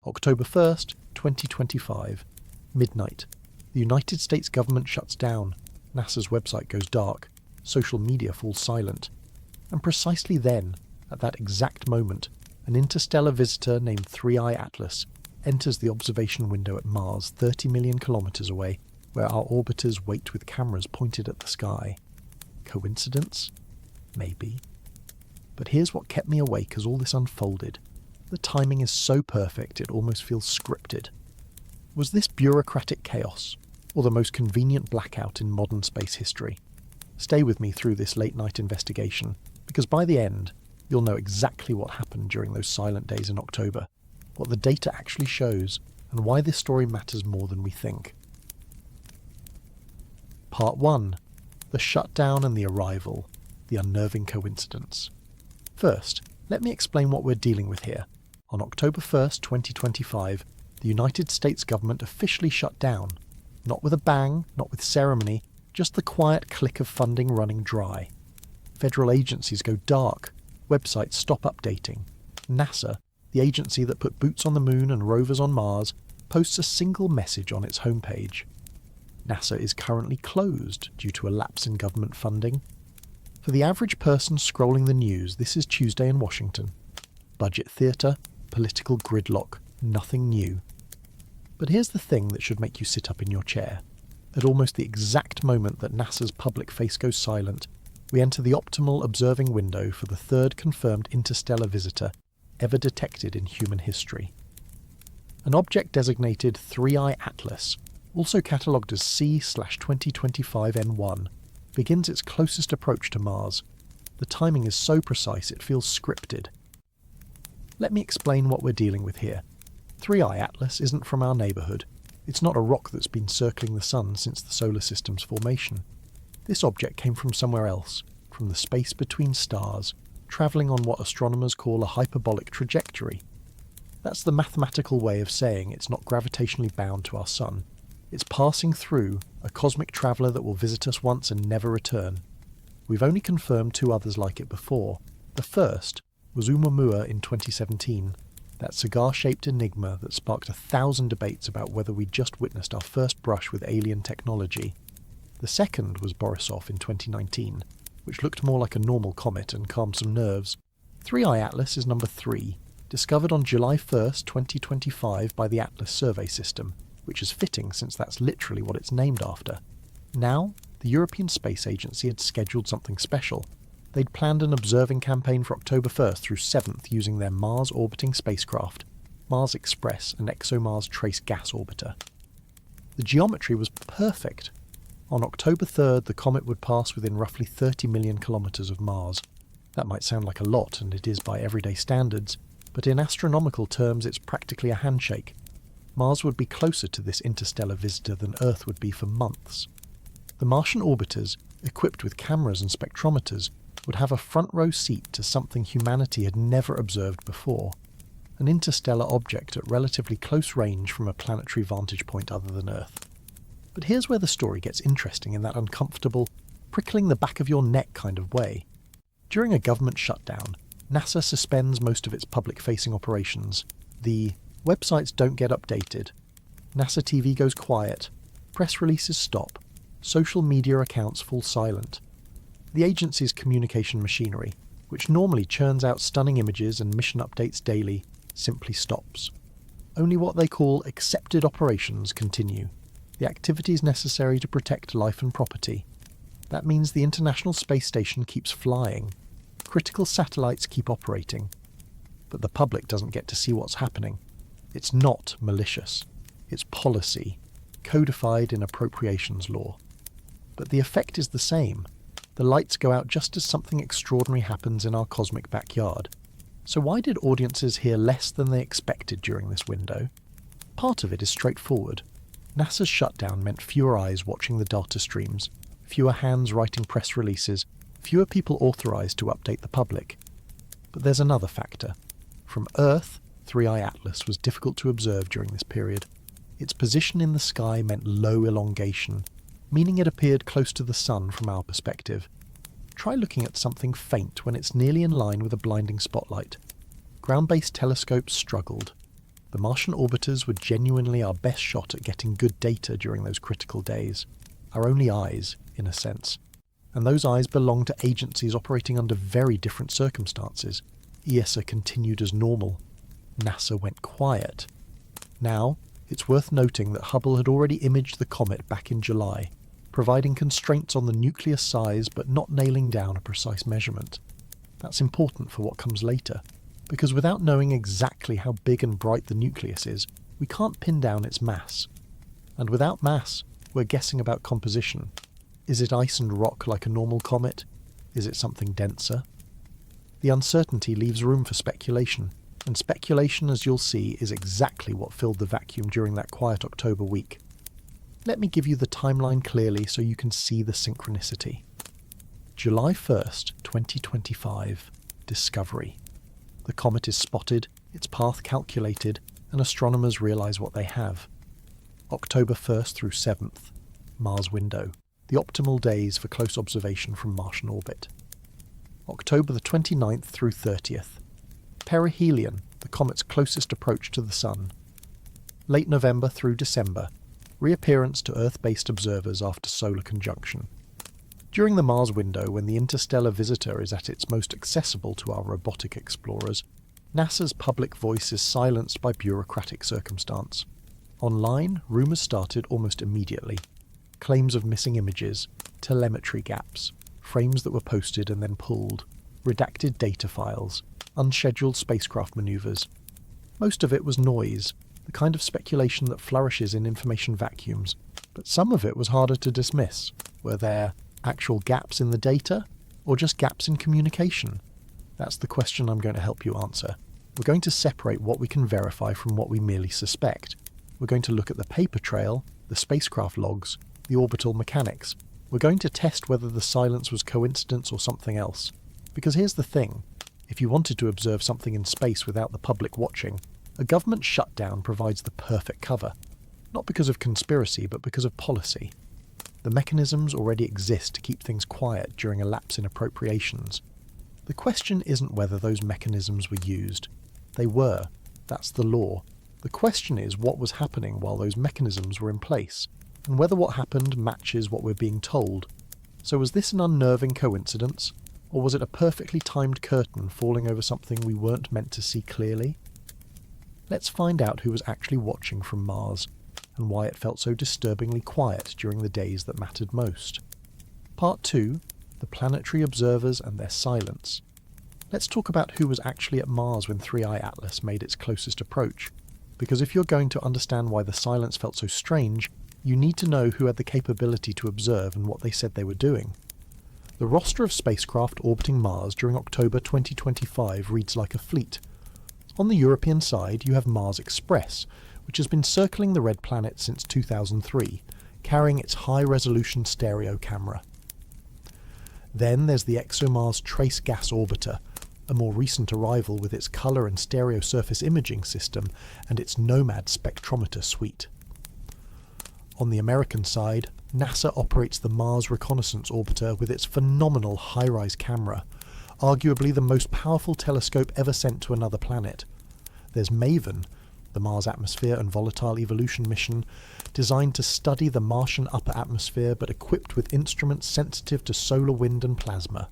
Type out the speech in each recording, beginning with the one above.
October 1st, 2025. Midnight. The United States government shuts down. NASA's website goes dark. Social media falls silent. And precisely then, at that exact moment, an interstellar visitor named 3I Atlas enters the observation window at Mars 30 million kilometers away, where our orbiters wait with cameras pointed at the sky. Coincidence? Maybe. But here's what kept me awake as all this unfolded. The timing is so perfect it almost feels scripted. Was this bureaucratic chaos, or the most convenient blackout in modern space history? Stay with me through this late-night investigation, because by the end, you'll know exactly what happened during those silent days in October, what the data actually shows, and why this story matters more than we think. Part 1. The shutdown and the arrival, the unnerving coincidence. First, let me explain what we're dealing with here. On October 1st, 2025, the United States government officially shut down. Not with a bang, not with ceremony, just the quiet click of funding running dry. Federal agencies go dark, websites stop updating. NASA, the agency that put boots on the moon and rovers on Mars, posts a single message on its homepage. NASA is currently closed due to a lapse in government funding. For the average person scrolling the news, this is Tuesday in Washington. Budget theatre, political gridlock, nothing new. But here's the thing that should make you sit up in your chair. At almost the exact moment that NASA's public face goes silent, we enter the optimal observing window for the third confirmed interstellar visitor ever detected in human history. An object designated 3I Atlas, also catalogued as C/2025N1, begins its closest approach to Mars. The timing is so precise it feels scripted. Let me explain what we're dealing with here. 3I Atlas isn't from our neighbourhood. It's not a rock that's been circling the Sun since the solar system's formation. This object came from somewhere else, from the space between stars, travelling on what astronomers call a hyperbolic trajectory. That's the mathematical way of saying it's not gravitationally bound to our Sun. It's passing through, a cosmic traveller that will visit us once and never return. We've only confirmed 2 others like it before. The first was ʻOumuamua in 2017, that cigar-shaped enigma that sparked 1,000 debates about whether we'd just witnessed our first brush with alien technology. The second was Borisov in 2019, which looked more like a normal comet and calmed some nerves. 3I Atlas is number 3, discovered on July 1st, 2025 by the Atlas survey system, which is fitting since that's literally what it's named after. Now, the European Space Agency had scheduled something special. They'd planned an observing campaign for October 1st through 7th using their Mars-orbiting spacecraft, Mars Express and ExoMars Trace Gas Orbiter. The geometry was perfect. On October 3rd, the comet would pass within roughly 30 million kilometres of Mars. That might sound like a lot, and it is by everyday standards, but in astronomical terms it's practically a handshake. Mars would be closer to this interstellar visitor than Earth would be for months. The Martian orbiters, equipped with cameras and spectrometers, would have a front-row seat to something humanity had never observed before, an interstellar object at relatively close range from a planetary vantage point other than Earth. But here's where the story gets interesting in that uncomfortable, prickling the back of your neck kind of way. During a government shutdown, NASA suspends most of its public-facing operations. The websites don't get updated. NASA TV goes quiet. Press releases stop. Social media accounts fall silent. The agency's communication machinery, which normally churns out stunning images and mission updates daily, simply stops. Only what they call accepted operations continue, the activities necessary to protect life and property. That means the International Space Station keeps flying. Critical satellites keep operating. But the public doesn't get to see what's happening. It's not malicious. It's policy, codified in appropriations law. But the effect is the same. The lights go out just as something extraordinary happens in our cosmic backyard. So why did audiences hear less than they expected during this window? Part of it is straightforward. NASA's shutdown meant fewer eyes watching the data streams, fewer hands writing press releases, fewer people authorized to update the public. But there's another factor. From Earth, 3I Atlas was difficult to observe during this period. Its position in the sky meant low elongation, meaning it appeared close to the Sun from our perspective. Try looking at something faint when it's nearly in line with a blinding spotlight. Ground-based telescopes struggled. The Martian orbiters were genuinely our best shot at getting good data during those critical days. Our only eyes, in a sense. And those eyes belonged to agencies operating under very different circumstances. ESA continued as normal. NASA went quiet. Now, it's worth noting that Hubble had already imaged the comet back in July, providing constraints on the nucleus size but not nailing down a precise measurement. That's important for what comes later, because without knowing exactly how big and bright the nucleus is, we can't pin down its mass. And without mass, we're guessing about composition. Is it ice and rock like a normal comet? Is it something denser? The uncertainty leaves room for speculation, and speculation, as you'll see, is exactly what filled the vacuum during that quiet October week. Let me give you the timeline clearly so you can see the synchronicity. July 1st, 2025. Discovery. The comet is spotted, its path calculated, and astronomers realise what they have. October 1st through 7th. Mars window. The optimal days for close observation from Martian orbit. October the 29th through 30th. Perihelion, the comet's closest approach to the Sun. Late November through December. Reappearance to Earth-based observers after solar conjunction. During the Mars window, when the interstellar visitor is at its most accessible to our robotic explorers, NASA's public voice is silenced by bureaucratic circumstance. Online, rumours started almost immediately. Claims of missing images, telemetry gaps, frames that were posted and then pulled, redacted data files, unscheduled spacecraft manoeuvres. Most of it was noise, the kind of speculation that flourishes in information vacuums, but some of it was harder to dismiss. Were there actual gaps in the data, or just gaps in communication? That's the question I'm going to help you answer. We're going to separate what we can verify from what we merely suspect. We're going to look at the paper trail, the spacecraft logs, the orbital mechanics. We're going to test whether the silence was coincidence or something else. Because here's the thing, if you wanted to observe something in space without the public watching, a government shutdown provides the perfect cover. Not because of conspiracy, but because of policy. The mechanisms already exist to keep things quiet during a lapse in appropriations. The question isn't whether those mechanisms were used. They were. That's the law. The question is what was happening while those mechanisms were in place, and whether what happened matches what we're being told. So was this an unnerving coincidence, or was it a perfectly timed curtain falling over something we weren't meant to see clearly? Let's find out who was actually watching from Mars, and why it felt so disturbingly quiet during the days that mattered most. Part 2, the planetary observers and their silence. Let's talk about who was actually at Mars when 3i Atlas made its closest approach, because if you're going to understand why the silence felt so strange, you need to know who had the capability to observe and what they said they were doing. The roster of spacecraft orbiting Mars during October 2025 reads like a fleet. On the European side, you have Mars Express, which has been circling the red planet since 2003, carrying its high-resolution stereo camera. Then there's the ExoMars Trace Gas Orbiter, a more recent arrival with its colour and stereo surface imaging system and its Nomad spectrometer suite. On the American side, NASA operates the Mars Reconnaissance Orbiter with its phenomenal high-rise camera, arguably the most powerful telescope ever sent to another planet. There's MAVEN, the Mars Atmosphere and Volatile Evolution mission, designed to study the Martian upper atmosphere but equipped with instruments sensitive to solar wind and plasma.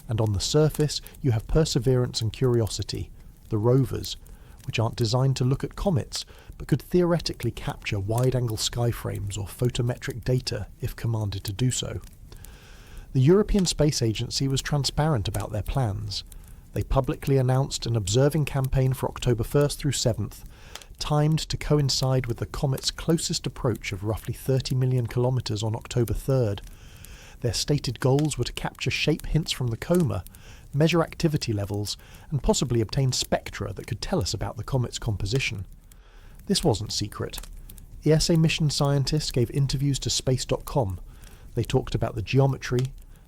And on the surface, you have Perseverance and Curiosity, the rovers, which aren't designed to look at comets, but could theoretically capture wide-angle sky frames or photometric data if commanded to do so. The European Space Agency was transparent about their plans. They publicly announced an observing campaign for October 1st through 7th, timed to coincide with the comet's closest approach of roughly 30 million kilometres on October 3rd. Their stated goals were to capture shape hints from the coma, measure activity levels, and possibly obtain spectra that could tell us about the comet's composition. This wasn't secret. ESA mission scientists gave interviews to space.com. They talked about the geometry,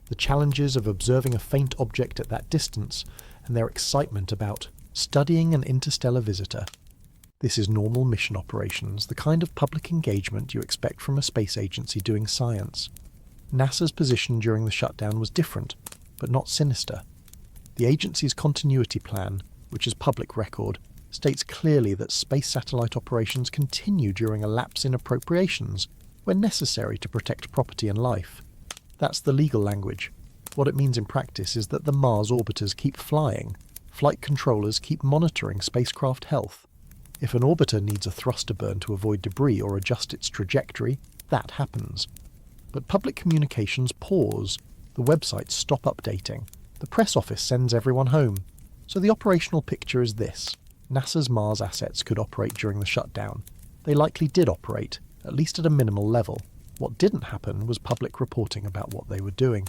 the challenges of observing a faint object at that distance, and their excitement about studying an interstellar visitor. This is normal mission operations, the kind of public engagement you expect from a space agency doing science. NASA's position during the shutdown was different, but not sinister. The agency's continuity plan, which is public record, states clearly that space satellite operations continue during a lapse in appropriations when necessary to protect property and life. That's the legal language. What it means in practice is that the Mars orbiters keep flying. Flight controllers keep monitoring spacecraft health. If an orbiter needs a thruster burn to avoid debris or adjust its trajectory, that happens. But public communications pause. The websites stop updating. The press office sends everyone home. So the operational picture is this. NASA's Mars assets could operate during the shutdown. They likely did operate, at least at a minimal level. What didn't happen was public reporting about what they were doing.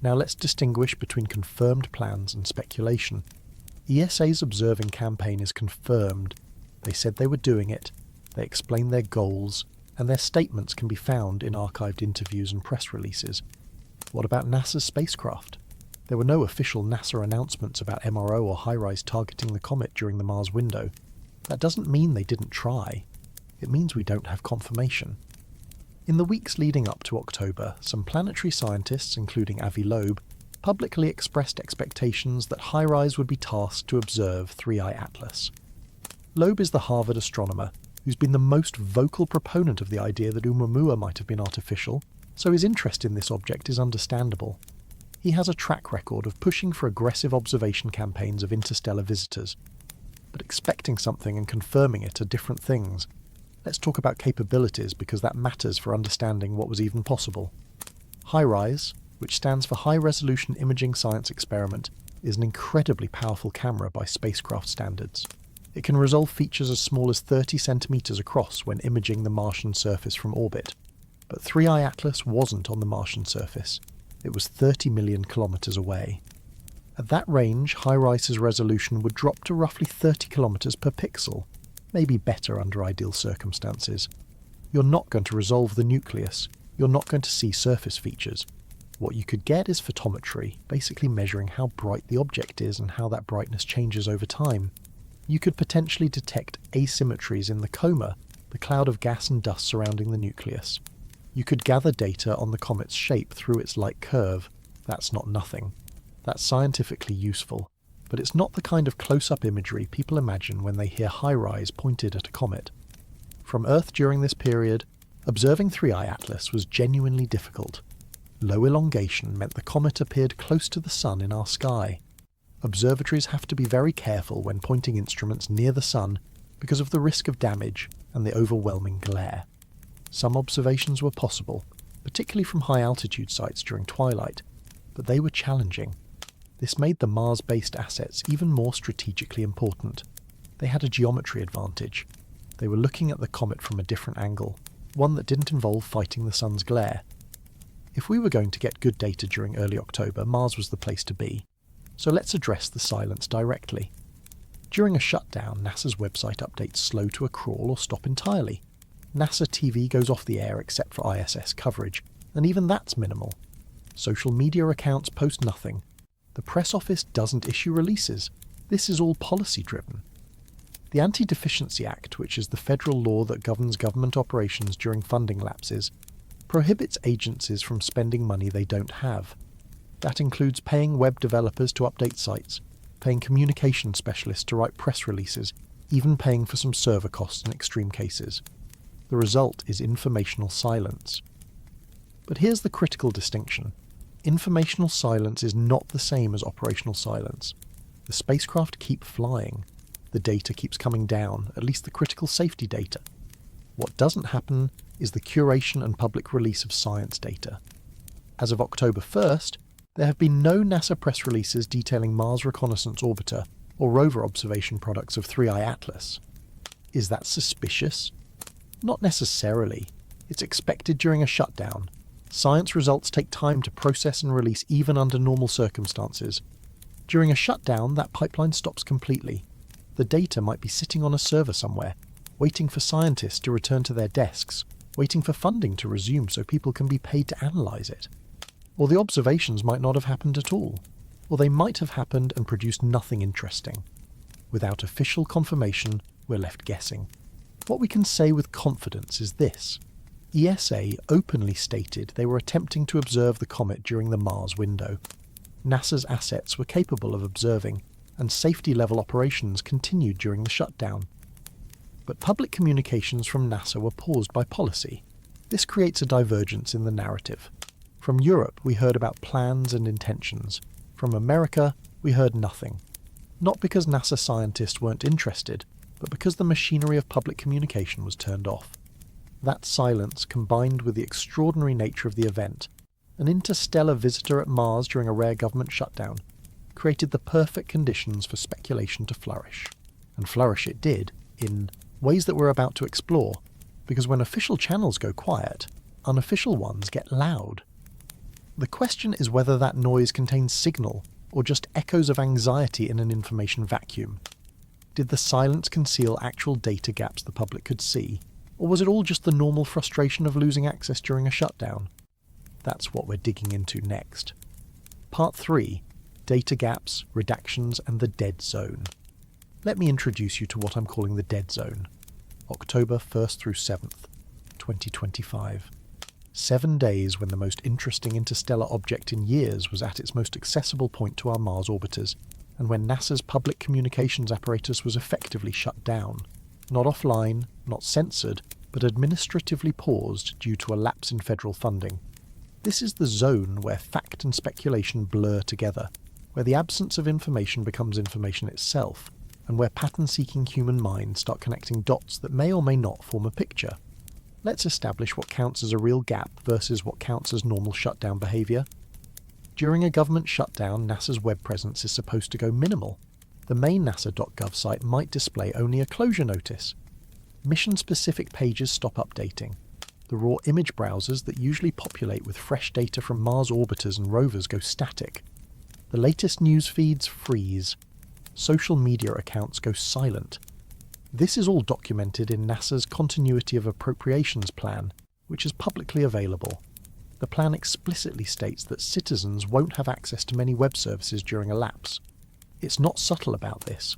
Now let's distinguish between confirmed plans and speculation. ESA's observing campaign is confirmed. They said they were doing it, they explained their goals, and their statements can be found in archived interviews and press releases. What about NASA's spacecraft? There were no official NASA announcements about MRO or HiRISE targeting the comet during the Mars window. That doesn't mean they didn't try. It means we don't have confirmation. In the weeks leading up to October, some planetary scientists, including Avi Loeb, publicly expressed expectations that HiRISE would be tasked to observe 3I Atlas. Loeb is the Harvard astronomer who's been the most vocal proponent of the idea that ʻOumuamua might have been artificial, so his interest in this object is understandable. He has a track record of pushing for aggressive observation campaigns of interstellar visitors. But expecting something and confirming it are different things. Let's talk about capabilities because that matters for understanding what was even possible. HiRISE, which stands for High Resolution Imaging Science Experiment, is an incredibly powerful camera by spacecraft standards. It can resolve features as small as 30 centimeters across when imaging the Martian surface from orbit. But 3I Atlas wasn't on the Martian surface. It was 30 million kilometers away. At that range, HiRISE's resolution would drop to roughly 30 kilometers per pixel, maybe better under ideal circumstances. You're not going to resolve the nucleus. You're not going to see surface features. What you could get is photometry, basically measuring how bright the object is and how that brightness changes over time. You could potentially detect asymmetries in the coma, the cloud of gas and dust surrounding the nucleus. You could gather data on the comet's shape through its light curve. That's not nothing. That's scientifically useful, but it's not the kind of close-up imagery people imagine when they hear HiRISE pointed at a comet. From Earth during this period, observing 3I Atlas was genuinely difficult. Low elongation meant the comet appeared close to the Sun in our sky. Observatories have to be very careful when pointing instruments near the Sun because of the risk of damage and the overwhelming glare. Some observations were possible, particularly from high-altitude sites during twilight, but they were challenging. This made the Mars-based assets even more strategically important. They had a geometry advantage. They were looking at the comet from a different angle, one that didn't involve fighting the Sun's glare. If we were going to get good data during early October, Mars was the place to be. So let's address the silence directly. During a shutdown, NASA's website updates slow to a crawl or stop entirely. NASA TV goes off the air except for ISS coverage, and even that's minimal. Social media accounts post nothing. The press office doesn't issue releases. This is all policy-driven. The Anti-Deficiency Act, which is the federal law that governs government operations during funding lapses, prohibits agencies from spending money they don't have. That includes paying web developers to update sites, paying communication specialists to write press releases, even paying for some server costs in extreme cases. The result is informational silence. But here's the critical distinction. Informational silence is not the same as operational silence. The spacecraft keep flying. The data keeps coming down, at least the critical safety data. What doesn't happen is the curation and public release of science data. As of October 1st, there have been no NASA press releases detailing Mars Reconnaissance Orbiter or rover observation products of 3I Atlas. Is that suspicious? Not necessarily. It's expected during a shutdown. Science results take time to process and release even under normal circumstances. During a shutdown, that pipeline stops completely. The data might be sitting on a server somewhere, waiting for scientists to return to their desks, waiting for funding to resume so people can be paid to analyse it. Or the observations might not have happened at all. Or they might have happened and produced nothing interesting. Without official confirmation, we're left guessing. What we can say with confidence is this. ESA openly stated they were attempting to observe the comet during the Mars window. NASA's assets were capable of observing, and safety-level operations continued during the shutdown. But public communications from NASA were paused by policy. This creates a divergence in the narrative. From Europe, we heard about plans and intentions. From America, we heard nothing. Not because NASA scientists weren't interested, but because the machinery of public communication was turned off. That silence, combined with the extraordinary nature of the event, an interstellar visitor at Mars during a rare government shutdown, created the perfect conditions for speculation to flourish. And flourish it did, in ways that we're about to explore, because when official channels go quiet, unofficial ones get loud. The question is whether that noise contains signal or just echoes of anxiety in an information vacuum. Did the silence conceal actual data gaps the public could see, or was it all just the normal frustration of losing access during a shutdown? That's what we're digging into next. Part 3: Data Gaps, Redactions, and the Dead Zone. Let me introduce you to what I'm calling the Dead Zone. October 1st through 7th, 2025. 7 days when the most interesting interstellar object in years was at its most accessible point to our Mars orbiters, and when NASA's public communications apparatus was effectively shut down. Not offline, not censored, but administratively paused due to a lapse in federal funding. This is the zone where fact and speculation blur together, where the absence of information becomes information itself, and where pattern-seeking human minds start connecting dots that may or may not form a picture. Let's establish what counts as a real gap versus what counts as normal shutdown behaviour. During a government shutdown, NASA's web presence is supposed to go minimal. The main nasa.gov site might display only a closure notice. Mission-specific pages stop updating. The raw image browsers that usually populate with fresh data from Mars orbiters and rovers go static. The latest news feeds freeze. Social media accounts go silent. This is all documented in NASA's Continuity of Appropriations Plan, which is publicly available. The plan explicitly states that citizens won't have access to many web services during a lapse. It's not subtle about this.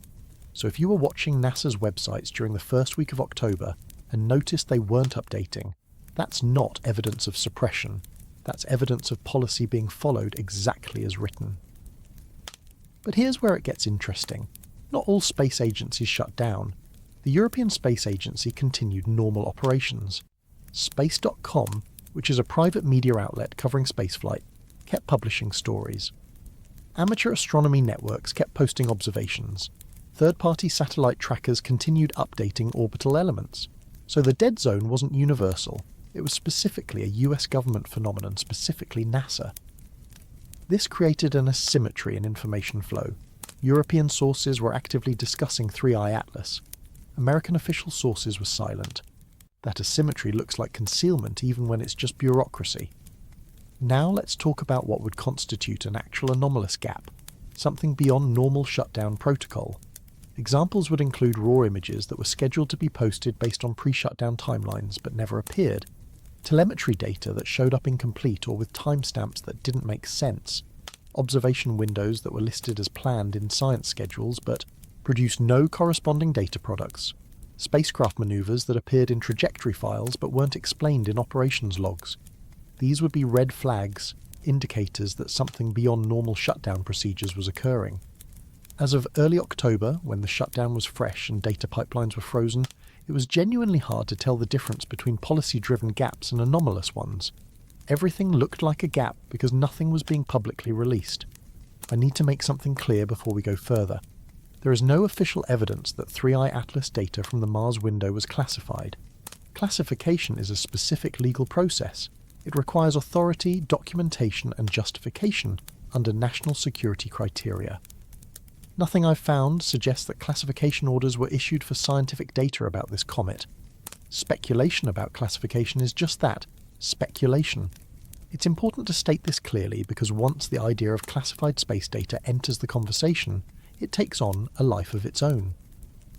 So if you were watching NASA's websites during the first week of October and noticed they weren't updating, that's not evidence of suppression. That's evidence of policy being followed exactly as written. But here's where it gets interesting. Not all space agencies shut down. The European Space Agency continued normal operations. Space.com, which is a private media outlet covering spaceflight, kept publishing stories. Amateur astronomy networks kept posting observations. Third-party satellite trackers continued updating orbital elements. So the dead zone wasn't universal. It was specifically a US government phenomenon, specifically NASA. This created an asymmetry in information flow. European sources were actively discussing 3i Atlas. American official sources were silent. That asymmetry looks like concealment even when it's just bureaucracy. Now let's talk about what would constitute an actual anomalous gap, something beyond normal shutdown protocol. Examples would include raw images that were scheduled to be posted based on pre-shutdown timelines but never appeared, telemetry data that showed up incomplete or with timestamps that didn't make sense, observation windows that were listed as planned in science schedules but produced no corresponding data products, spacecraft maneuvers that appeared in trajectory files but weren't explained in operations logs. These would be red flags, indicators that something beyond normal shutdown procedures was occurring. As of early October, when the shutdown was fresh and data pipelines were frozen, it was genuinely hard to tell the difference between policy-driven gaps and anomalous ones. Everything looked like a gap because nothing was being publicly released. I need to make something clear before we go further. There is no official evidence that 3i Atlas data from the Mars window was classified. Classification is a specific legal process. It requires authority, documentation, and justification under national security criteria. Nothing I've found suggests that classification orders were issued for scientific data about this comet. Speculation about classification is just that, speculation. It's important to state this clearly because once the idea of classified space data enters the conversation, it takes on a life of its own.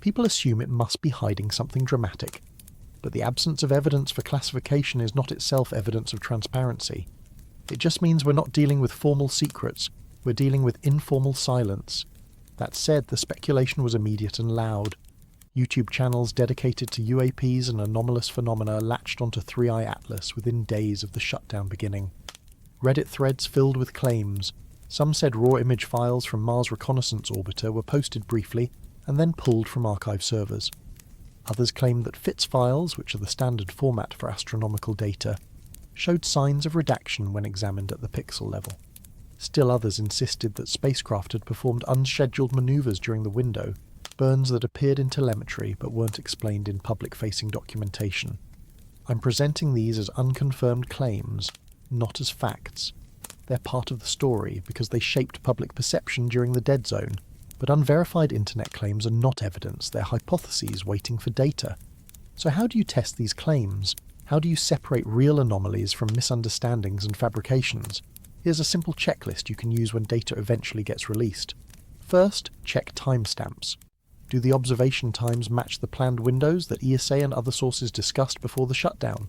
People assume it must be hiding something dramatic, but the absence of evidence for classification is not itself evidence of transparency. It just means we're not dealing with formal secrets, we're dealing with informal silence. That said, the speculation was immediate and loud. YouTube channels dedicated to UAPs and anomalous phenomena latched onto 3i Atlas within days of the shutdown beginning. Reddit threads filled with claims. Some said raw image files from Mars Reconnaissance Orbiter were posted briefly and then pulled from archive servers. Others claimed that FITS files, which are the standard format for astronomical data, showed signs of redaction when examined at the pixel level. Still others insisted that spacecraft had performed unscheduled manoeuvres during the window, burns that appeared in telemetry but weren't explained in public-facing documentation. I'm presenting these as unconfirmed claims, not as facts. They're part of the story because they shaped public perception during the dead zone, but unverified internet claims are not evidence, they're hypotheses waiting for data. So how do you test these claims? How do you separate real anomalies from misunderstandings and fabrications? Here's a simple checklist you can use when data eventually gets released. First, check timestamps. Do the observation times match the planned windows that ESA and other sources discussed before the shutdown?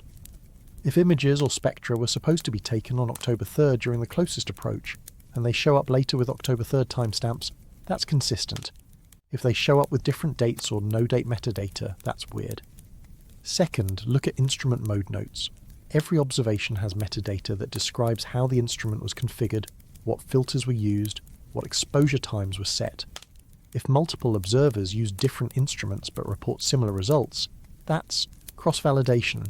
If images or spectra were supposed to be taken on October 3rd during the closest approach, and they show up later with October 3rd timestamps, that's consistent. If they show up with different dates or no-date metadata, that's weird. Second, look at instrument mode notes. Every observation has metadata that describes how the instrument was configured, what filters were used, what exposure times were set. If multiple observers use different instruments but report similar results, that's cross-validation.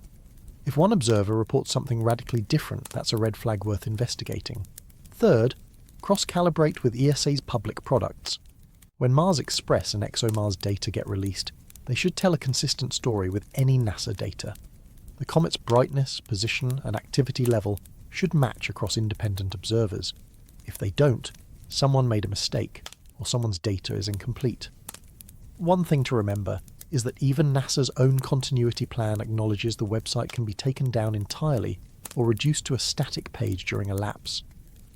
If one observer reports something radically different, that's a red flag worth investigating. Third, cross-calibrate with ESA's public products. When Mars Express and ExoMars data get released, they should tell a consistent story with any NASA data. The comet's brightness, position, and activity level should match across independent observers. If they don't, someone made a mistake, or someone's data is incomplete. One thing to remember is that even NASA's own continuity plan acknowledges the website can be taken down entirely or reduced to a static page during a lapse.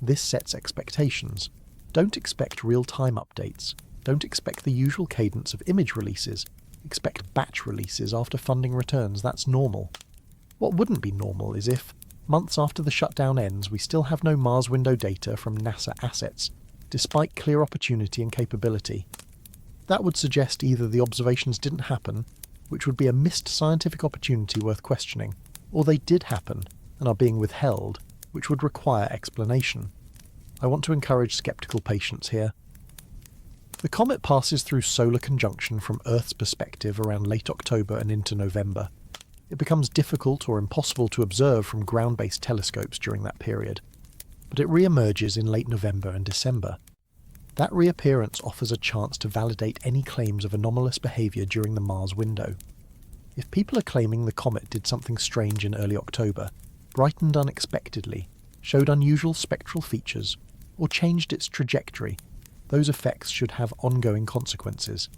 This sets expectations. Don't expect real-time updates. Don't expect the usual cadence of image releases. Expect batch releases after funding returns. That's normal. What wouldn't be normal is if, months after the shutdown ends, we still have no Mars window data from NASA assets, despite clear opportunity and capability. That would suggest either the observations didn't happen, which would be a missed scientific opportunity worth questioning, or they did happen and are being withheld, which would require explanation. I want to encourage skeptical patience here. The comet passes through solar conjunction from Earth's perspective around late October and into November. It becomes difficult or impossible to observe from ground-based telescopes during that period, but it re-emerges in late November and December. That reappearance offers a chance to validate any claims of anomalous behaviour during the Mars window. If people are claiming the comet did something strange in early October, brightened unexpectedly, showed unusual spectral features, or changed its trajectory, those effects should have ongoing consequences.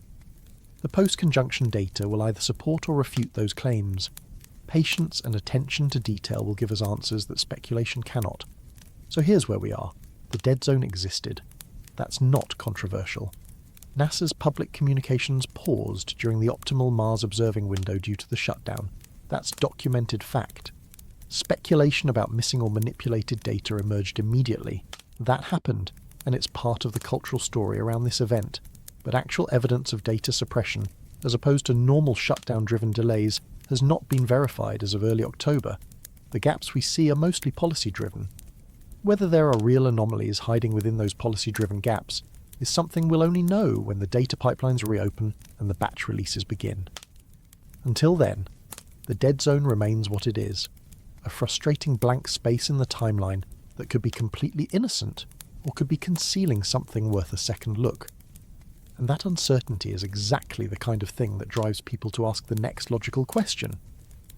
The post-conjunction data will either support or refute those claims. Patience and attention to detail will give us answers that speculation cannot. So here's where we are. The dead zone existed. That's not controversial. NASA's public communications paused during the optimal Mars observing window due to the shutdown. That's documented fact. Speculation about missing or manipulated data emerged immediately. That happened, and it's part of the cultural story around this event. But actual evidence of data suppression, as opposed to normal shutdown-driven delays, has not been verified as of early October. The gaps we see are mostly policy-driven. Whether there are real anomalies hiding within those policy-driven gaps is something we'll only know when the data pipelines reopen and the batch releases begin. Until then, the dead zone remains what it is, a frustrating blank space in the timeline that could be completely innocent or could be concealing something worth a second look. And that uncertainty is exactly the kind of thing that drives people to ask the next logical question.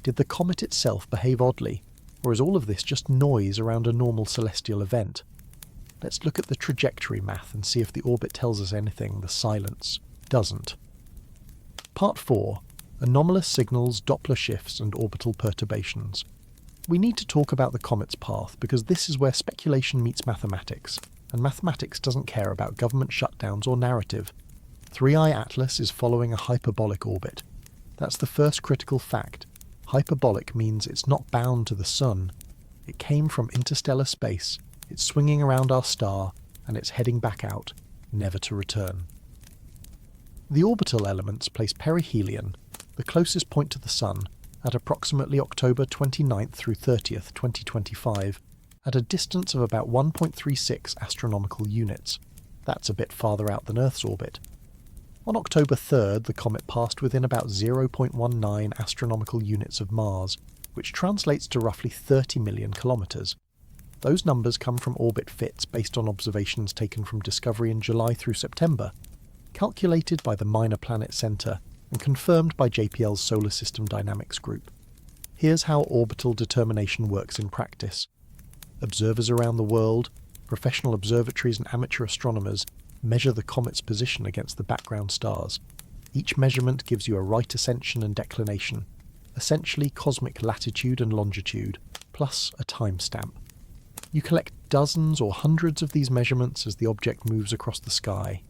Did the comet itself behave oddly, or is all of this just noise around a normal celestial event? Let's look at the trajectory math and see if the orbit tells us anything the silence doesn't. Part 4. Anomalous signals, Doppler shifts and orbital perturbations. We need to talk about the comet's path because this is where speculation meets mathematics, and mathematics doesn't care about government shutdowns or narrative. 3i Atlas is following a hyperbolic orbit. That's the first critical fact. Hyperbolic means it's not bound to the sun. It came from interstellar space, it's swinging around our star, and it's heading back out, never to return. The orbital elements place perihelion, the closest point to the sun, at approximately October 29th through 30th, 2025, at a distance of about 1.36 astronomical units. That's a bit farther out than Earth's orbit. On October 3rd, the comet passed within about 0.19 astronomical units of Mars, which translates to roughly 30 million kilometres. Those numbers come from orbit fits based on observations taken from Discovery in July through September, calculated by the Minor Planet Center and confirmed by JPL's Solar System Dynamics Group. Here's how orbital determination works in practice. Observers around the world, professional observatories and amateur astronomers measure the comet's position against the background stars. Each measurement gives you a right ascension and declination, essentially cosmic latitude and longitude, plus a timestamp. You collect dozens or hundreds of these measurements as the object moves across the sky.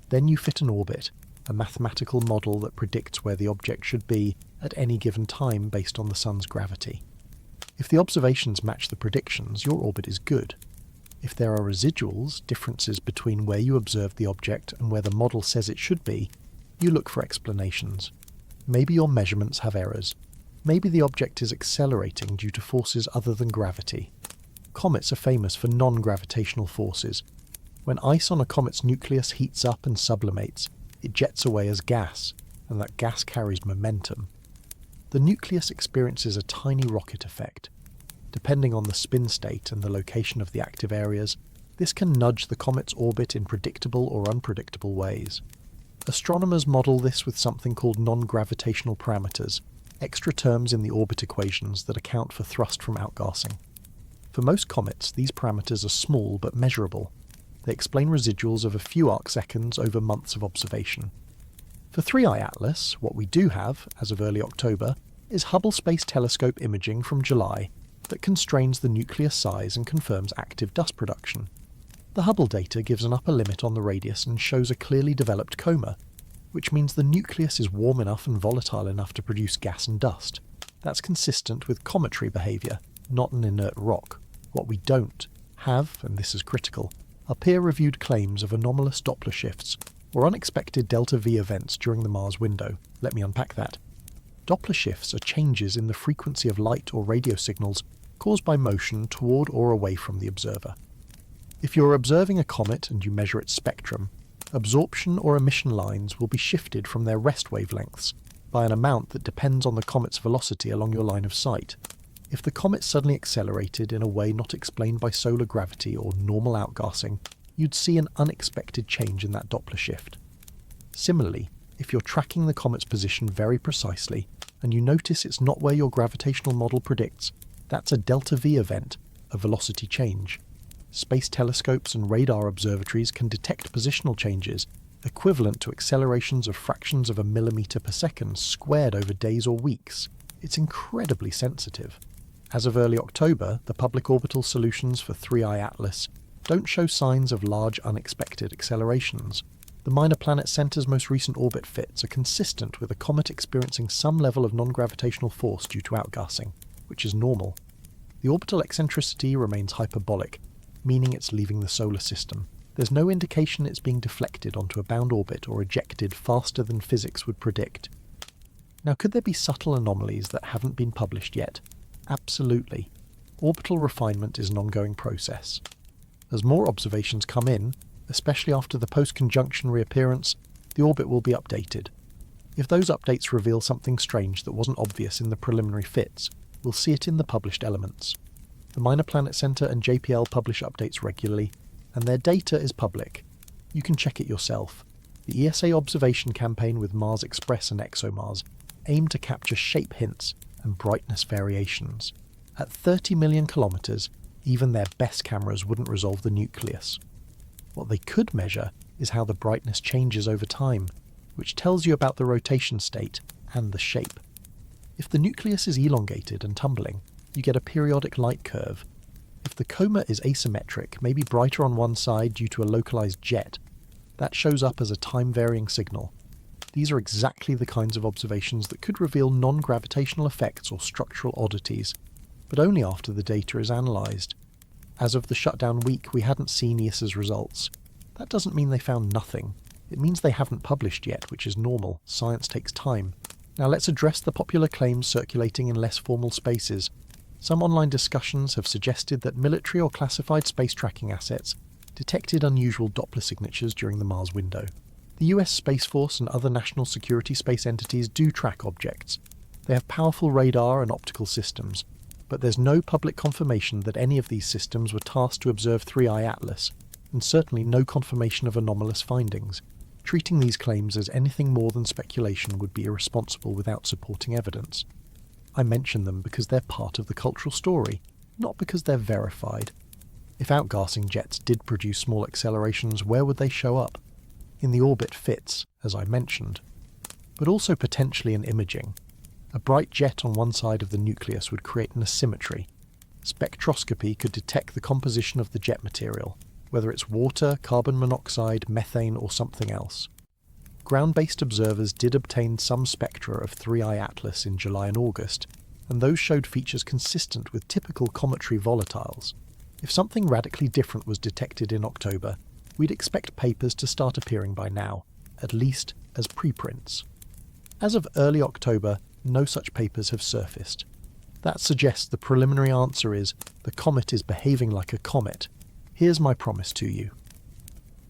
Then you fit an orbit, a mathematical model that predicts where the object should be at any given time based on the sun's gravity. If the observations match the predictions, your orbit is good. If there are residuals, differences between where you observed the object and where the model says it should be, you look for explanations. Maybe your measurements have errors. Maybe the object is accelerating due to forces other than gravity. Comets are famous for non-gravitational forces. When ice on a comet's nucleus heats up and sublimates, it jets away as gas, and that gas carries momentum. The nucleus experiences a tiny rocket effect. Depending on the spin state and the location of the active areas, this can nudge the comet's orbit in predictable or unpredictable ways. Astronomers model this with something called non-gravitational parameters, extra terms in the orbit equations that account for thrust from outgassing. For most comets, these parameters are small but measurable. They explain residuals of a few arcseconds over months of observation. For 3i Atlas, what we do have, as of early October, is Hubble Space Telescope imaging from July that constrains the nucleus size and confirms active dust production. The Hubble data gives an upper limit on the radius and shows a clearly developed coma, which means the nucleus is warm enough and volatile enough to produce gas and dust. That's consistent with cometary behaviour, not an inert rock. What we don't have, and this is critical, are peer-reviewed claims of anomalous Doppler shifts or unexpected delta-V events during the Mars window. Let me unpack that. Doppler shifts are changes in the frequency of light or radio signals caused by motion toward or away from the observer. If you're observing a comet and you measure its spectrum, absorption or emission lines will be shifted from their rest wavelengths by an amount that depends on the comet's velocity along your line of sight. If the comet suddenly accelerated in a way not explained by solar gravity or normal outgassing, you'd see an unexpected change in that Doppler shift. Similarly, if you're tracking the comet's position very precisely and you notice it's not where your gravitational model predicts, that's a delta-V event, a velocity change. Space telescopes and radar observatories can detect positional changes equivalent to accelerations of fractions of a millimetre per second squared over days or weeks. It's incredibly sensitive. As of early October, the public orbital solutions for 3i Atlas don't show signs of large unexpected accelerations. The Minor Planet Center's most recent orbit fits are consistent with a comet experiencing some level of non-gravitational force due to outgassing, which is normal. The orbital eccentricity remains hyperbolic, meaning it's leaving the solar system. There's no indication it's being deflected onto a bound orbit or ejected faster than physics would predict. Now, could there be subtle anomalies that haven't been published yet? Absolutely. Orbital refinement is an ongoing process. As more observations come in, especially after the post-conjunction reappearance, the orbit will be updated. If those updates reveal something strange that wasn't obvious in the preliminary fits, we'll see it in the published elements. The Minor Planet Center and JPL publish updates regularly, and their data is public. You can check it yourself. The ESA observation campaign with Mars Express and ExoMars aim to capture shape hints and brightness variations. At 30 million kilometres, even their best cameras wouldn't resolve the nucleus. What they could measure is how the brightness changes over time, which tells you about the rotation state and the shape. If the nucleus is elongated and tumbling, you get a periodic light curve. If the coma is asymmetric, maybe brighter on one side due to a localized jet, that shows up as a time-varying signal. These are exactly the kinds of observations that could reveal non-gravitational effects or structural oddities, but only after the data is analysed. As of the shutdown week, we hadn't seen ESA's results. That doesn't mean they found nothing. It means they haven't published yet, which is normal. Science takes time. Now let's address the popular claims circulating in less formal spaces. Some online discussions have suggested that military or classified space tracking assets detected unusual Doppler signatures during the Mars window. The US Space Force and other national security space entities do track objects. They have powerful radar and optical systems, but there's no public confirmation that any of these systems were tasked to observe 3I Atlas, and certainly no confirmation of anomalous findings. Treating these claims as anything more than speculation would be irresponsible without supporting evidence. I mention them because they're part of the cultural story, not because they're verified. If outgassing jets did produce small accelerations, where would they show up? In the orbit fits, as I mentioned, but also potentially in imaging. A bright jet on one side of the nucleus would create an asymmetry. Spectroscopy could detect the composition of the jet material, whether it's water, carbon monoxide, methane, or something else. Ground-based observers did obtain some spectra of 3I Atlas in July and August, and those showed features consistent with typical cometary volatiles. If something radically different was detected in October, we'd expect papers to start appearing by now, at least as preprints. As of early October, no such papers have surfaced. That suggests the preliminary answer is the comet is behaving like a comet. Here's my promise to you.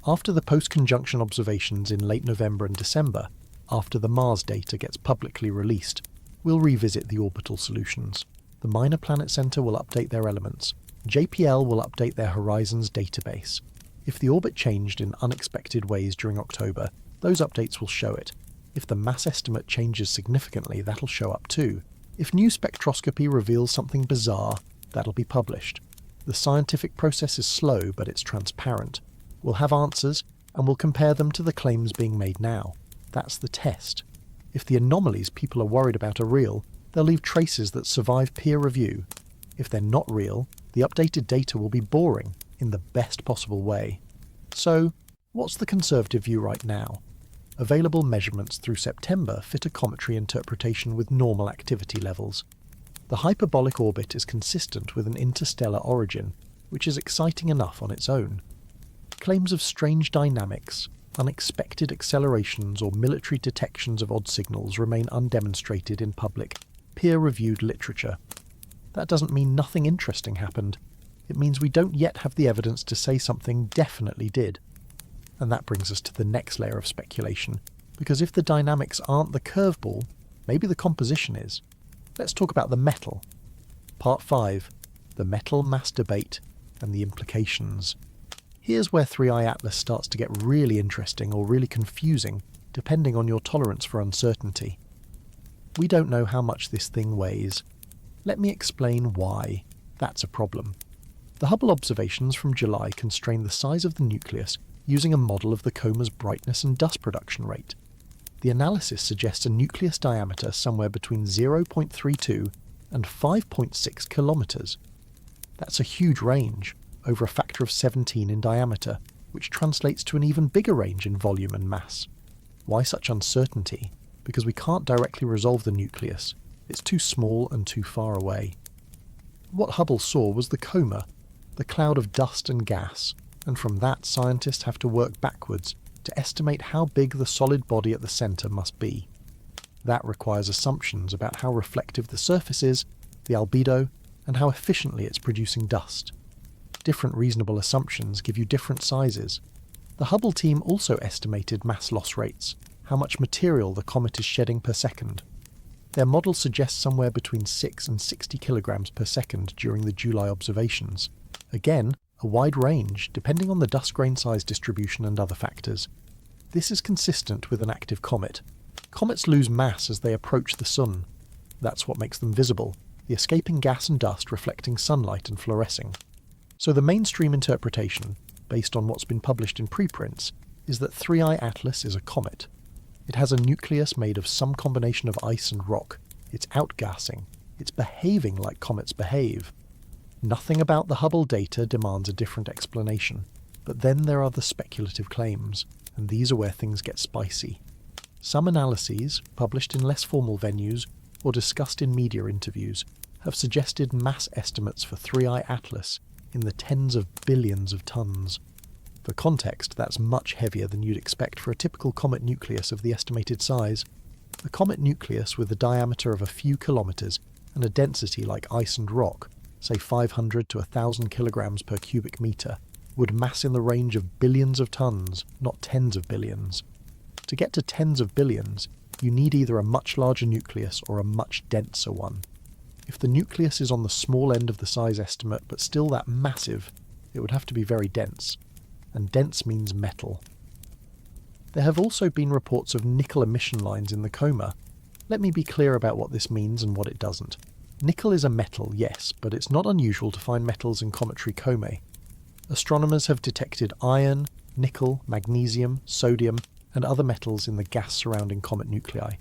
After the post-conjunction observations in late November and December, after the Mars data gets publicly released, we'll revisit the orbital solutions. The Minor Planet Center will update their elements. JPL will update their Horizons database. If the orbit changed in unexpected ways during October, those updates will show it. If the mass estimate changes significantly, that'll show up too. If new spectroscopy reveals something bizarre, that'll be published. The scientific process is slow, but it's transparent. We'll have answers, and we'll compare them to the claims being made now. That's the test. If the anomalies people are worried about are real, they'll leave traces that survive peer review. If they're not real, the updated data will be boring, in the best possible way. So, what's the conservative view right now? Available measurements through September fit a cometary interpretation with normal activity levels. The hyperbolic orbit is consistent with an interstellar origin, which is exciting enough on its own. Claims of strange dynamics, unexpected accelerations, or military detections of odd signals remain undemonstrated in public, peer-reviewed literature. That doesn't mean nothing interesting happened. It means we don't yet have the evidence to say something definitely did. And that brings us to the next layer of speculation, because if the dynamics aren't the curveball, maybe the composition is. Let's talk about the metal. Part 5, the metal mass debate and the implications. Here's where 3I Atlas starts to get really interesting or really confusing, depending on your tolerance for uncertainty. We don't know how much this thing weighs. Let me explain why. That's a problem. The Hubble observations from July constrain the size of the nucleus using a model of the coma's brightness and dust production rate. The analysis suggests a nucleus diameter somewhere between 0.32 and 5.6 kilometers. That's a huge range, over a factor of 17 in diameter, which translates to an even bigger range in volume and mass. Why such uncertainty? Because we can't directly resolve the nucleus. It's too small and too far away. What Hubble saw was the coma, the cloud of dust and gas, and from that scientists have to work backwards to estimate how big the solid body at the centre must be. That requires assumptions about how reflective the surface is, the albedo, and how efficiently it's producing dust. Different reasonable assumptions give you different sizes. The Hubble team also estimated mass loss rates, how much material the comet is shedding per second. Their model suggests somewhere between 6 and 60 kilograms per second during the July observations. Again, a wide range, depending on the dust grain size distribution and other factors. This is consistent with an active comet. Comets lose mass as they approach the Sun. That's what makes them visible, the escaping gas and dust reflecting sunlight and fluorescing. So the mainstream interpretation, based on what's been published in preprints, is that 3I Atlas is a comet. It has a nucleus made of some combination of ice and rock. It's outgassing. It's behaving like comets behave. Nothing about the Hubble data demands a different explanation. But then there are the speculative claims, and these are where things get spicy. Some analyses, published in less formal venues or discussed in media interviews, have suggested mass estimates for 3I Atlas in the tens of billions of tons. For context, that's much heavier than you'd expect for a typical comet nucleus of the estimated size. A comet nucleus with a diameter of a few kilometers and a density like ice and rock, say 500 to 1,000 kilograms per cubic meter, would mass in the range of billions of tons, not tens of billions. To get to tens of billions, you need either a much larger nucleus or a much denser one. If the nucleus is on the small end of the size estimate but still that massive, it would have to be very dense. And dense means metal. There have also been reports of nickel emission lines in the coma. Let me be clear about what this means and what it doesn't. Nickel is a metal, yes, but it's not unusual to find metals in cometary comae. Astronomers have detected iron, nickel, magnesium, sodium, and other metals in the gas surrounding comet nuclei.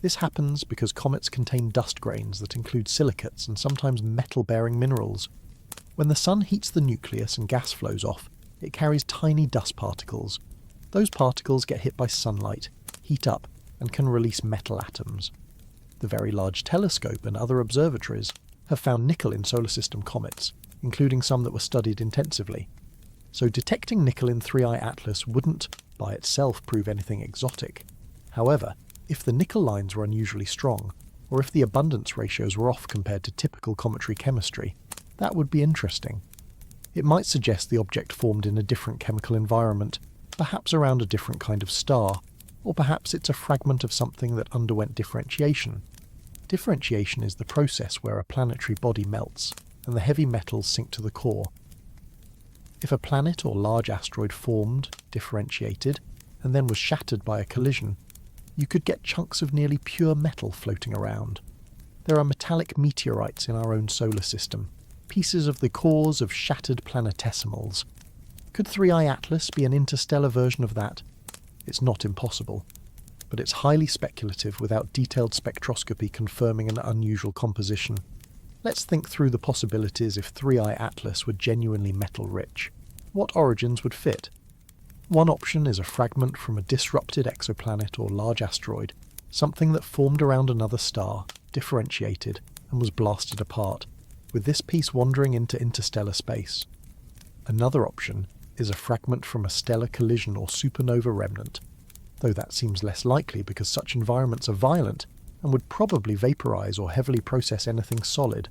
This happens because comets contain dust grains that include silicates and sometimes metal-bearing minerals. When the sun heats the nucleus and gas flows off, it carries tiny dust particles. Those particles get hit by sunlight, heat up, and can release metal atoms. The Very Large Telescope and other observatories have found nickel in solar system comets, including some that were studied intensively. So detecting nickel in 3I Atlas wouldn't, by itself, prove anything exotic. However, if the nickel lines were unusually strong, or if the abundance ratios were off compared to typical cometary chemistry, that would be interesting. It might suggest the object formed in a different chemical environment, perhaps around a different kind of star, or perhaps it's a fragment of something that underwent differentiation. Differentiation is the process where a planetary body melts, and the heavy metals sink to the core. If a planet or large asteroid formed, differentiated, and then was shattered by a collision, you could get chunks of nearly pure metal floating around. There are metallic meteorites in our own solar system, pieces of the cores of shattered planetesimals. Could 3I Atlas be an interstellar version of that? It's not impossible, but it's highly speculative without detailed spectroscopy confirming an unusual composition. Let's think through the possibilities if 3I Atlas were genuinely metal-rich. What origins would fit? One option is a fragment from a disrupted exoplanet or large asteroid, something that formed around another star, differentiated, and was blasted apart, with this piece wandering into interstellar space. Another option is a fragment from a stellar collision or supernova remnant, though that seems less likely because such environments are violent and would probably vaporize or heavily process anything solid.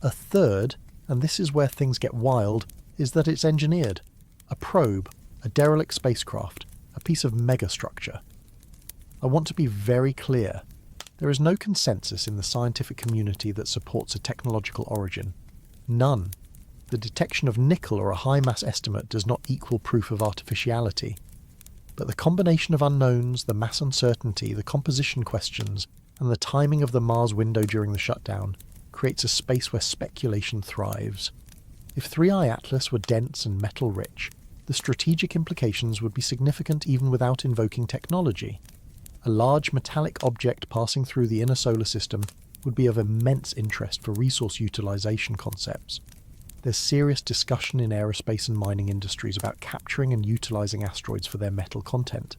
A third, and this is where things get wild, is that it's engineered. A probe, a derelict spacecraft, a piece of megastructure. I want to be very clear. There is no consensus in the scientific community that supports a technological origin. None. The detection of nickel or a high mass estimate does not equal proof of artificiality. But the combination of unknowns, the mass uncertainty, the composition questions, and the timing of the Mars window during the shutdown creates a space where speculation thrives. If 3I Atlas were dense and metal-rich, the strategic implications would be significant even without invoking technology. A large metallic object passing through the inner solar system would be of immense interest for resource utilization concepts. There's serious discussion in aerospace and mining industries about capturing and utilizing asteroids for their metal content.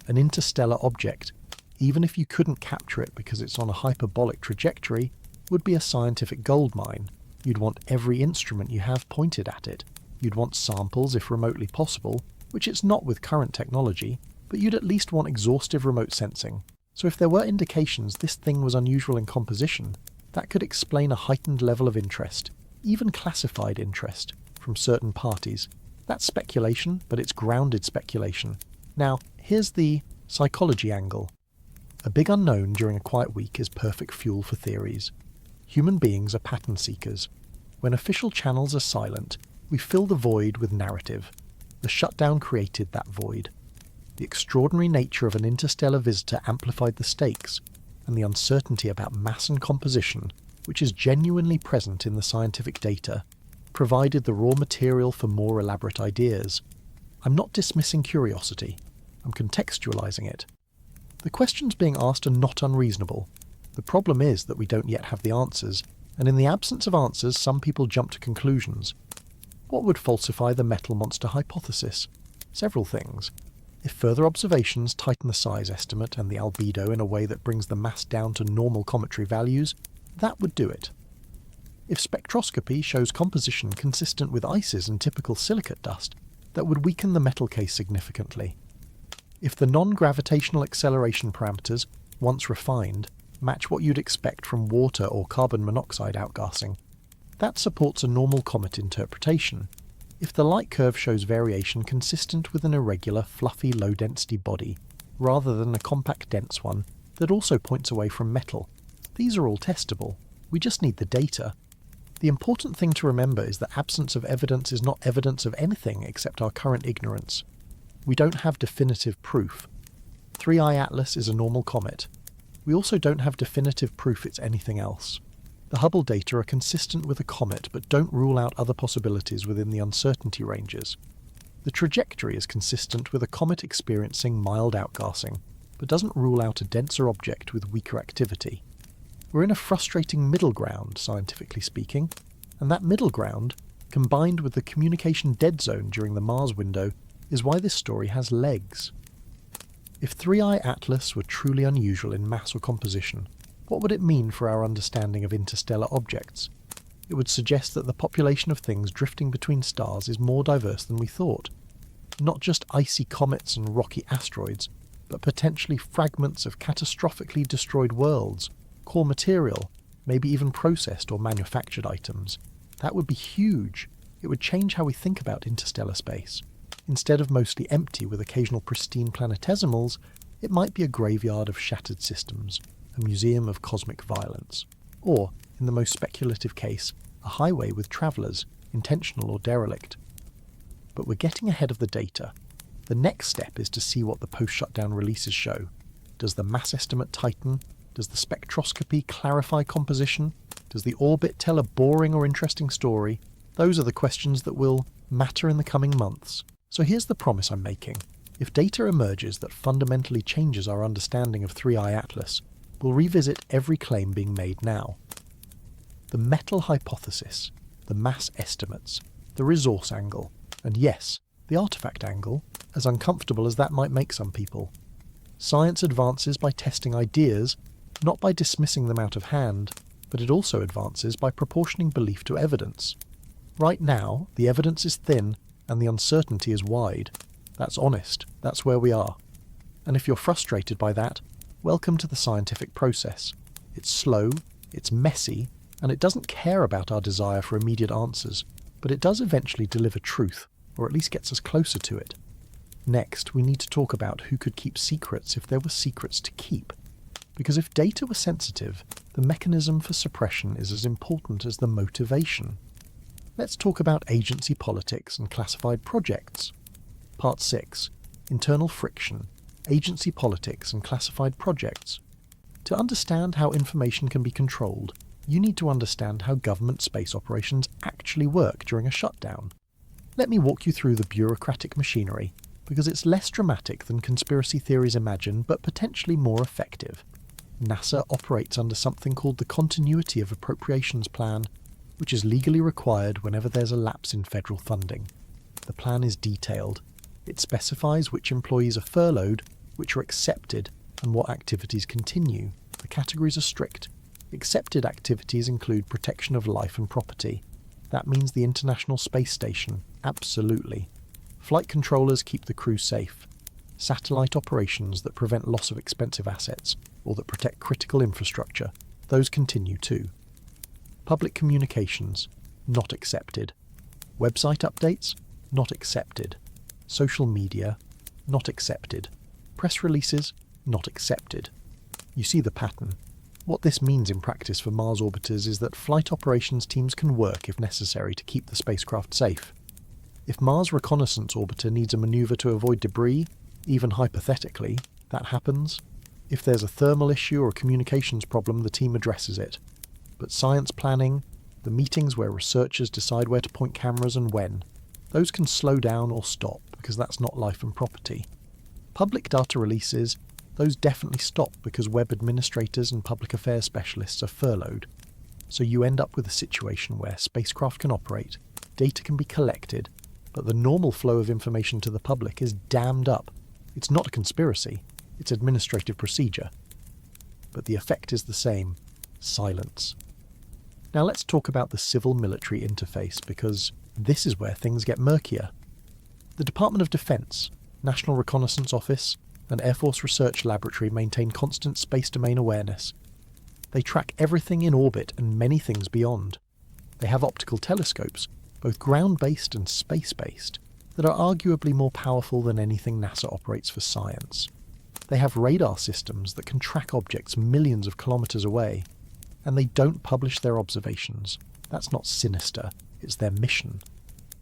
An interstellar object, even if you couldn't capture it because it's on a hyperbolic trajectory, would be a scientific goldmine. You'd want every instrument you have pointed at it. You'd want samples if remotely possible, which it's not with current technology, but you'd at least want exhaustive remote sensing. So if there were indications this thing was unusual in composition, that could explain a heightened level of interest, even classified interest, from certain parties. That's speculation, but it's grounded speculation. Now, here's the psychology angle. A big unknown during a quiet week is perfect fuel for theories. Human beings are pattern seekers. When official channels are silent, we fill the void with narrative. The shutdown created that void. The extraordinary nature of an interstellar visitor amplified the stakes, and the uncertainty about mass and composition, which is genuinely present in the scientific data, provided the raw material for more elaborate ideas. I'm not dismissing curiosity. I'm contextualizing it. The questions being asked are not unreasonable. The problem is that we don't yet have the answers, and in the absence of answers, some people jump to conclusions. What would falsify the metal monster hypothesis? Several things. If further observations tighten the size estimate and the albedo in a way that brings the mass down to normal cometary values, that would do it. If spectroscopy shows composition consistent with ices and typical silicate dust, that would weaken the metal case significantly. If the non-gravitational acceleration parameters, once refined, match what you'd expect from water or carbon monoxide outgassing. That supports a normal comet interpretation. If the light curve shows variation consistent with an irregular, fluffy, low-density body, rather than a compact, dense one that also points away from metal, these are all testable. We just need the data. The important thing to remember is that absence of evidence is not evidence of anything except our current ignorance. We don't have definitive proof. 3I Atlas is a normal comet. We also don't have definitive proof it's anything else. The Hubble data are consistent with a comet but don't rule out other possibilities within the uncertainty ranges. The trajectory is consistent with a comet experiencing mild outgassing, but doesn't rule out a denser object with weaker activity. We're in a frustrating middle ground, scientifically speaking, and that middle ground, combined with the communication dead zone during the Mars window, is why this story has legs. If 3I Atlas were truly unusual in mass or composition, what would it mean for our understanding of interstellar objects? It would suggest that the population of things drifting between stars is more diverse than we thought. Not just icy comets and rocky asteroids, but potentially fragments of catastrophically destroyed worlds, core material, maybe even processed or manufactured items. That would be huge. It would change how we think about interstellar space. Instead of mostly empty with occasional pristine planetesimals, it might be a graveyard of shattered systems, a museum of cosmic violence, or, in the most speculative case, a highway with travellers, intentional or derelict. But we're getting ahead of the data. The next step is to see what the post-shutdown releases show. Does the mass estimate tighten? Does the spectroscopy clarify composition? Does the orbit tell a boring or interesting story? Those are the questions that will matter in the coming months. So here's the promise I'm making. If data emerges that fundamentally changes our understanding of 3I Atlas, we'll revisit every claim being made now. The metal hypothesis, the mass estimates, the resource angle, and yes, the artifact angle, as uncomfortable as that might make some people. Science advances by testing ideas, not by dismissing them out of hand, but it also advances by proportioning belief to evidence. Right now, the evidence is thin and the uncertainty is wide. That's honest. That's where we are. And if you're frustrated by that, welcome to the scientific process. It's slow, it's messy, and it doesn't care about our desire for immediate answers, but it does eventually deliver truth, or at least gets us closer to it. Next, we need to talk about who could keep secrets if there were secrets to keep. Because if data were sensitive, the mechanism for suppression is as important as the motivation. Let's talk about agency politics and classified projects. Part 6. Internal friction, agency politics and classified projects. To understand how information can be controlled, you need to understand how government space operations actually work during a shutdown. Let me walk you through the bureaucratic machinery, because it's less dramatic than conspiracy theories imagine, but potentially more effective. NASA operates under something called the Continuity of Appropriations Plan, which is legally required whenever there's a lapse in federal funding. The plan is detailed. It specifies which employees are furloughed, which are accepted, and what activities continue. The categories are strict. Accepted activities include protection of life and property. That means the International Space Station, absolutely. Flight controllers keep the crew safe. Satellite operations that prevent loss of expensive assets, or that protect critical infrastructure, those continue too. Public communications, not accepted. Website updates, not accepted. Social media, not accepted. Press releases, not accepted. You see the pattern. What this means in practice for Mars orbiters is that flight operations teams can work if necessary to keep the spacecraft safe. If Mars reconnaissance orbiter needs a maneuver to avoid debris, even hypothetically, that happens. If there's a thermal issue or a communications problem, the team addresses it. But science planning, the meetings where researchers decide where to point cameras and when, those can slow down or stop because that's not life and property. Public data releases, those definitely stop because web administrators and public affairs specialists are furloughed. So you end up with a situation where spacecraft can operate, data can be collected, but the normal flow of information to the public is dammed up. It's not a conspiracy, it's administrative procedure. But the effect is the same: silence. Now let's talk about the civil-military interface, because this is where things get murkier. The Department of Defense, National Reconnaissance Office, and Air Force Research Laboratory maintain constant space domain awareness. They track everything in orbit and many things beyond. They have optical telescopes, both ground-based and space-based, that are arguably more powerful than anything NASA operates for science. They have radar systems that can track objects millions of kilometers away, and they don't publish their observations. That's not sinister, it's their mission.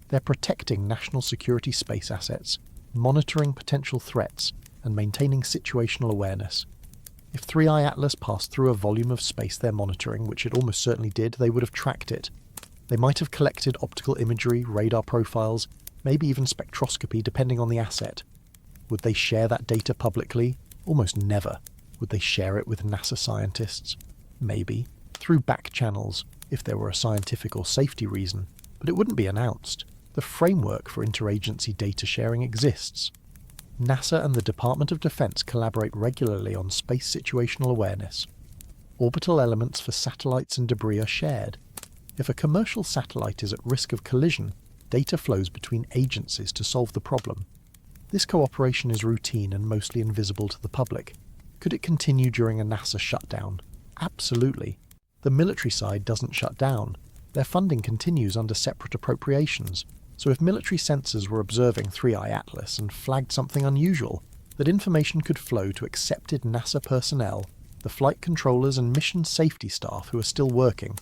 They're protecting national security space assets, monitoring potential threats, and maintaining situational awareness. If 3i Atlas passed through a volume of space they're monitoring, which it almost certainly did, they would have tracked it. They might have collected optical imagery, radar profiles, maybe even spectroscopy depending on the asset. Would they share that data publicly? Almost never. Would they share it with NASA scientists? Maybe. Through back channels, if there were a scientific or safety reason. But it wouldn't be announced. The framework for interagency data sharing exists. NASA and the Department of Defense collaborate regularly on space situational awareness. Orbital elements for satellites and debris are shared. If a commercial satellite is at risk of collision, data flows between agencies to solve the problem. This cooperation is routine and mostly invisible to the public. Could it continue during a NASA shutdown? Absolutely. The military side doesn't shut down. Their funding continues under separate appropriations. So if military sensors were observing 3i Atlas and flagged something unusual, that information could flow to accepted NASA personnel, the flight controllers and mission safety staff who are still working,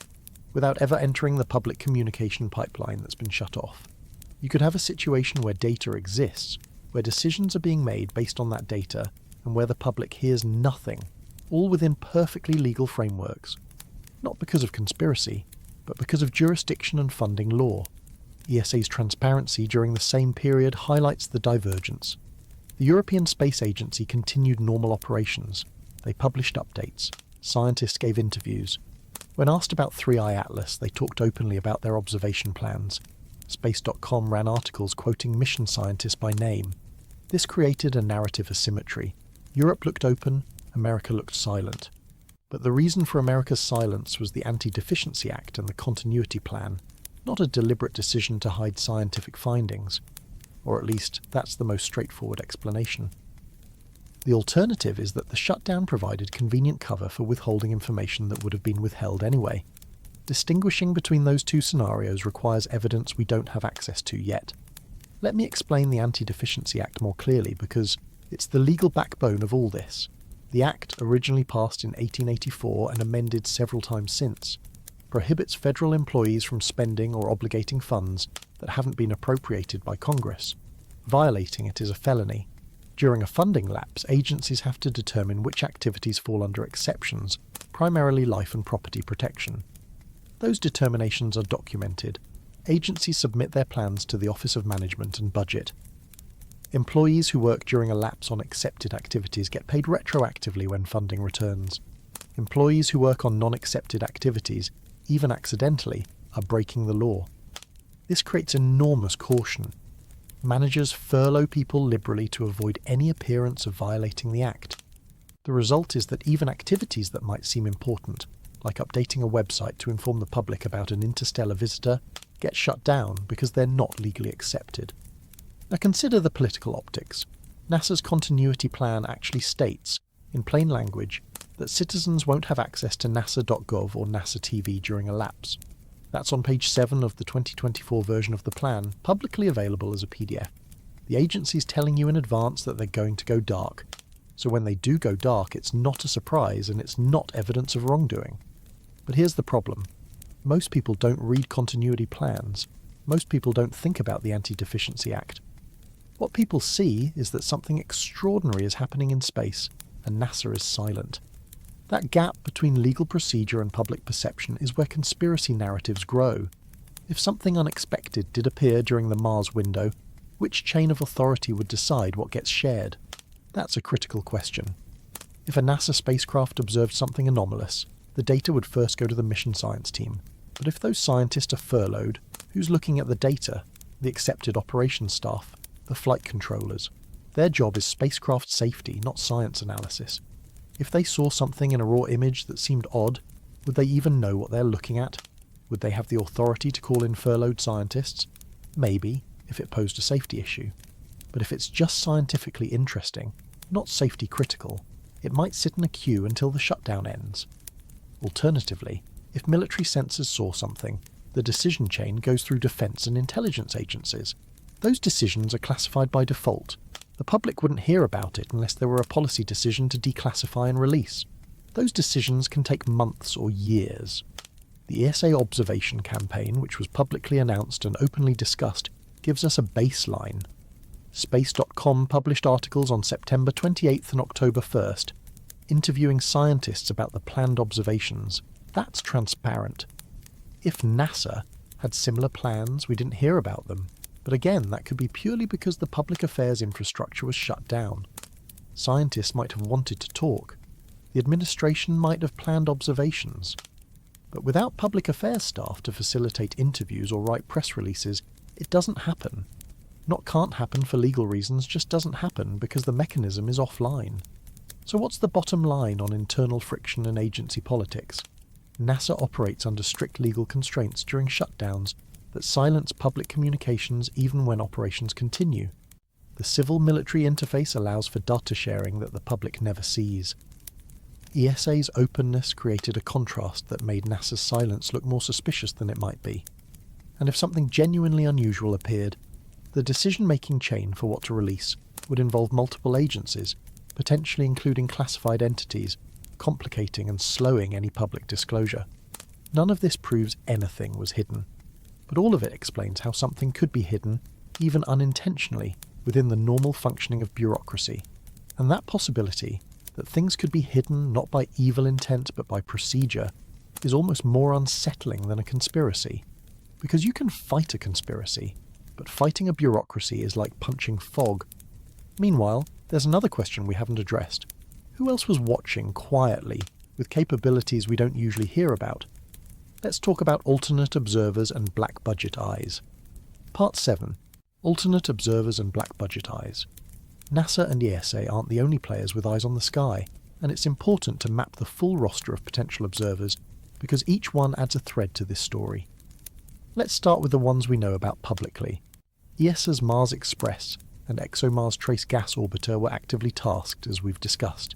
without ever entering the public communication pipeline that's been shut off. You could have a situation where data exists, where decisions are being made based on that data, and where the public hears nothing, all within perfectly legal frameworks. Not because of conspiracy, but because of jurisdiction and funding law. ESA's transparency during the same period highlights the divergence. The European Space Agency continued normal operations. They published updates. Scientists gave interviews. When asked about 3i Atlas, they talked openly about their observation plans. Space.com ran articles quoting mission scientists by name. This created a narrative asymmetry. Europe looked open, America looked silent. But the reason for America's silence was the Anti-Deficiency Act and the Continuity Plan, not a deliberate decision to hide scientific findings. Or at least, that's the most straightforward explanation. The alternative is that the shutdown provided convenient cover for withholding information that would have been withheld anyway. Distinguishing between those two scenarios requires evidence we don't have access to yet. Let me explain the Anti-Deficiency Act more clearly because it's the legal backbone of all this. The Act, originally passed in 1884 and amended several times since, prohibits federal employees from spending or obligating funds that haven't been appropriated by Congress. Violating it is a felony. During a funding lapse, agencies have to determine which activities fall under exceptions, primarily life and property protection. Those determinations are documented. Agencies submit their plans to the Office of Management and Budget. Employees who work during a lapse on accepted activities get paid retroactively when funding returns. Employees who work on non-accepted activities, even accidentally, are breaking the law. This creates enormous caution. Managers furlough people liberally to avoid any appearance of violating the Act. The result is that even activities that might seem important, like updating a website to inform the public about an interstellar visitor, get shut down because they're not legally accepted. Now consider the political optics. NASA's continuity plan actually states, in plain language, that citizens won't have access to nasa.gov or NASA TV during a lapse. That's on page 7 of the 2024 version of the plan, publicly available as a PDF. The agency's telling you in advance that they're going to go dark. So when they do go dark, it's not a surprise and it's not evidence of wrongdoing. But here's the problem. Most people don't read continuity plans. Most people don't think about the Anti-Deficiency Act. What people see is that something extraordinary is happening in space, and NASA is silent. That gap between legal procedure and public perception is where conspiracy narratives grow. If something unexpected did appear during the Mars window, which chain of authority would decide what gets shared? That's a critical question. If a NASA spacecraft observed something anomalous, the data would first go to the mission science team. But if those scientists are furloughed, who's looking at the data? The accepted operations staff, the flight controllers. Their job is spacecraft safety, not science analysis. If they saw something in a raw image that seemed odd, would they even know what they're looking at? Would they have the authority to call in furloughed scientists? Maybe, if it posed a safety issue. But if it's just scientifically interesting, not safety critical, it might sit in a queue until the shutdown ends. Alternatively, if military sensors saw something, the decision chain goes through defense and intelligence agencies. Those decisions are classified by default. The public wouldn't hear about it unless there were a policy decision to declassify and release. Those decisions can take months or years. The ESA observation campaign, which was publicly announced and openly discussed, gives us a baseline. Space.com published articles on September 28th and October 1st, interviewing scientists about the planned observations. That's transparent. If NASA had similar plans, we didn't hear about them. But again, that could be purely because the public affairs infrastructure was shut down. Scientists might have wanted to talk. The administration might have planned observations. But without public affairs staff to facilitate interviews or write press releases, it doesn't happen. Not can't happen for legal reasons, just doesn't happen because the mechanism is offline. So what's the bottom line on internal friction and agency politics? NASA operates under strict legal constraints during shutdowns that silence public communications even when operations continue. The civil-military interface allows for data sharing that the public never sees. ESA's openness created a contrast that made NASA's silence look more suspicious than it might be. And if something genuinely unusual appeared, the decision-making chain for what to release would involve multiple agencies, potentially including classified entities, complicating and slowing any public disclosure. None of this proves anything was hidden, but all of it explains how something could be hidden, even unintentionally, within the normal functioning of bureaucracy. And that possibility, that things could be hidden not by evil intent but by procedure, is almost more unsettling than a conspiracy. Because you can fight a conspiracy, but fighting a bureaucracy is like punching fog. Meanwhile, there's another question we haven't addressed. Who else was watching quietly, with capabilities we don't usually hear about? Let's talk about alternate observers and black budget eyes. Part 7. Alternate observers and black budget eyes. NASA and ESA aren't the only players with eyes on the sky, and it's important to map the full roster of potential observers because each one adds a thread to this story. Let's start with the ones we know about publicly. ESA's Mars Express and ExoMars Trace Gas Orbiter were actively tasked, as we've discussed.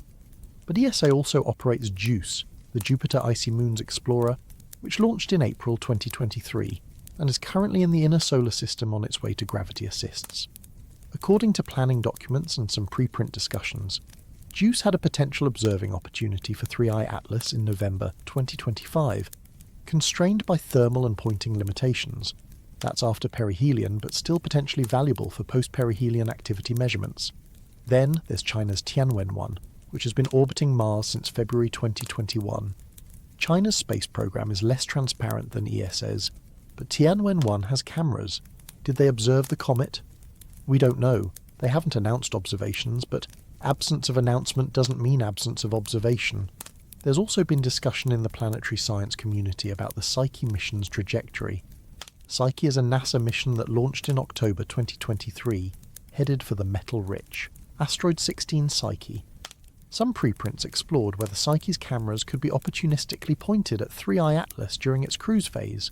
But ESA also operates JUICE, the Jupiter Icy Moons Explorer, which launched in April 2023 and is currently in the inner solar system on its way to gravity assists. According to planning documents and some preprint discussions, JUICE had a potential observing opportunity for 3I Atlas in November 2025, constrained by thermal and pointing limitations. That's after perihelion, but still potentially valuable for post-perihelion activity measurements. Then there's China's Tianwen-1, which has been orbiting Mars since February 2021. China's space program is less transparent than ESA's, but Tianwen-1 has cameras. Did they observe the comet? We don't know. They haven't announced observations, but absence of announcement doesn't mean absence of observation. There's also been discussion in the planetary science community about the Psyche mission's trajectory. Psyche is a NASA mission that launched in October 2023, headed for the metal-rich Asteroid 16 Psyche. Some preprints explored whether Psyche's cameras could be opportunistically pointed at 3I Atlas during its cruise phase.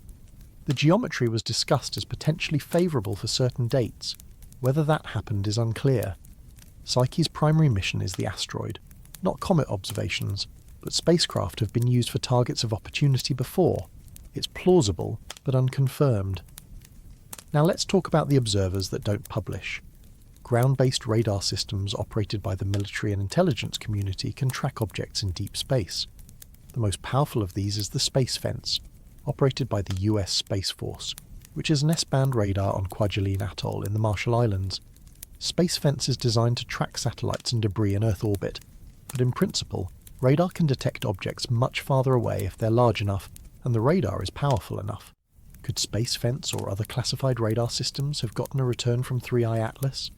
The geometry was discussed as potentially favourable for certain dates. Whether that happened is unclear. Psyche's primary mission is the asteroid, not comet observations, but spacecraft have been used for targets of opportunity before. It's plausible, but unconfirmed. Now let's talk about the observers that don't publish. Ground-based radar systems operated by the military and intelligence community can track objects in deep space. The most powerful of these is the Space Fence, operated by the US Space Force, which is an S-band radar on Kwajalein Atoll in the Marshall Islands. Space Fence is designed to track satellites and debris in Earth orbit, but in principle, radar can detect objects much farther away if they're large enough, and the radar is powerful enough. Could Space Fence or other classified radar systems have gotten a return from 3I Atlas?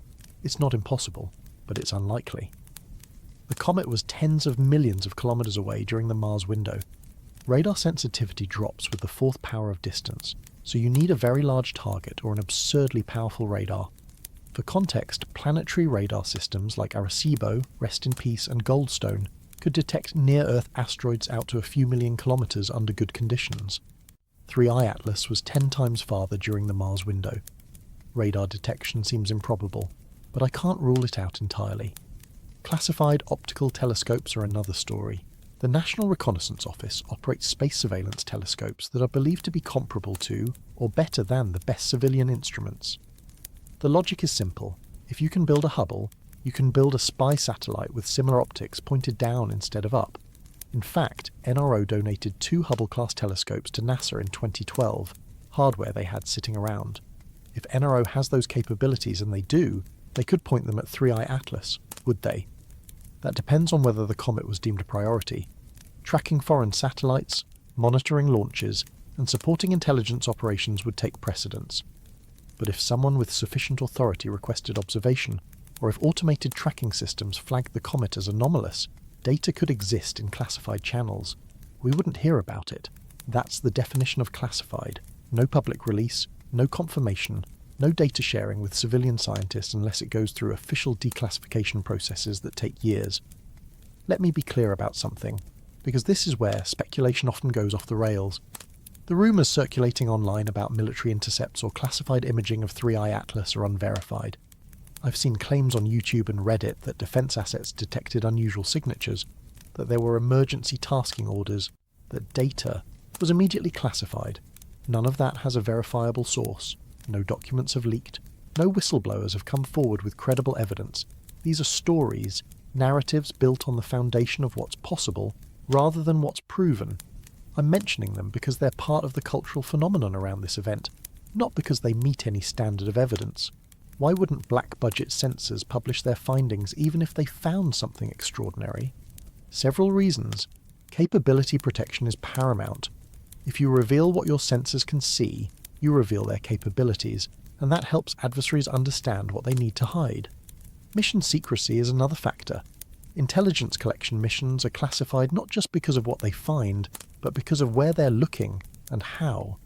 It's not impossible, but it's unlikely. The comet was tens of millions of kilometers away during the Mars window. Radar sensitivity drops with the fourth power of distance, so you need a very large target or an absurdly powerful radar. For context, planetary radar systems like Arecibo, Rest in Peace and Goldstone could detect near-Earth asteroids out to a few million kilometers under good conditions. 3I Atlas was 10 times farther during the Mars window. Radar detection seems improbable, but I can't rule it out entirely. Classified optical telescopes are another story. The National Reconnaissance Office operates space surveillance telescopes that are believed to be comparable to, or better than, the best civilian instruments. The logic is simple. If you can build a Hubble, you can build a spy satellite with similar optics pointed down instead of up. In fact, NRO donated 2 Hubble-class telescopes to NASA in 2012, hardware they had sitting around. If NRO has those capabilities, and they do, they could point them at 3i Atlas, would they? That depends on whether the comet was deemed a priority. Tracking foreign satellites, monitoring launches, and supporting intelligence operations would take precedence. But if someone with sufficient authority requested observation, or if automated tracking systems flagged the comet as anomalous, data could exist in classified channels. We wouldn't hear about it. That's the definition of classified. No public release, no confirmation, no data sharing with civilian scientists unless it goes through official declassification processes that take years. Let me be clear about something, because this is where speculation often goes off the rails. The rumours circulating online about military intercepts or classified imaging of 3i Atlas are unverified. I've seen claims on YouTube and Reddit that defence assets detected unusual signatures, that there were emergency tasking orders, that data was immediately classified. None of that has a verifiable source. No documents have leaked. No whistleblowers have come forward with credible evidence. These are stories, narratives built on the foundation of what's possible, rather than what's proven. I'm mentioning them because they're part of the cultural phenomenon around this event, not because they meet any standard of evidence. Why wouldn't black-budget censors publish their findings even if they found something extraordinary? Several reasons. Capability protection is paramount. If you reveal what your sensors can see, you reveal their capabilities, and that helps adversaries understand what they need to hide. Mission secrecy is another factor. Intelligence collection missions are classified not just because of what they find, but because of where they're looking and how.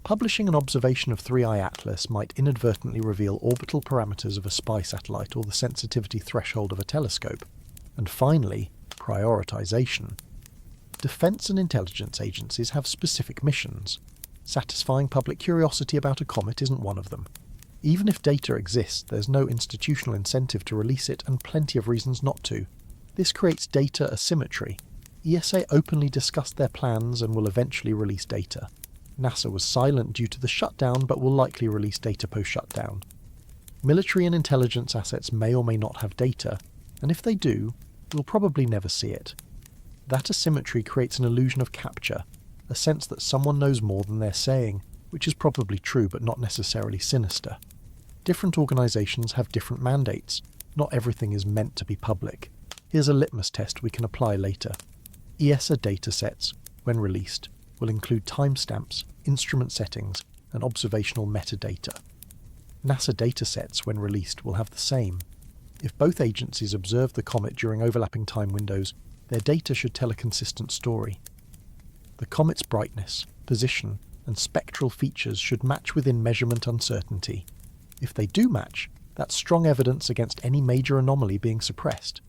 Publishing an observation of 3i Atlas might inadvertently reveal orbital parameters of a spy satellite or the sensitivity threshold of a telescope. And finally, prioritization. Defense and intelligence agencies have specific missions. Satisfying public curiosity about a comet isn't one of them. Even if data exists, there's no institutional incentive to release it and plenty of reasons not to. This creates data asymmetry. ESA openly discussed their plans and will eventually release data. NASA was silent due to the shutdown but will likely release data post-shutdown. Military and intelligence assets may or may not have data, and if they do, we'll probably never see it. That asymmetry creates an illusion of capture, a sense that someone knows more than they're saying, which is probably true but not necessarily sinister. Different organisations have different mandates. Not everything is meant to be public. Here's a litmus test we can apply later. ESA datasets, when released, will include timestamps, instrument settings, and observational metadata. NASA datasets, when released, will have the same. If both agencies observe the comet during overlapping time windows, their data should tell a consistent story. The comet's brightness, position, and spectral features should match within measurement uncertainty. If they do match, that's strong evidence against any major anomaly being suppressed.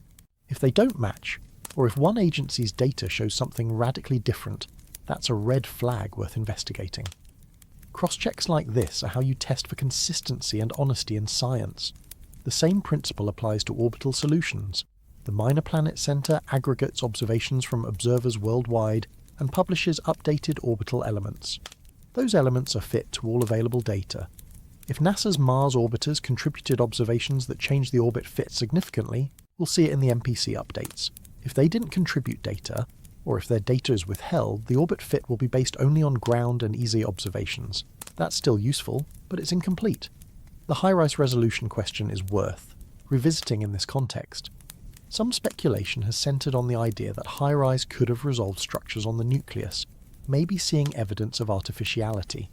If they don't match, or if one agency's data shows something radically different, that's a red flag worth investigating. Cross-checks like this are how you test for consistency and honesty in science. The same principle applies to orbital solutions. The Minor Planet Center aggregates observations from observers worldwide and publishes updated orbital elements. Those elements are fit to all available data. If NASA's Mars orbiters contributed observations that change the orbit fit significantly, we'll see it in the MPC updates. If they didn't contribute data, or if their data is withheld, the orbit fit will be based only on ground and easy observations. That's still useful, but it's incomplete. The high-rise resolution question is worth revisiting in this context. Some speculation has centred on the idea that high-rise could have resolved structures on the nucleus, maybe seeing evidence of artificiality.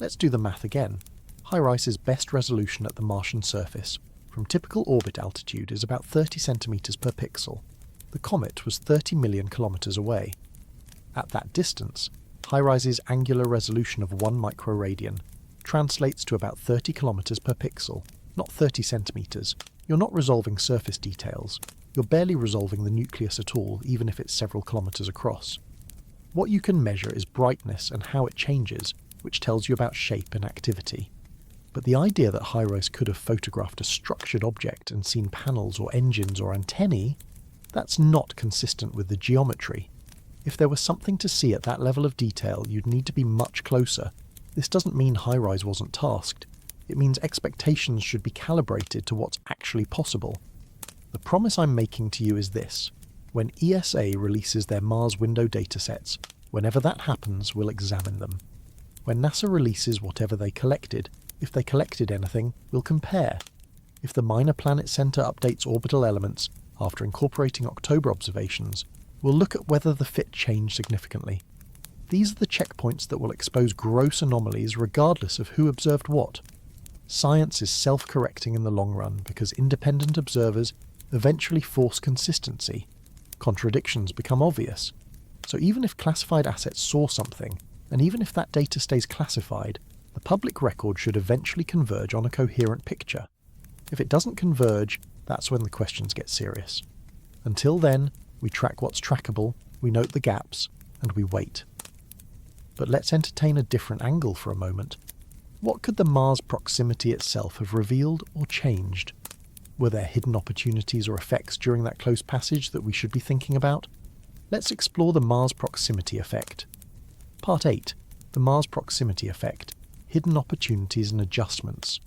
Let's do the math again. High-rise is best resolution at the Martian surface. From typical orbit altitude is about 30 centimetres per pixel. The comet was 30 million kilometres away. At that distance, high-rise's angular resolution of 1 microradian translates to about 30 kilometres per pixel, not 30 centimetres. You're not resolving surface details. You're barely resolving the nucleus at all, even if it's several kilometres across. What you can measure is brightness and how it changes, which tells you about shape and activity. But the idea that high-rise could have photographed a structured object and seen panels or engines or antennae, That's not consistent with the geometry. If there was something to see at that level of detail, you'd need to be much closer. This doesn't mean HiRISE wasn't tasked. It means expectations should be calibrated to what's actually possible. The promise I'm making to you is this. When ESA releases their Mars window datasets, whenever that happens, we'll examine them. When NASA releases whatever they collected, if they collected anything, we'll compare. If the Minor Planet Center updates orbital elements after incorporating October observations, we'll look at whether the fit changed significantly. These are the checkpoints that will expose gross anomalies regardless of who observed what. Science is self-correcting in the long run because independent observers eventually force consistency. Contradictions become obvious. So even if classified assets saw something, and even if that data stays classified, the public record should eventually converge on a coherent picture. If it doesn't converge, that's when the questions get serious. Until then, we track what's trackable, we note the gaps, and we wait. But let's entertain a different angle for a moment. What could the Mars proximity itself have revealed or changed? Were there hidden opportunities or effects during that close passage that we should be thinking about? Let's explore the Mars proximity effect. Part 8. The Mars proximity effect. Hidden opportunities and adjustments.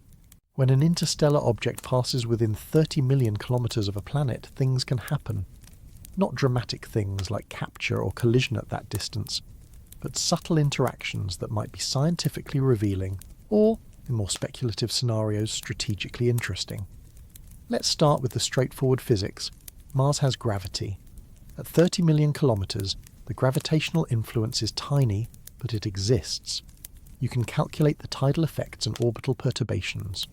When an interstellar object passes within 30 million kilometers of a planet, things can happen. Not dramatic things like capture or collision at that distance, but subtle interactions that might be scientifically revealing or, in more speculative scenarios, strategically interesting. Let's start with the straightforward physics. Mars has gravity. At 30 million kilometers, the gravitational influence is tiny, but it exists. You can calculate the tidal effects and orbital perturbations.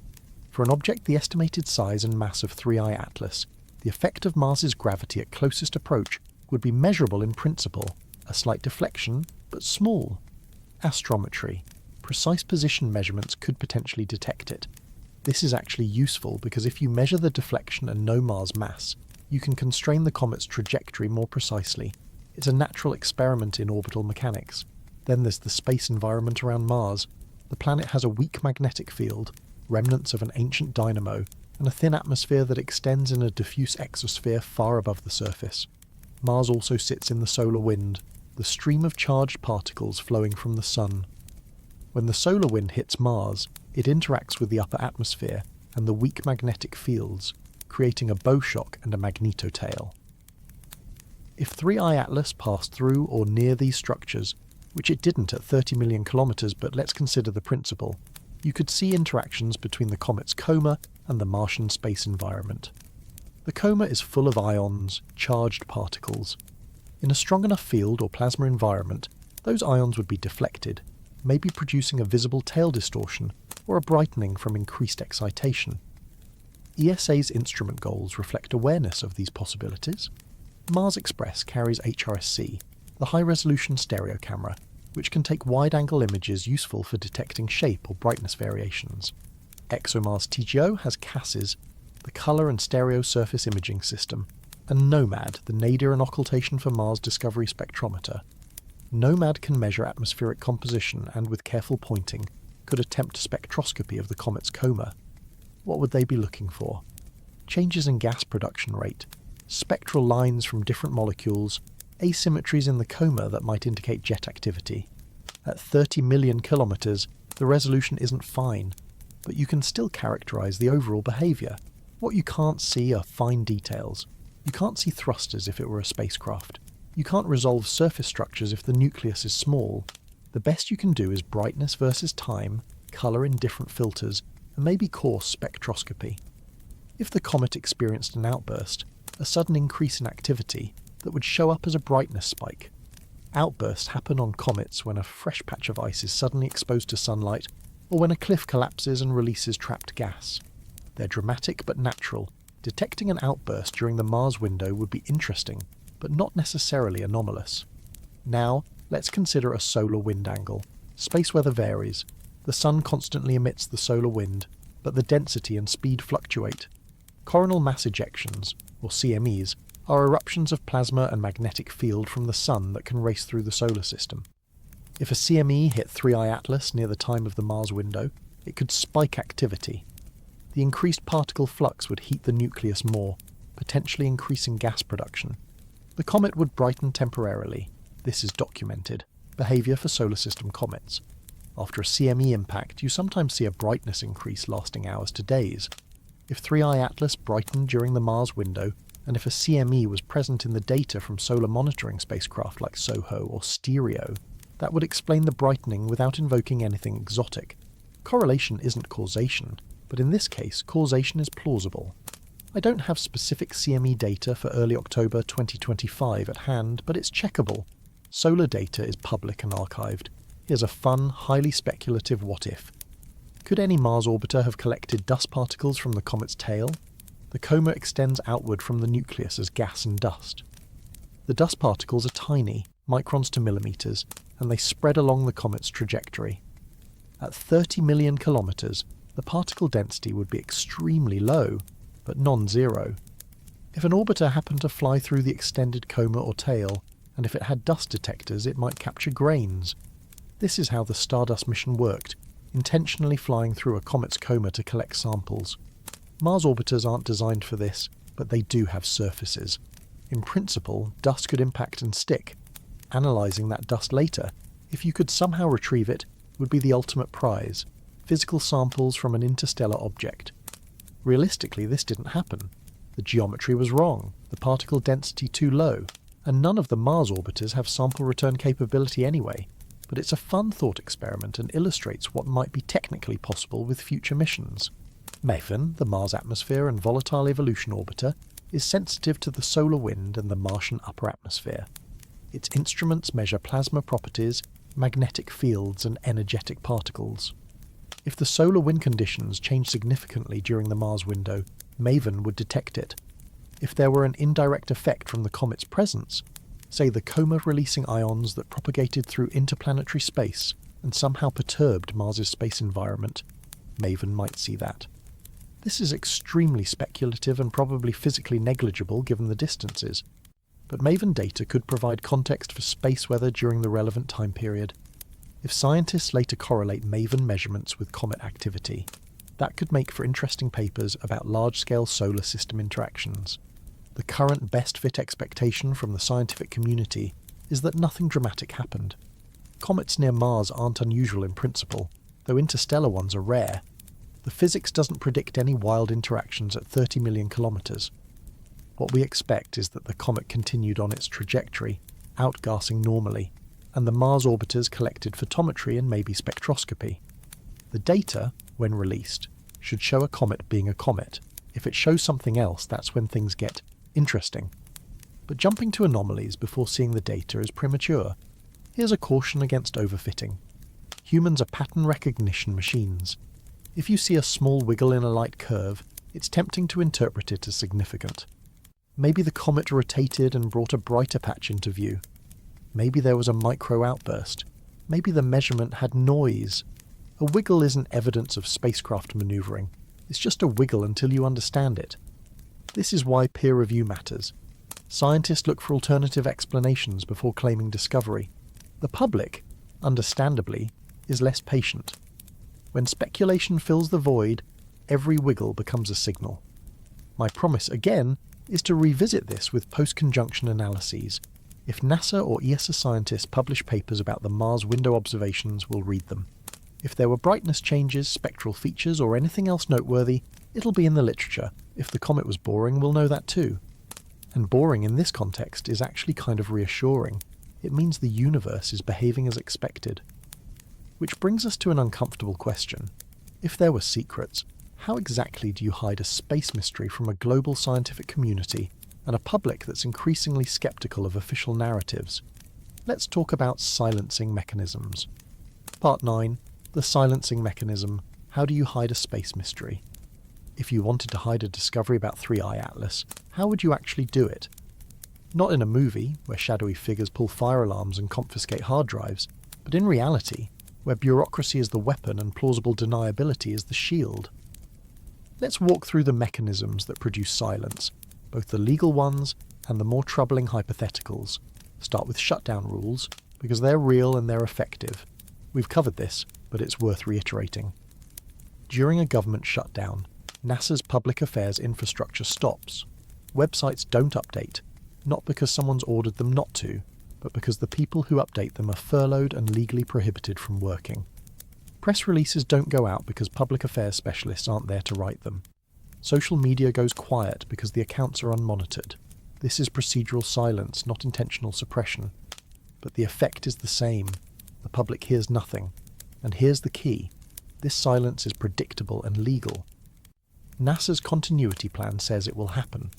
For an object the estimated size and mass of 3I Atlas, the effect of Mars's gravity at closest approach would be measurable in principle, a slight deflection, but small. Astrometry. Precise position measurements could potentially detect it. This is actually useful because if you measure the deflection and know Mars' mass, you can constrain the comet's trajectory more precisely. It's a natural experiment in orbital mechanics. Then there's the space environment around Mars. The planet has a weak magnetic field, remnants of an ancient dynamo, and a thin atmosphere that extends in a diffuse exosphere far above the surface. Mars also sits in the solar wind, the stream of charged particles flowing from the Sun. When the solar wind hits Mars, it interacts with the upper atmosphere and the weak magnetic fields, creating a bow shock and a magnetotail. If 3I Atlas passed through or near these structures, which it didn't at 30 million kilometers, but let's consider the principle, you could see interactions between the comet's coma and the Martian space environment. The coma is full of ions, charged particles. In a strong enough field or plasma environment, those ions would be deflected, maybe producing a visible tail distortion or a brightening from increased excitation. ESA's instrument goals reflect awareness of these possibilities. Mars Express carries HRSC, the high-resolution stereo camera, which can take wide-angle images useful for detecting shape or brightness variations. ExoMars TGO has CASIS, the colour and stereo surface imaging system, and NOMAD, the nadir and occultation for Mars discovery spectrometer. NOMAD can measure atmospheric composition and, with careful pointing, could attempt spectroscopy of the comet's coma. What would they be looking for? Changes in gas production rate, spectral lines from different molecules, asymmetries in the coma that might indicate jet activity. At 30 million kilometers, the resolution isn't fine, but you can still characterize the overall behavior. What you can't see are fine details. You can't see thrusters if it were a spacecraft. You can't resolve surface structures if the nucleus is small. The best you can do is brightness versus time, color in different filters, and maybe coarse spectroscopy. If the comet experienced an outburst, a sudden increase in activity, that would show up as a brightness spike. Outbursts happen on comets when a fresh patch of ice is suddenly exposed to sunlight, or when a cliff collapses and releases trapped gas. They're dramatic but natural. Detecting an outburst during the Mars window would be interesting, but not necessarily anomalous. Now, let's consider a solar wind angle. Space weather varies. The Sun constantly emits the solar wind, but the density and speed fluctuate. Coronal mass ejections, or CMEs, are eruptions of plasma and magnetic field from the Sun that can race through the solar system. If a CME hit 3I Atlas near the time of the Mars window, it could spike activity. The increased particle flux would heat the nucleus more, potentially increasing gas production. The comet would brighten temporarily. This is documented behaviour for solar system comets. After a CME impact, you sometimes see a brightness increase lasting hours to days. If 3I Atlas brightened during the Mars window, and if a CME was present in the data from solar monitoring spacecraft like SOHO or STEREO, that would explain the brightening without invoking anything exotic. Correlation isn't causation, but in this case, causation is plausible. I don't have specific CME data for early October 2025 at hand, but it's checkable. Solar data is public and archived. Here's a fun, highly speculative what-if. Could any Mars orbiter have collected dust particles from the comet's tail? The coma extends outward from the nucleus as gas and dust. The dust particles are tiny, microns to millimeters, and they spread along the comet's trajectory. At 30 million kilometers, the particle density would be extremely low, but non-zero. If an orbiter happened to fly through the extended coma or tail, and if it had dust detectors, it might capture grains. This is how the Stardust mission worked, intentionally flying through a comet's coma to collect samples. Mars orbiters aren't designed for this, but they do have surfaces. In principle, dust could impact and stick. Analysing that dust later, if you could somehow retrieve it, would be the ultimate prize: physical samples from an interstellar object. Realistically, this didn't happen. The geometry was wrong, the particle density too low, and none of the Mars orbiters have sample return capability anyway. But it's a fun thought experiment and illustrates what might be technically possible with future missions. MAVEN, the Mars Atmosphere and Volatile Evolution Orbiter, is sensitive to the solar wind and the Martian upper atmosphere. Its instruments measure plasma properties, magnetic fields and energetic particles. If the solar wind conditions change significantly during the Mars window, MAVEN would detect it. If there were an indirect effect from the comet's presence, say the coma-releasing ions that propagated through interplanetary space and somehow perturbed Mars's space environment, MAVEN might see that. This is extremely speculative and probably physically negligible given the distances, but MAVEN data could provide context for space weather during the relevant time period. If scientists later correlate MAVEN measurements with comet activity, that could make for interesting papers about large-scale solar system interactions. The current best-fit expectation from the scientific community is that nothing dramatic happened. Comets near Mars aren't unusual in principle, though interstellar ones are rare. The physics doesn't predict any wild interactions at 30 million kilometers. What we expect is that the comet continued on its trajectory, outgassing normally, and the Mars orbiters collected photometry and maybe spectroscopy. The data, when released, should show a comet being a comet. If it shows something else, that's when things get interesting. But jumping to anomalies before seeing the data is premature. Here's a caution against overfitting. Humans are pattern recognition machines. If you see a small wiggle in a light curve, it's tempting to interpret it as significant. Maybe the comet rotated and brought a brighter patch into view. Maybe there was a micro outburst. Maybe the measurement had noise. A wiggle isn't evidence of spacecraft maneuvering. It's just a wiggle until you understand it. This is why peer review matters. Scientists look for alternative explanations before claiming discovery. The public, understandably, is less patient. When speculation fills the void, every wiggle becomes a signal. My promise, again, is to revisit this with post-conjunction analyses. If NASA or ESA scientists publish papers about the Mars window observations, we'll read them. If there were brightness changes, spectral features, or anything else noteworthy, it'll be in the literature. If the comet was boring, we'll know that too. And boring in this context is actually kind of reassuring. It means the universe is behaving as expected. Which brings us to an uncomfortable question. If there were secrets, how exactly do you hide a space mystery from a global scientific community and a public that's increasingly skeptical of official narratives? Let's talk about silencing mechanisms. Part 9. The silencing mechanism. How do you hide a space mystery? If you wanted to hide a discovery about 3I Atlas, how would you actually do it? Not in a movie, where shadowy figures pull fire alarms and confiscate hard drives, but in reality, where bureaucracy is the weapon and plausible deniability is the shield. Let's walk through the mechanisms that produce silence, both the legal ones and the more troubling hypotheticals. Start with shutdown rules, because they're real and they're effective. We've covered this, but it's worth reiterating. During a government shutdown, NASA's public affairs infrastructure stops. Websites don't update, not because someone's ordered them not to, but because the people who update them are furloughed and legally prohibited from working. Press releases don't go out because public affairs specialists aren't there to write them. Social media goes quiet because the accounts are unmonitored. This is procedural silence, not intentional suppression. But the effect is the same. The public hears nothing. And here's the key. This silence is predictable and legal. NASA's continuity plan says it will happen.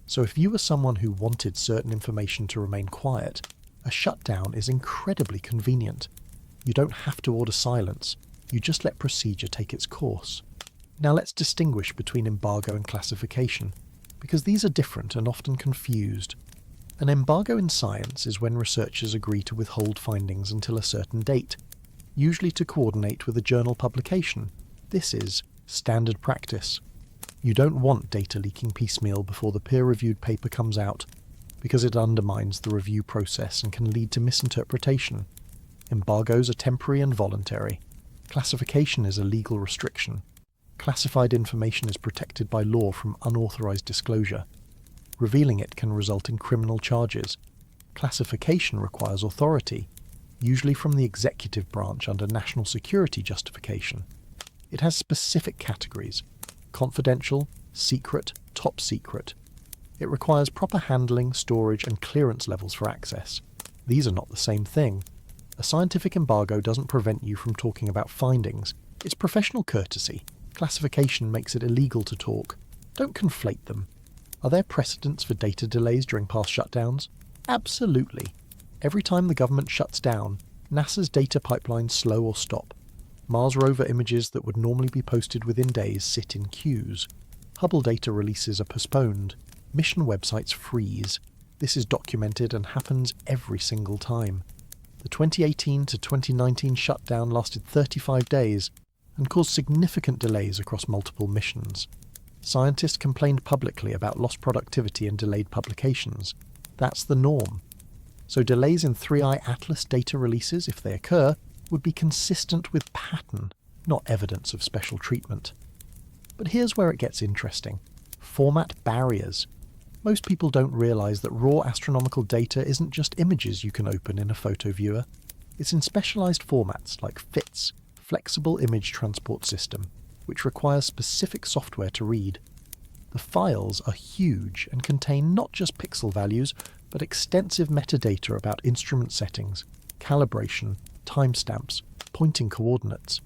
So if you were someone who wanted certain information to remain quiet, a shutdown is incredibly convenient. You don't have to order silence. You just let procedure take its course. Now let's distinguish between embargo and classification, because these are different and often confused. An embargo in science is when researchers agree to withhold findings until a certain date, usually to coordinate with a journal publication. This is standard practice. You don't want data leaking piecemeal before the peer-reviewed paper comes out, because it undermines the review process and can lead to misinterpretation. Embargoes are temporary and voluntary. Classification is a legal restriction. Classified information is protected by law from unauthorized disclosure. Revealing it can result in criminal charges. Classification requires authority, usually from the executive branch under national security justification. It has specific categories: confidential, secret, top secret. It requires proper handling, storage, and clearance levels for access. These are not the same thing. A scientific embargo doesn't prevent you from talking about findings. It's professional courtesy. Classification makes it illegal to talk. Don't conflate them. Are there precedents for data delays during past shutdowns? Absolutely. Every time the government shuts down, NASA's data pipelines slow or stop. Mars rover images that would normally be posted within days sit in queues. Hubble data releases are postponed. Mission websites freeze. This is documented and happens every single time. The 2018 to 2019 shutdown lasted 35 days and caused significant delays across multiple missions. Scientists complained publicly about lost productivity and delayed publications. That's the norm. So delays in 3i Atlas data releases, if they occur, would be consistent with pattern, not evidence of special treatment. But here's where it gets interesting. Format barriers. Most people don't realise that raw astronomical data isn't just images you can open in a photo viewer. It's in specialised formats like FITS, Flexible Image Transport System, which requires specific software to read. The files are huge and contain not just pixel values, but extensive metadata about instrument settings, calibration, timestamps, pointing coordinates.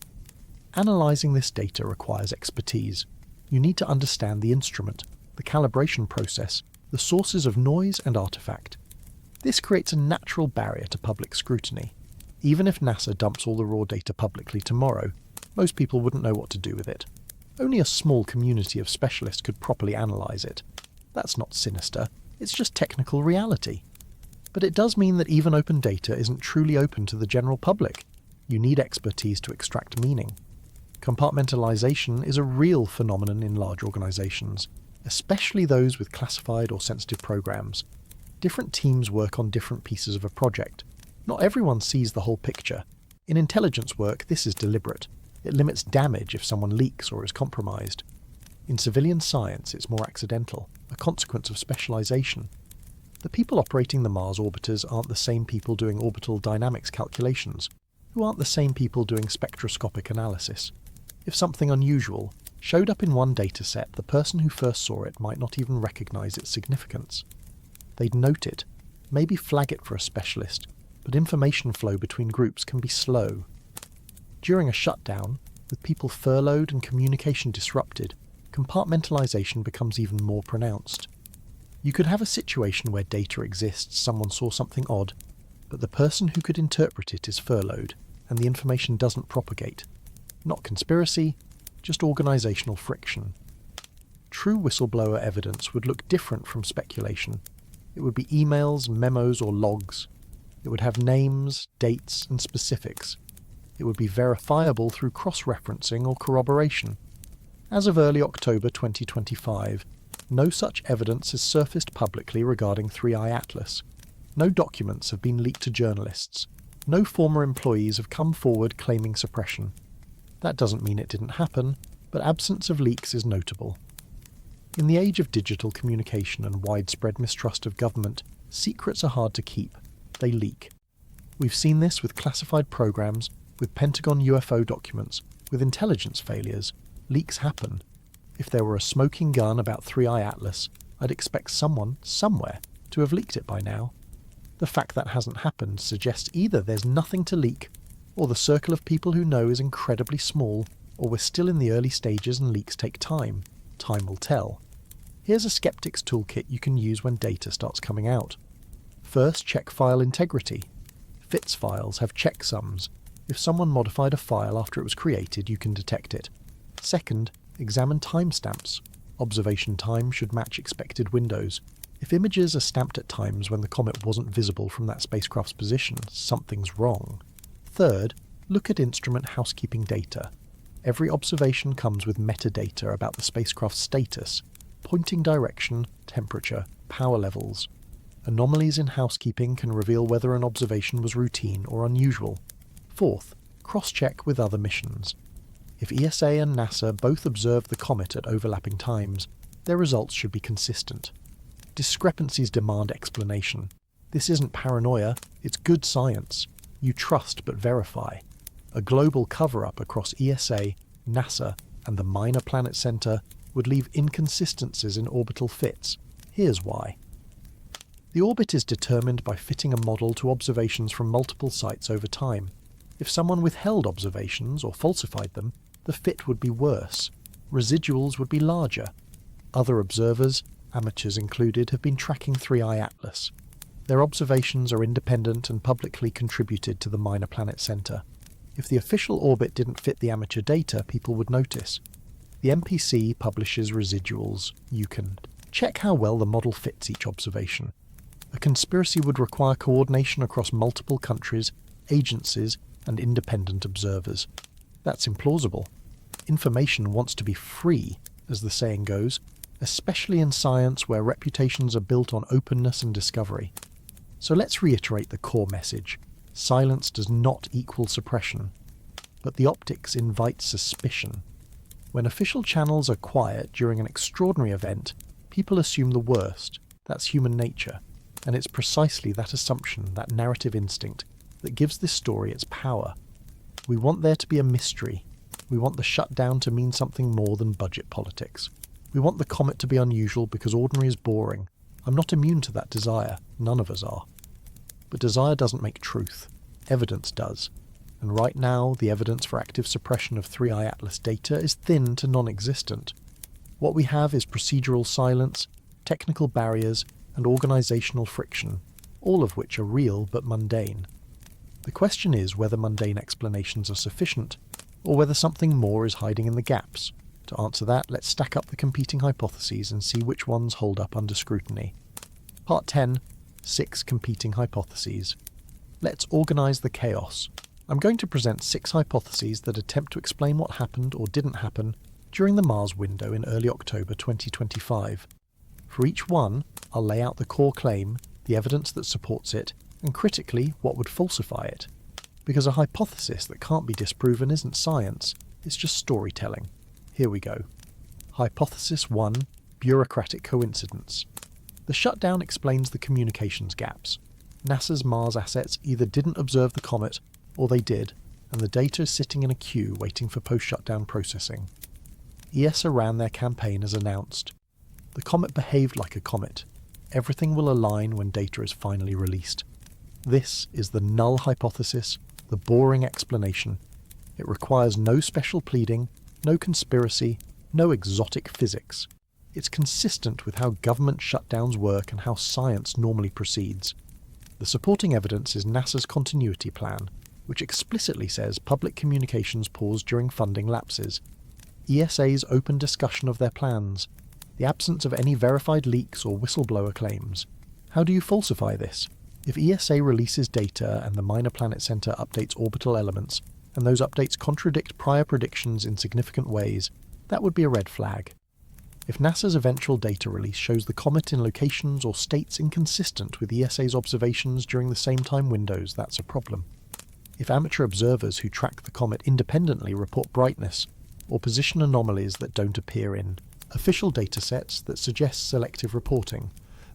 Analysing this data requires expertise. You need to understand the instrument, the calibration process, the sources of noise and artifact. This creates a natural barrier to public scrutiny. Even if NASA dumps all the raw data publicly tomorrow, most people wouldn't know what to do with it. Only a small community of specialists could properly analyse it. That's not sinister, it's just technical reality. But it does mean that even open data isn't truly open to the general public. You need expertise to extract meaning. Compartmentalization is a real phenomenon in large organizations, especially those with classified or sensitive programs. Different teams work on different pieces of a project. Not everyone sees the whole picture. In intelligence work, this is deliberate. It limits damage if someone leaks or is compromised. In civilian science, it's more accidental, a consequence of specialization. The people operating the Mars orbiters aren't the same people doing orbital dynamics calculations, who aren't the same people doing spectroscopic analysis. If something unusual showed up in one dataset, the person who first saw it might not even recognize its significance. They'd note it, maybe flag it for a specialist, but information flow between groups can be slow. During a shutdown, with people furloughed and communication disrupted, compartmentalization becomes even more pronounced. You could have a situation where data exists, someone saw something odd, but the person who could interpret it is furloughed, and the information doesn't propagate. Not conspiracy, just organizational friction. True whistleblower evidence would look different from speculation. It would be emails, memos, or logs. It would have names, dates, and specifics. It would be verifiable through cross-referencing or corroboration. As of early October 2025, no such evidence has surfaced publicly regarding 3i Atlas. No documents have been leaked to journalists. No former employees have come forward claiming suppression. That doesn't mean it didn't happen, but absence of leaks is notable. In the age of digital communication and widespread mistrust of government, secrets are hard to keep. They leak. We've seen this with classified programs, with Pentagon UFO documents, with intelligence failures. Leaks happen. If there were a smoking gun about 3i Atlas, I'd expect someone, somewhere, to have leaked it by now. The fact that hasn't happened suggests either there's nothing to leak, or the circle of people who know is incredibly small, or we're still in the early stages and leaks take time. Time will tell. Here's a skeptic's toolkit you can use when data starts coming out. First, check file integrity. FITS files have checksums. If someone modified a file after it was created, you can detect it. Second, examine timestamps. Observation time should match expected windows. If images are stamped at times when the comet wasn't visible from that spacecraft's position, something's wrong. Third, look at instrument housekeeping data. Every observation comes with metadata about the spacecraft's status, pointing direction, temperature, power levels. Anomalies in housekeeping can reveal whether an observation was routine or unusual. Fourth, cross-check with other missions. If ESA and NASA both observed the comet at overlapping times, their results should be consistent. Discrepancies demand explanation. This isn't paranoia, it's good science. You trust but verify. A global cover-up across ESA, NASA, and the Minor Planet Center would leave inconsistencies in orbital fits. Here's why. The orbit is determined by fitting a model to observations from multiple sites over time. If someone withheld observations or falsified them, the fit would be worse. Residuals would be larger. Other observers, amateurs included, have been tracking 3i Atlas. Their observations are independent and publicly contributed to the Minor Planet Center. If the official orbit didn't fit the amateur data, people would notice. The MPC publishes residuals. You can check how well the model fits each observation. A conspiracy would require coordination across multiple countries, agencies, and independent observers. That's implausible. Information wants to be free, as the saying goes, especially in science where reputations are built on openness and discovery. So let's reiterate the core message. Silence does not equal suppression, but the optics invite suspicion. When official channels are quiet during an extraordinary event, people assume the worst. That's human nature, and it's precisely that assumption, that narrative instinct, that gives this story its power. We want there to be a mystery. We want the shutdown to mean something more than budget politics. We want the comet to be unusual because ordinary is boring. I'm not immune to that desire. None of us are. But desire doesn't make truth. Evidence does. And right now, the evidence for active suppression of 3i Atlas data is thin to non-existent. What we have is procedural silence, technical barriers, and organizational friction, all of which are real but mundane. The question is whether mundane explanations are sufficient, or whether something more is hiding in the gaps. To answer that, let's stack up the competing hypotheses and see which ones hold up under scrutiny. Part 10. 6 competing hypotheses. Let's organize the chaos. I'm going to present 6 hypotheses that attempt to explain what happened or didn't happen during the Mars window in early October 2025. For each one, I'll lay out the core claim, the evidence that supports it, and critically, what would falsify it. Because a hypothesis that can't be disproven isn't science, it's just storytelling. Here we go. Hypothesis 1. Bureaucratic coincidence. The shutdown explains the communications gaps. NASA's Mars assets either didn't observe the comet, or they did, and the data is sitting in a queue waiting for post-shutdown processing. ESA ran their campaign as announced. The comet behaved like a comet. Everything will align when data is finally released. This is the null hypothesis, the boring explanation. It requires no special pleading, no conspiracy, no exotic physics. It's consistent with how government shutdowns work and how science normally proceeds. The supporting evidence is NASA's continuity plan, which explicitly says public communications pause during funding lapses. ESA's open discussion of their plans, the absence of any verified leaks or whistleblower claims. How do you falsify this? If ESA releases data and the Minor Planet Center updates orbital elements, and those updates contradict prior predictions in significant ways, that would be a red flag. If NASA's eventual data release shows the comet in locations or states inconsistent with ESA's observations during the same time windows, that's a problem. If amateur observers who track the comet independently report brightness, or position anomalies that don't appear in official datasets that suggest selective reporting.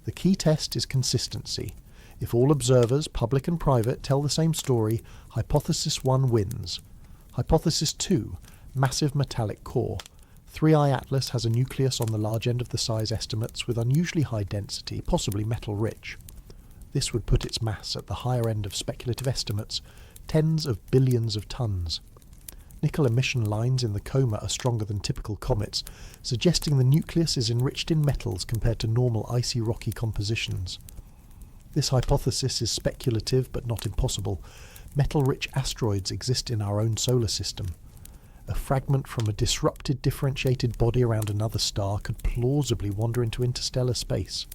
The key test is consistency. If all observers, public and private, tell the same story, hypothesis 1 wins. Hypothesis 2, massive metallic core. 3i Atlas has a nucleus on the large end of the size estimates with unusually high density, possibly metal-rich. This would put its mass at the higher end of speculative estimates, tens of billions of tons. Nickel emission lines in the coma are stronger than typical comets, suggesting the nucleus is enriched in metals compared to normal icy rocky compositions. This hypothesis is speculative but not impossible. Metal-rich asteroids exist in our own solar system. A fragment from a disrupted differentiated body around another star could plausibly wander into interstellar space.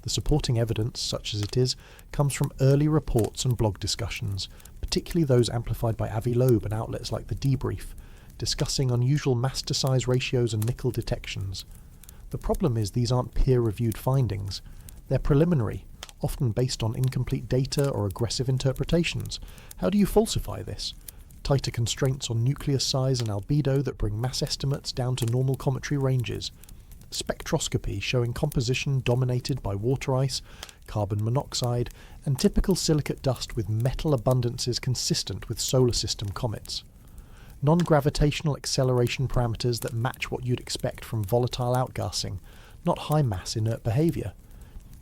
The supporting evidence, such as it is, comes from early reports and blog discussions, particularly those amplified by Avi Loeb and outlets like The Debrief, discussing unusual mass-to-size ratios and nickel detections. The problem is these aren't peer-reviewed findings. They're preliminary, often based on incomplete data or aggressive interpretations. How do you falsify this? Tighter constraints on nucleus size and albedo that bring mass estimates down to normal cometry ranges. Spectroscopy showing composition dominated by water ice, carbon monoxide, and typical silicate dust with metal abundances consistent with solar system comets. Non-gravitational acceleration parameters that match what you'd expect from volatile outgassing, not high-mass inert behaviour.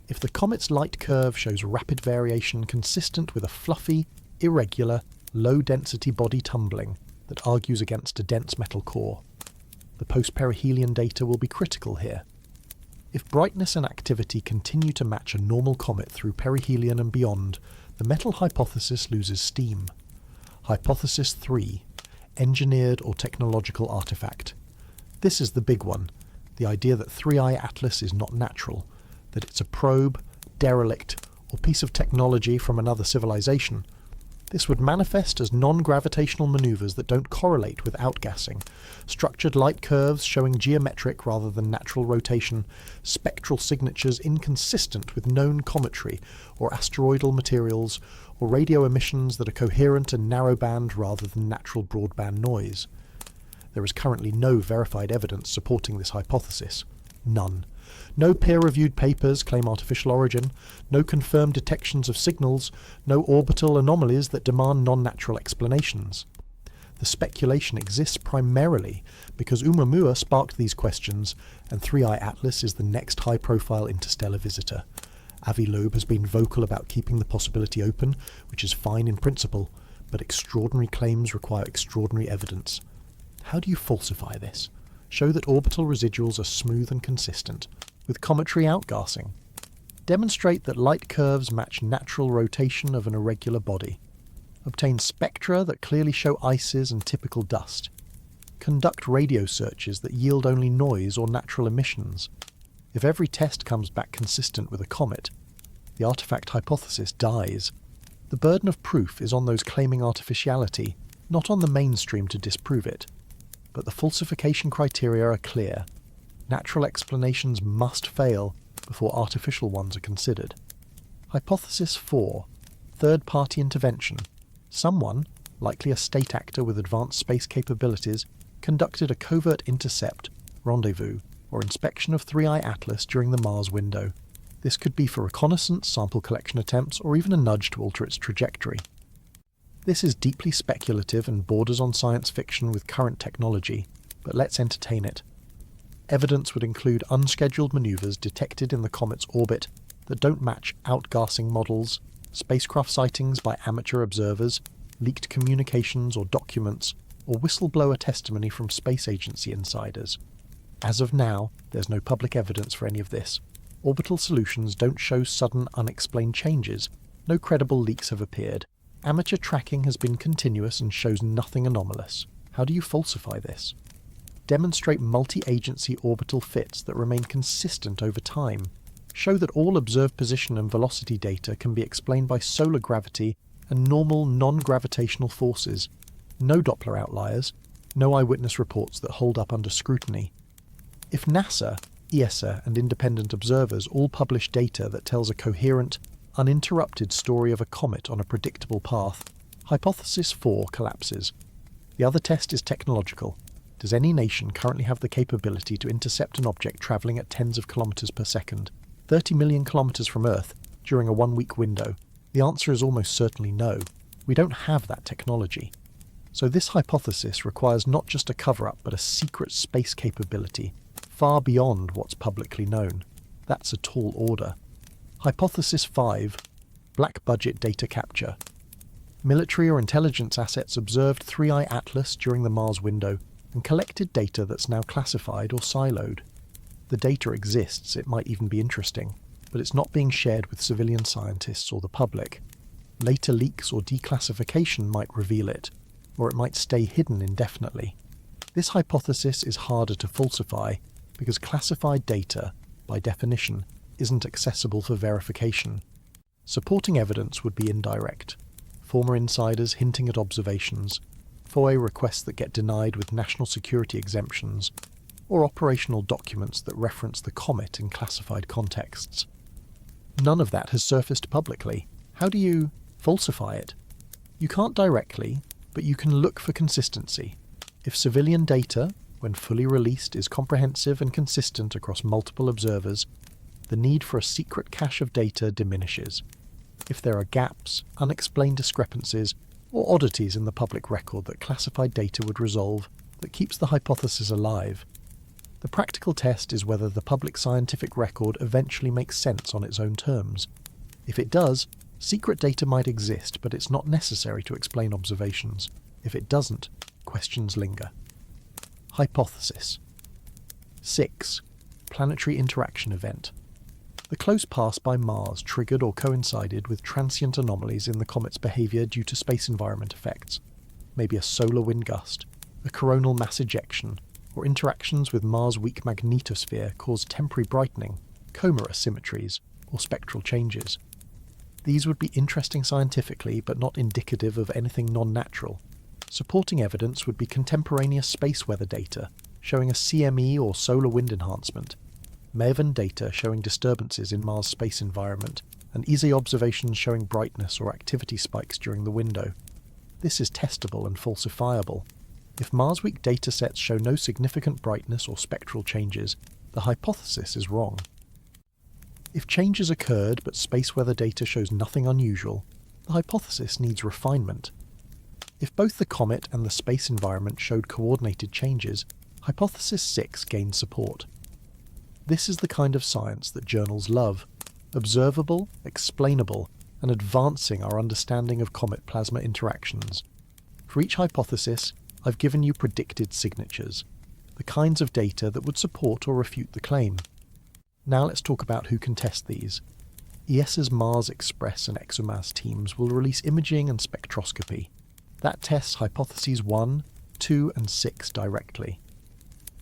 If the comet's light curve shows rapid variation consistent with a fluffy, irregular, low-density body tumbling that argues against a dense metal core. The post-perihelion data will be critical here. If brightness and activity continue to match a normal comet through perihelion and beyond, the metal hypothesis loses steam. Hypothesis 3, engineered or technological artifact. This is the big one, the idea that 3i Atlas is not natural, that it's a probe, derelict, or piece of technology from another civilization. This would manifest as non-gravitational maneuvers that don't correlate with outgassing, structured light curves showing geometric rather than natural rotation, spectral signatures inconsistent with known cometry or asteroidal materials, or radio emissions that are coherent and narrowband rather than natural broadband noise. There is currently no verified evidence supporting this hypothesis. None. No peer-reviewed papers claim artificial origin, no confirmed detections of signals, no orbital anomalies that demand non-natural explanations. The speculation exists primarily because ʻOumuamua sparked these questions, and 3i Atlas is the next high-profile interstellar visitor. Avi Loeb has been vocal about keeping the possibility open, which is fine in principle, but extraordinary claims require extraordinary evidence. How do you falsify this? Show that orbital residuals are smooth and consistent, with cometry outgassing. Demonstrate that light curves match natural rotation of an irregular body. Obtain spectra that clearly show ices and typical dust. Conduct radio searches that yield only noise or natural emissions. If every test comes back consistent with a comet, the artifact hypothesis dies. The burden of proof is on those claiming artificiality, not on the mainstream to disprove it. But the falsification criteria are clear. Natural explanations must fail before artificial ones are considered. Hypothesis 4. Third-party intervention. Someone, likely a state actor with advanced space capabilities, conducted a covert intercept, rendezvous, or inspection of 3i Atlas during the Mars window. This could be for reconnaissance, sample collection attempts, or even a nudge to alter its trajectory. This is deeply speculative and borders on science fiction with current technology, but let's entertain it. Evidence would include unscheduled maneuvers detected in the comet's orbit that don't match outgassing models, spacecraft sightings by amateur observers, leaked communications or documents, or whistleblower testimony from space agency insiders. As of now, there's no public evidence for any of this. Orbital solutions don't show sudden, unexplained changes. No credible leaks have appeared. Amateur tracking has been continuous and shows nothing anomalous. How do you falsify this? Demonstrate multi-agency orbital fits that remain consistent over time. Show that all observed position and velocity data can be explained by solar gravity and normal non-gravitational forces. No Doppler outliers, no eyewitness reports that hold up under scrutiny. If NASA, ESA and independent observers all publish data that tells a coherent, uninterrupted story of a comet on a predictable path, Hypothesis 4 collapses. The other test is technological. Does any nation currently have the capability to intercept an object travelling at tens of kilometres per second, 30 million kilometres from Earth, during a one-week window? The answer is almost certainly no. We don't have that technology. So this hypothesis requires not just a cover-up, but a secret space capability, far beyond what's publicly known. That's a tall order. Hypothesis 5. Black budget data capture. Military or intelligence assets observed 3i Atlas during the Mars window and collected data that's now classified or siloed. The data exists, it might even be interesting, but it's not being shared with civilian scientists or the public. Later leaks or declassification might reveal it, or it might stay hidden indefinitely. This hypothesis is harder to falsify because classified data, by definition, isn't accessible for verification. Supporting evidence would be indirect. Former insiders hinting at observations, FOIA requests that get denied with national security exemptions, or operational documents that reference the comet in classified contexts. None of that has surfaced publicly. How do you falsify it? You can't directly, but you can look for consistency. If civilian data, when fully released, is comprehensive and consistent across multiple observers, the need for a secret cache of data diminishes. If there are gaps, unexplained discrepancies, or oddities in the public record that classified data would resolve, that keeps the hypothesis alive. The practical test is whether the public scientific record eventually makes sense on its own terms. If it does, secret data might exist, but it's not necessary to explain observations. If it doesn't, questions linger. Hypothesis 6. Planetary interaction event. The close pass by Mars triggered or coincided with transient anomalies in the comet's behaviour due to space environment effects, maybe a solar wind gust, a coronal mass ejection, or interactions with Mars' weak magnetosphere caused temporary brightening, coma asymmetries, or spectral changes. These would be interesting scientifically, but not indicative of anything non-natural. Supporting evidence would be contemporaneous space weather data, showing a CME or solar wind enhancement, MAVEN data showing disturbances in Mars' space environment, and ESA observations showing brightness or activity spikes during the window. This is testable and falsifiable. If Mars-week datasets show no significant brightness or spectral changes, the hypothesis is wrong. If changes occurred but space weather data shows nothing unusual, the hypothesis needs refinement. If both the comet and the space environment showed coordinated changes, hypothesis 6 gains support. This is the kind of science that journals love: observable, explainable, and advancing our understanding of comet plasma interactions. For each hypothesis, I've given you predicted signatures, the kinds of data that would support or refute the claim. Now let's talk about who can test these. ESA's Mars Express and ExoMars teams will release imaging and spectroscopy. That tests hypotheses 1, 2, and 6 directly.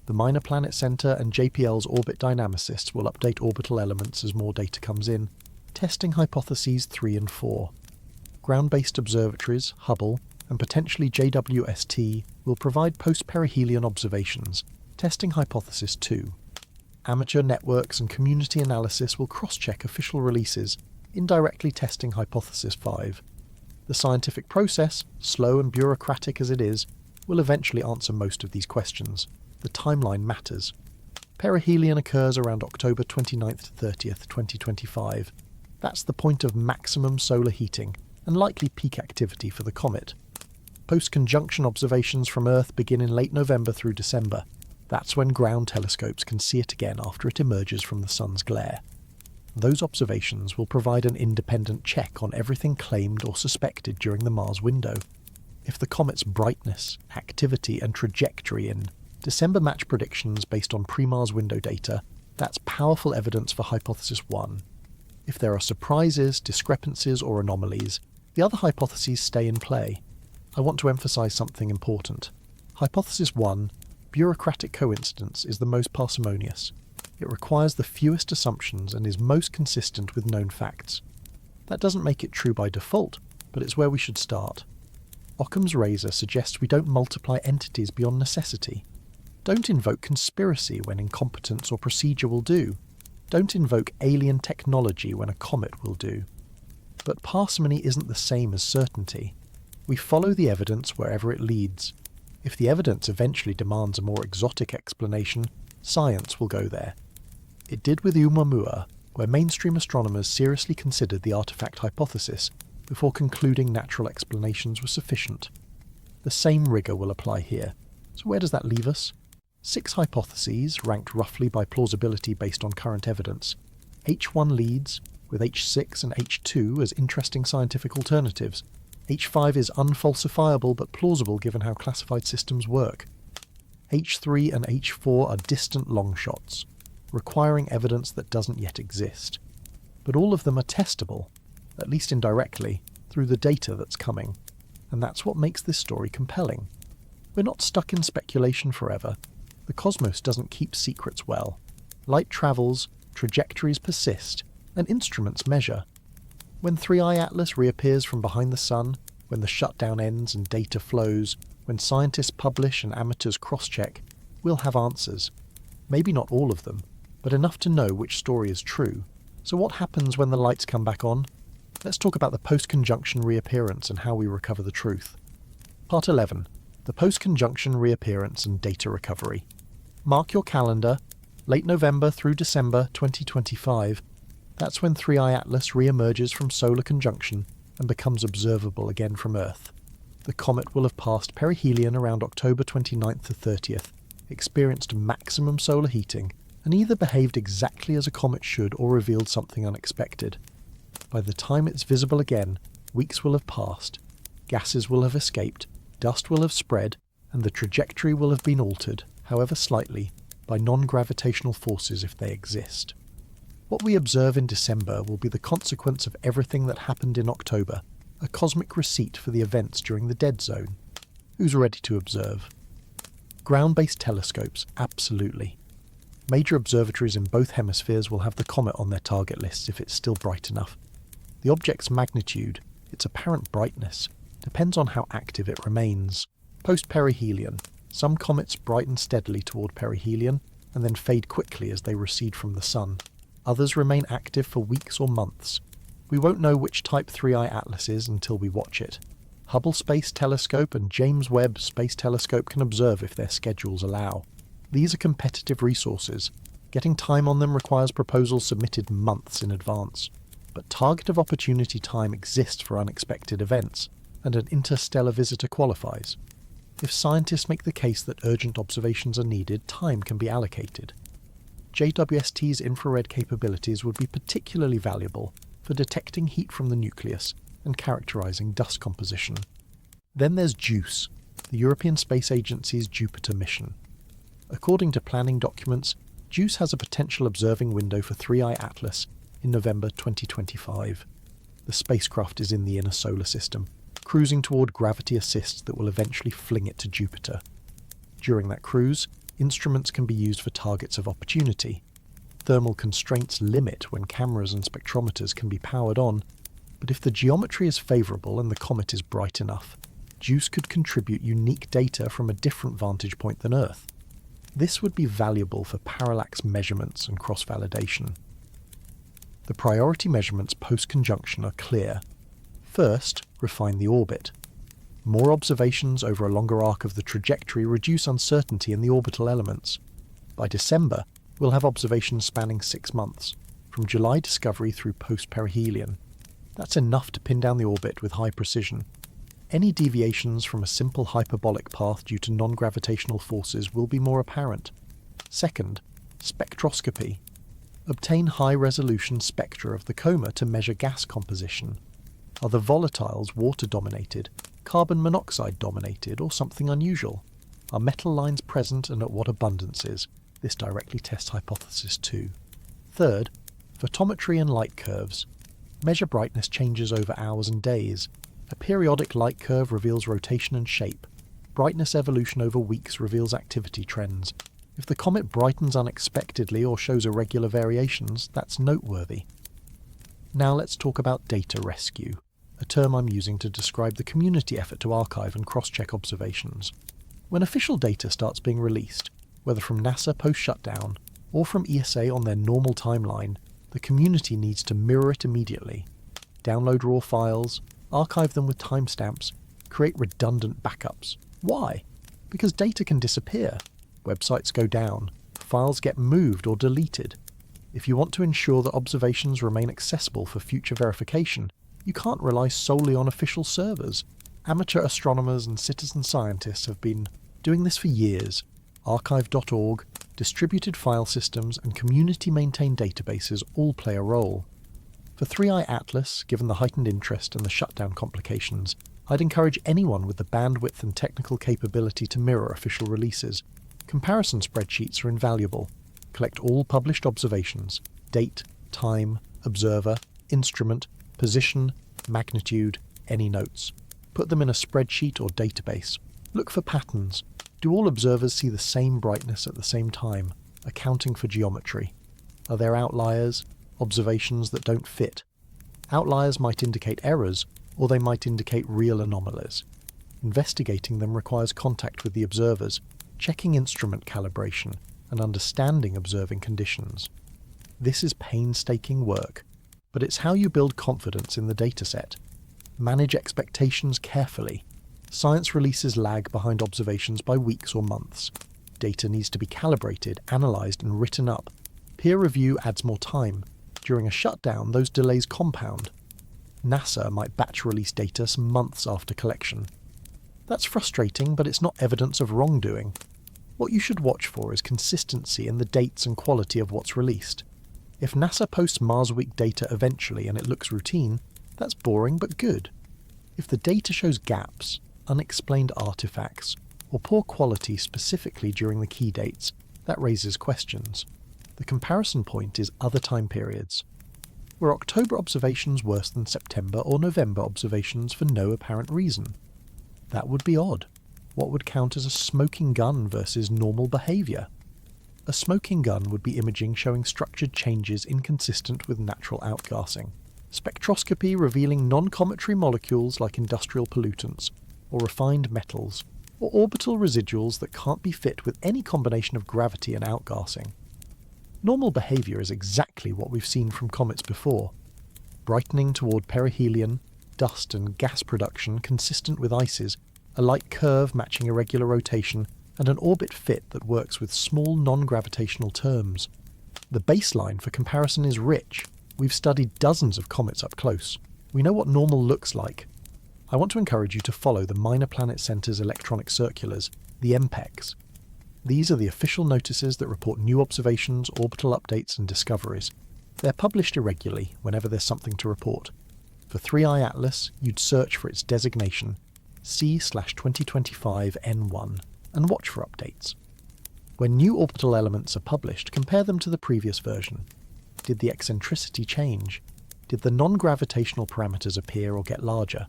The Minor Planet Center and JPL's orbit dynamicists will update orbital elements as more data comes in, testing hypotheses 3 and 4. Ground-based observatories, Hubble, and potentially JWST will provide post-perihelion observations, testing hypothesis 2. Amateur networks and community analysis will cross-check official releases, indirectly testing hypothesis 5. The scientific process, slow and bureaucratic as it is, will eventually answer most of these questions. The timeline matters. Perihelion occurs around October 29th to 30th, 2025. That's the point of maximum solar heating and likely peak activity for the comet. Post-conjunction observations from Earth begin in late November through December. That's when ground telescopes can see it again after it emerges from the sun's glare. Those observations will provide an independent check on everything claimed or suspected during the Mars window. If the comet's brightness, activity, and trajectory in December match predictions based on pre-Mars window data, that's powerful evidence for hypothesis 1. If there are surprises, discrepancies, or anomalies, the other hypotheses stay in play. I want to emphasize something important. Hypothesis 1, bureaucratic coincidence, is the most parsimonious. It requires the fewest assumptions and is most consistent with known facts. That doesn't make it true by default, but it's where we should start. Occam's razor suggests we don't multiply entities beyond necessity. Don't invoke conspiracy when incompetence or procedure will do. Don't invoke alien technology when a comet will do. But parsimony isn't the same as certainty. We follow the evidence wherever it leads. If the evidence eventually demands a more exotic explanation, science will go there. It did with ʻOumuamua, where mainstream astronomers seriously considered the artifact hypothesis before concluding natural explanations were sufficient. The same rigour will apply here. So where does that leave us? 6 hypotheses, ranked roughly by plausibility based on current evidence. H1 leads, with H6 and H2 as interesting scientific alternatives. H5 is unfalsifiable but plausible given how classified systems work. H3 and H4 are distant long shots, requiring evidence that doesn't yet exist. But all of them are testable, at least indirectly, through the data that's coming. And that's what makes this story compelling. We're not stuck in speculation forever. The cosmos doesn't keep secrets well. Light travels, trajectories persist, and instruments measure. When 3i Atlas reappears from behind the sun, when the shutdown ends and data flows, when scientists publish and amateurs cross-check, we'll have answers. Maybe not all of them, but enough to know which story is true. So what happens when the lights come back on? Let's talk about the post-conjunction reappearance and how we recover the truth. Part 11. The post-conjunction reappearance and data recovery. Mark your calendar, late November through December 2025. That's when 3i Atlas re-emerges from solar conjunction and becomes observable again from Earth. The comet will have passed perihelion around October 29th to 30th, experienced maximum solar heating, and either behaved exactly as a comet should or revealed something unexpected. By the time it's visible again, weeks will have passed, gases will have escaped, dust will have spread, and the trajectory will have been altered, however slightly, by non-gravitational forces if they exist. What we observe in December will be the consequence of everything that happened in October, a cosmic receipt for the events during the dead zone. Who's ready to observe? Ground-based telescopes, absolutely. Major observatories in both hemispheres will have the comet on their target lists if it's still bright enough. The object's magnitude, its apparent brightness, depends on how active it remains. Post-perihelion, some comets brighten steadily toward perihelion and then fade quickly as they recede from the sun. Others remain active for weeks or months. We won't know which type 3i Atlas is until we watch it. Hubble Space Telescope and James Webb Space Telescope can observe if their schedules allow. These are competitive resources. Getting time on them requires proposals submitted months in advance. But target of opportunity time exists for unexpected events, and an interstellar visitor qualifies. If scientists make the case that urgent observations are needed, time can be allocated. JWST's infrared capabilities would be particularly valuable for detecting heat from the nucleus and characterizing dust composition. Then there's JUICE, the European Space Agency's Jupiter mission. According to planning documents, JUICE has a potential observing window for 3i Atlas in November 2025. The spacecraft is in the inner solar system, cruising toward gravity assists that will eventually fling it to Jupiter. During that cruise, instruments can be used for targets of opportunity. Thermal constraints limit when cameras and spectrometers can be powered on, but if the geometry is favourable and the comet is bright enough, JUICE could contribute unique data from a different vantage point than Earth. This would be valuable for parallax measurements and cross-validation. The priority measurements post-conjunction are clear. First, refine the orbit. More observations over a longer arc of the trajectory reduce uncertainty in the orbital elements. By December, we'll have observations spanning 6 months, from July discovery through post-perihelion. That's enough to pin down the orbit with high precision. Any deviations from a simple hyperbolic path due to non-gravitational forces will be more apparent. Second, spectroscopy. Obtain high-resolution spectra of the coma to measure gas composition. Are the volatiles water-dominated, carbon monoxide-dominated, or something unusual? Are metal lines present and at what abundances? This directly tests hypothesis 2. Third, photometry and light curves. Measure brightness changes over hours and days. A periodic light curve reveals rotation and shape. Brightness evolution over weeks reveals activity trends. If the comet brightens unexpectedly or shows irregular variations, that's noteworthy. Now let's talk about data rescue, a term I'm using to describe the community effort to archive and cross-check observations. When official data starts being released, whether from NASA post-shutdown or from ESA on their normal timeline, the community needs to mirror it immediately. Download raw files, archive them with timestamps, create redundant backups. Why? Because data can disappear, websites go down, files get moved or deleted. If you want to ensure that observations remain accessible for future verification, you can't rely solely on official servers. Amateur astronomers and citizen scientists have been doing this for years. Archive.org, distributed file systems, and community-maintained databases all play a role. For 3i Atlas, given the heightened interest and the shutdown complications, I'd encourage anyone with the bandwidth and technical capability to mirror official releases. Comparison spreadsheets are invaluable. Collect all published observations: date, time, observer, instrument, position, magnitude, any notes. Put them in a spreadsheet or database. Look for patterns. Do all observers see the same brightness at the same time, accounting for geometry? Are there outliers, observations that don't fit? Outliers might indicate errors, or they might indicate real anomalies. Investigating them requires contact with the observers, checking instrument calibration, and understanding observing conditions. This is painstaking work, but it's how you build confidence in the dataset. Manage expectations carefully. Science releases lag behind observations by weeks or months. Data needs to be calibrated, analysed, and written up. Peer review adds more time. During a shutdown, those delays compound. NASA might batch release data some months after collection. That's frustrating, but it's not evidence of wrongdoing. What you should watch for is consistency in the dates and quality of what's released. If NASA posts Mars Week data eventually and it looks routine, that's boring but good. If the data shows gaps, unexplained artifacts, or poor quality specifically during the key dates, that raises questions. The comparison point is other time periods. Were October observations worse than September or November observations for no apparent reason? That would be odd. What would count as a smoking gun versus normal behaviour? A smoking gun would be imaging showing structured changes inconsistent with natural outgassing. Spectroscopy revealing non-cometary molecules like industrial pollutants, or refined metals, or orbital residuals that can't be fit with any combination of gravity and outgassing. Normal behaviour is exactly what we've seen from comets before. Brightening toward perihelion, dust and gas production consistent with ices, a light curve matching irregular rotation, and an orbit fit that works with small non-gravitational terms. The baseline for comparison is rich. We've studied dozens of comets up close. We know what normal looks like. I want to encourage you to follow the Minor Planet Centre's electronic circulars, the MPECs. These are the official notices that report new observations, orbital updates and discoveries. They're published irregularly whenever there's something to report. For 3i Atlas, you'd search for its designation, C/2025N1, and watch for updates. When new orbital elements are published, compare them to the previous version. Did the eccentricity change? Did the non-gravitational parameters appear or get larger?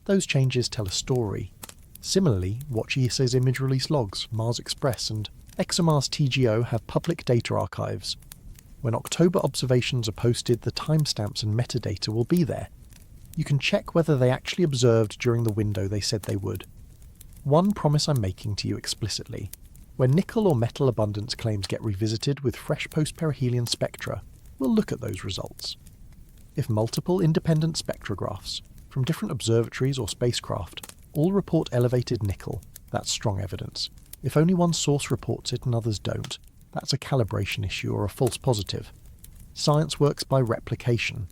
Those changes tell a story. Similarly, watch ESA's image release logs, Mars Express and ExoMars TGO have public data archives. When October observations are posted, the timestamps and metadata will be there. You can check whether they actually observed during the window they said they would. One promise I'm making to you explicitly: when nickel or metal abundance claims get revisited with fresh post-perihelion spectra, we'll look at those results. If multiple independent spectrographs from different observatories or spacecraft all report elevated nickel, that's strong evidence. If only one source reports it and others don't, that's a calibration issue or a false positive. Science works by replication.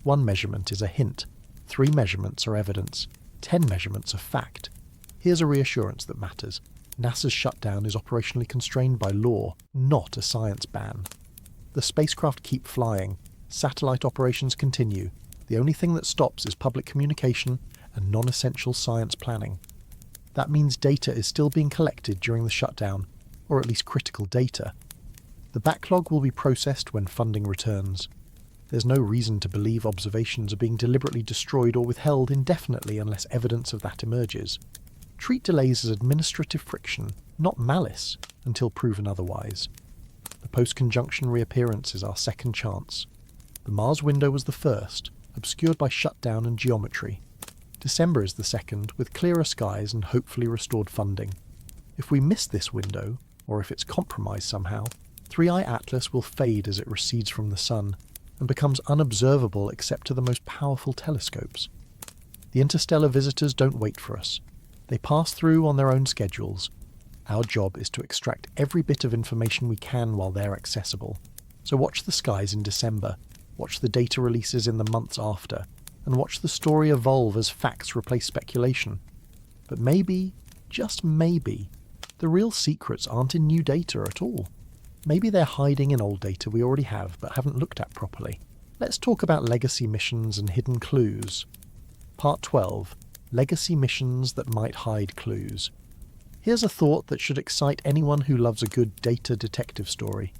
One measurement is a hint, 3 measurements are evidence, 10 measurements are fact. Here's a reassurance that matters. NASA's shutdown is operationally constrained by law, not a science ban. The spacecraft keep flying, satellite operations continue. The only thing that stops is public communication and non-essential science planning. That means data is still being collected during the shutdown, or at least critical data. The backlog will be processed when funding returns. There's no reason to believe observations are being deliberately destroyed or withheld indefinitely unless evidence of that emerges. Treat delays as administrative friction, not malice, until proven otherwise. The post-conjunction reappearance is our second chance. The Mars window was the first, obscured by shutdown and geometry. December is the second, with clearer skies and hopefully restored funding. If we miss this window, or if it's compromised somehow, 3i Atlas will fade as it recedes from the Sun, and becomes unobservable except to the most powerful telescopes. The interstellar visitors don't wait for us. They pass through on their own schedules, Our job is to extract every bit of information we can while they're accessible. So watch the skies in December, watch the data releases in the months after, and watch the story evolve as facts replace speculation. But maybe, just maybe, the real secrets aren't in new data at all. Maybe they're hiding in old data we already have but haven't looked at properly. Let's talk about legacy missions and hidden clues. Part 12. Legacy missions that might hide clues. Here's a thought that should excite anyone who loves a good data detective story.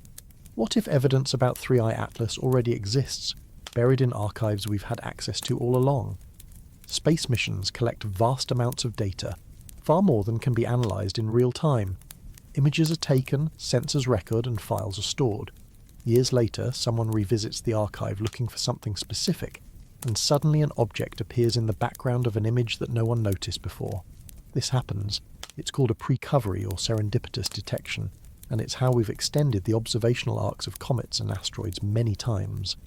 What if evidence about 3i Atlas already exists, buried in archives we've had access to all along? Space missions collect vast amounts of data, far more than can be analysed in real time. Images are taken, sensors record, and files are stored. Years later, someone revisits the archive looking for something specific, and suddenly an object appears in the background of an image that no one noticed before. This happens. It's called a precovery or serendipitous detection, and it's how we've extended the observational arcs of comets and asteroids many times.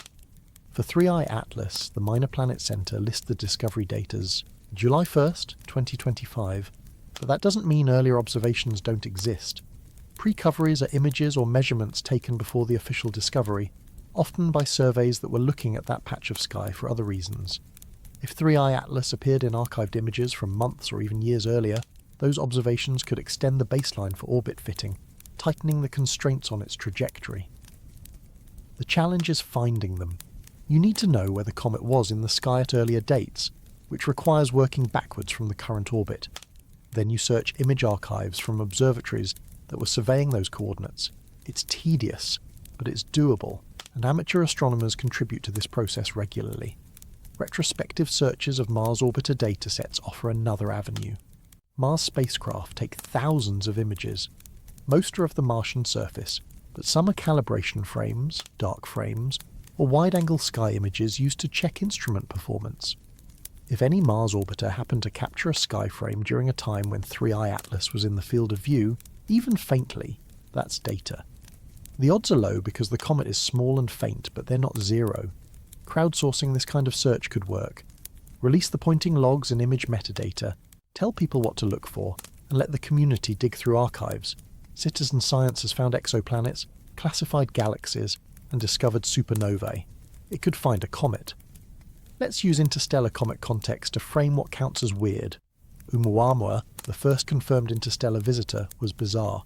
For 3i Atlas, the Minor Planet Center lists the discovery date as July 1st, 2025, but that doesn't mean earlier observations don't exist. Precoveries are images or measurements taken before the official discovery, often by surveys that were looking at that patch of sky for other reasons. If 3i Atlas appeared in archived images from months or even years earlier, those observations could extend the baseline for orbit fitting, tightening the constraints on its trajectory. The challenge is finding them. You need to know where the comet was in the sky at earlier dates, which requires working backwards from the current orbit. Then you search image archives from observatories that were surveying those coordinates. It's tedious, but it's doable, and amateur astronomers contribute to this process regularly. Retrospective searches of Mars orbiter datasets offer another avenue. Mars spacecraft take thousands of images. Most are of the Martian surface, but some are calibration frames, dark frames, or wide-angle sky images used to check instrument performance. If any Mars orbiter happened to capture a sky frame during a time when 3i Atlas was in the field of view, even faintly, that's data. The odds are low because the comet is small and faint, but they're not zero. Crowdsourcing this kind of search could work. Release the pointing logs and image metadata, tell people what to look for, and let the community dig through archives. Citizen science has found exoplanets, classified galaxies, and discovered supernovae. It could find a comet. Let's use interstellar comet context to frame what counts as weird. ʻOumuamua, the first confirmed interstellar visitor, was bizarre.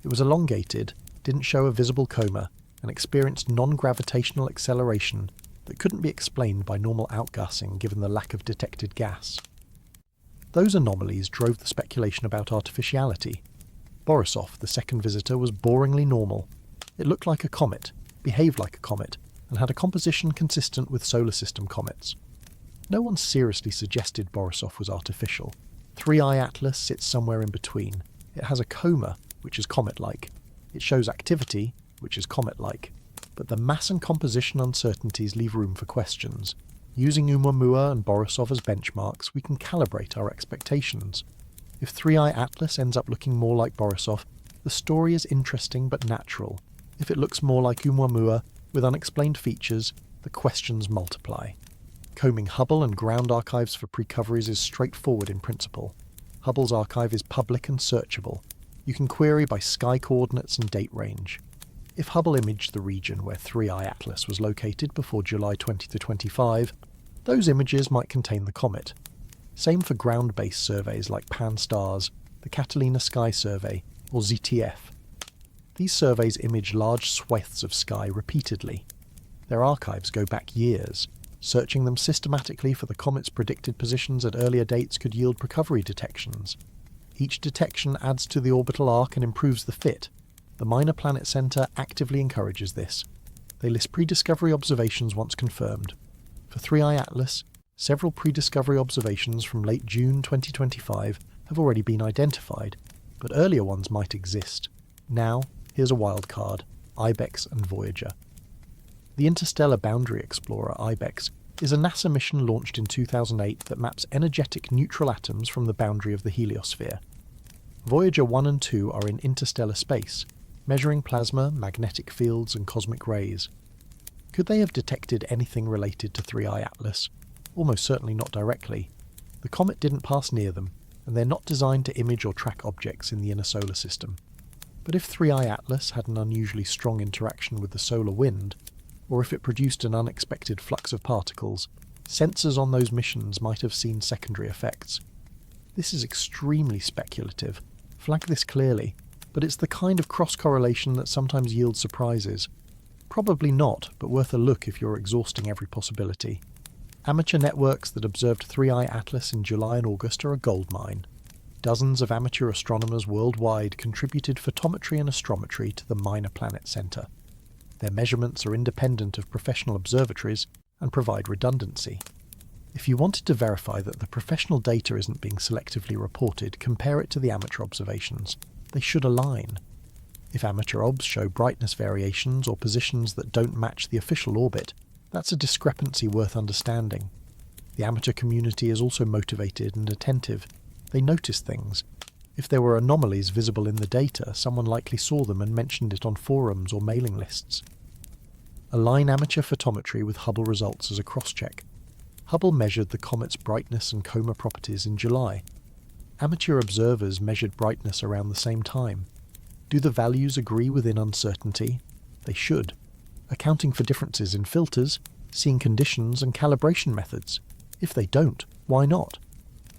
It was elongated, didn't show a visible coma, and experienced non-gravitational acceleration that couldn't be explained by normal outgassing given the lack of detected gas. Those anomalies drove the speculation about artificiality. Borisov, the second visitor, was boringly normal. It looked like a comet, behaved like a comet, and had a composition consistent with solar system comets. No one seriously suggested Borisov was artificial. 3i Atlas sits somewhere in between. It has a coma, which is comet-like. It shows activity, which is comet-like. But the mass and composition uncertainties leave room for questions. Using ʻOumuamua and Borisov as benchmarks, we can calibrate our expectations. If 3i Atlas ends up looking more like Borisov, the story is interesting but natural. If it looks more like ʻOumuamua, with unexplained features, the questions multiply. Combing Hubble and ground archives for precoveries is straightforward in principle. Hubble's archive is public and searchable. You can query by sky coordinates and date range. If Hubble imaged the region where 3i Atlas was located before July 2025, those images might contain the comet. Same for ground-based surveys like Pan-STARRS, the Catalina Sky Survey, or ZTF. These surveys image large swathes of sky repeatedly. Their archives go back years. Searching them systematically for the comet's predicted positions at earlier dates could yield precovery detections. Each detection adds to the orbital arc and improves the fit. The Minor Planet Center actively encourages this. They list prediscovery observations once confirmed. For 3i Atlas, several prediscovery observations from late June 2025 have already been identified, but earlier ones might exist. Now, here's a wildcard: IBEX and Voyager. The Interstellar Boundary Explorer, IBEX, is a NASA mission launched in 2008 that maps energetic neutral atoms from the boundary of the heliosphere. Voyager 1 and 2 are in interstellar space, measuring plasma, magnetic fields, and cosmic rays. Could they have detected anything related to 3i Atlas? Almost certainly not directly. The comet didn't pass near them. and they're not designed to image or track objects in the inner solar system. But if 3i Atlas had an unusually strong interaction with the solar wind, or if it produced an unexpected flux of particles, sensors on those missions might have seen secondary effects. This is extremely speculative. Flag this clearly, but it's the kind of cross-correlation that sometimes yields surprises. Probably not, but worth a look if you're exhausting every possibility. Amateur networks that observed 3i Atlas in July and August are a goldmine. Dozens of amateur astronomers worldwide contributed photometry and astrometry to the Minor Planet Center. Their measurements are independent of professional observatories and provide redundancy. If you wanted to verify that the professional data isn't being selectively reported, compare it to the amateur observations. They should align. If amateur obs show brightness variations or positions that don't match the official orbit, that's a discrepancy worth understanding. The amateur community is also motivated and attentive. They notice things. If there were anomalies visible in the data, someone likely saw them and mentioned it on forums or mailing lists. Align amateur photometry with Hubble results as a cross-check. Hubble measured the comet's brightness and coma properties in July. Amateur observers measured brightness around the same time. Do the values agree within uncertainty? They should. Accounting for differences in filters, seeing conditions and calibration methods. If they don't, why not?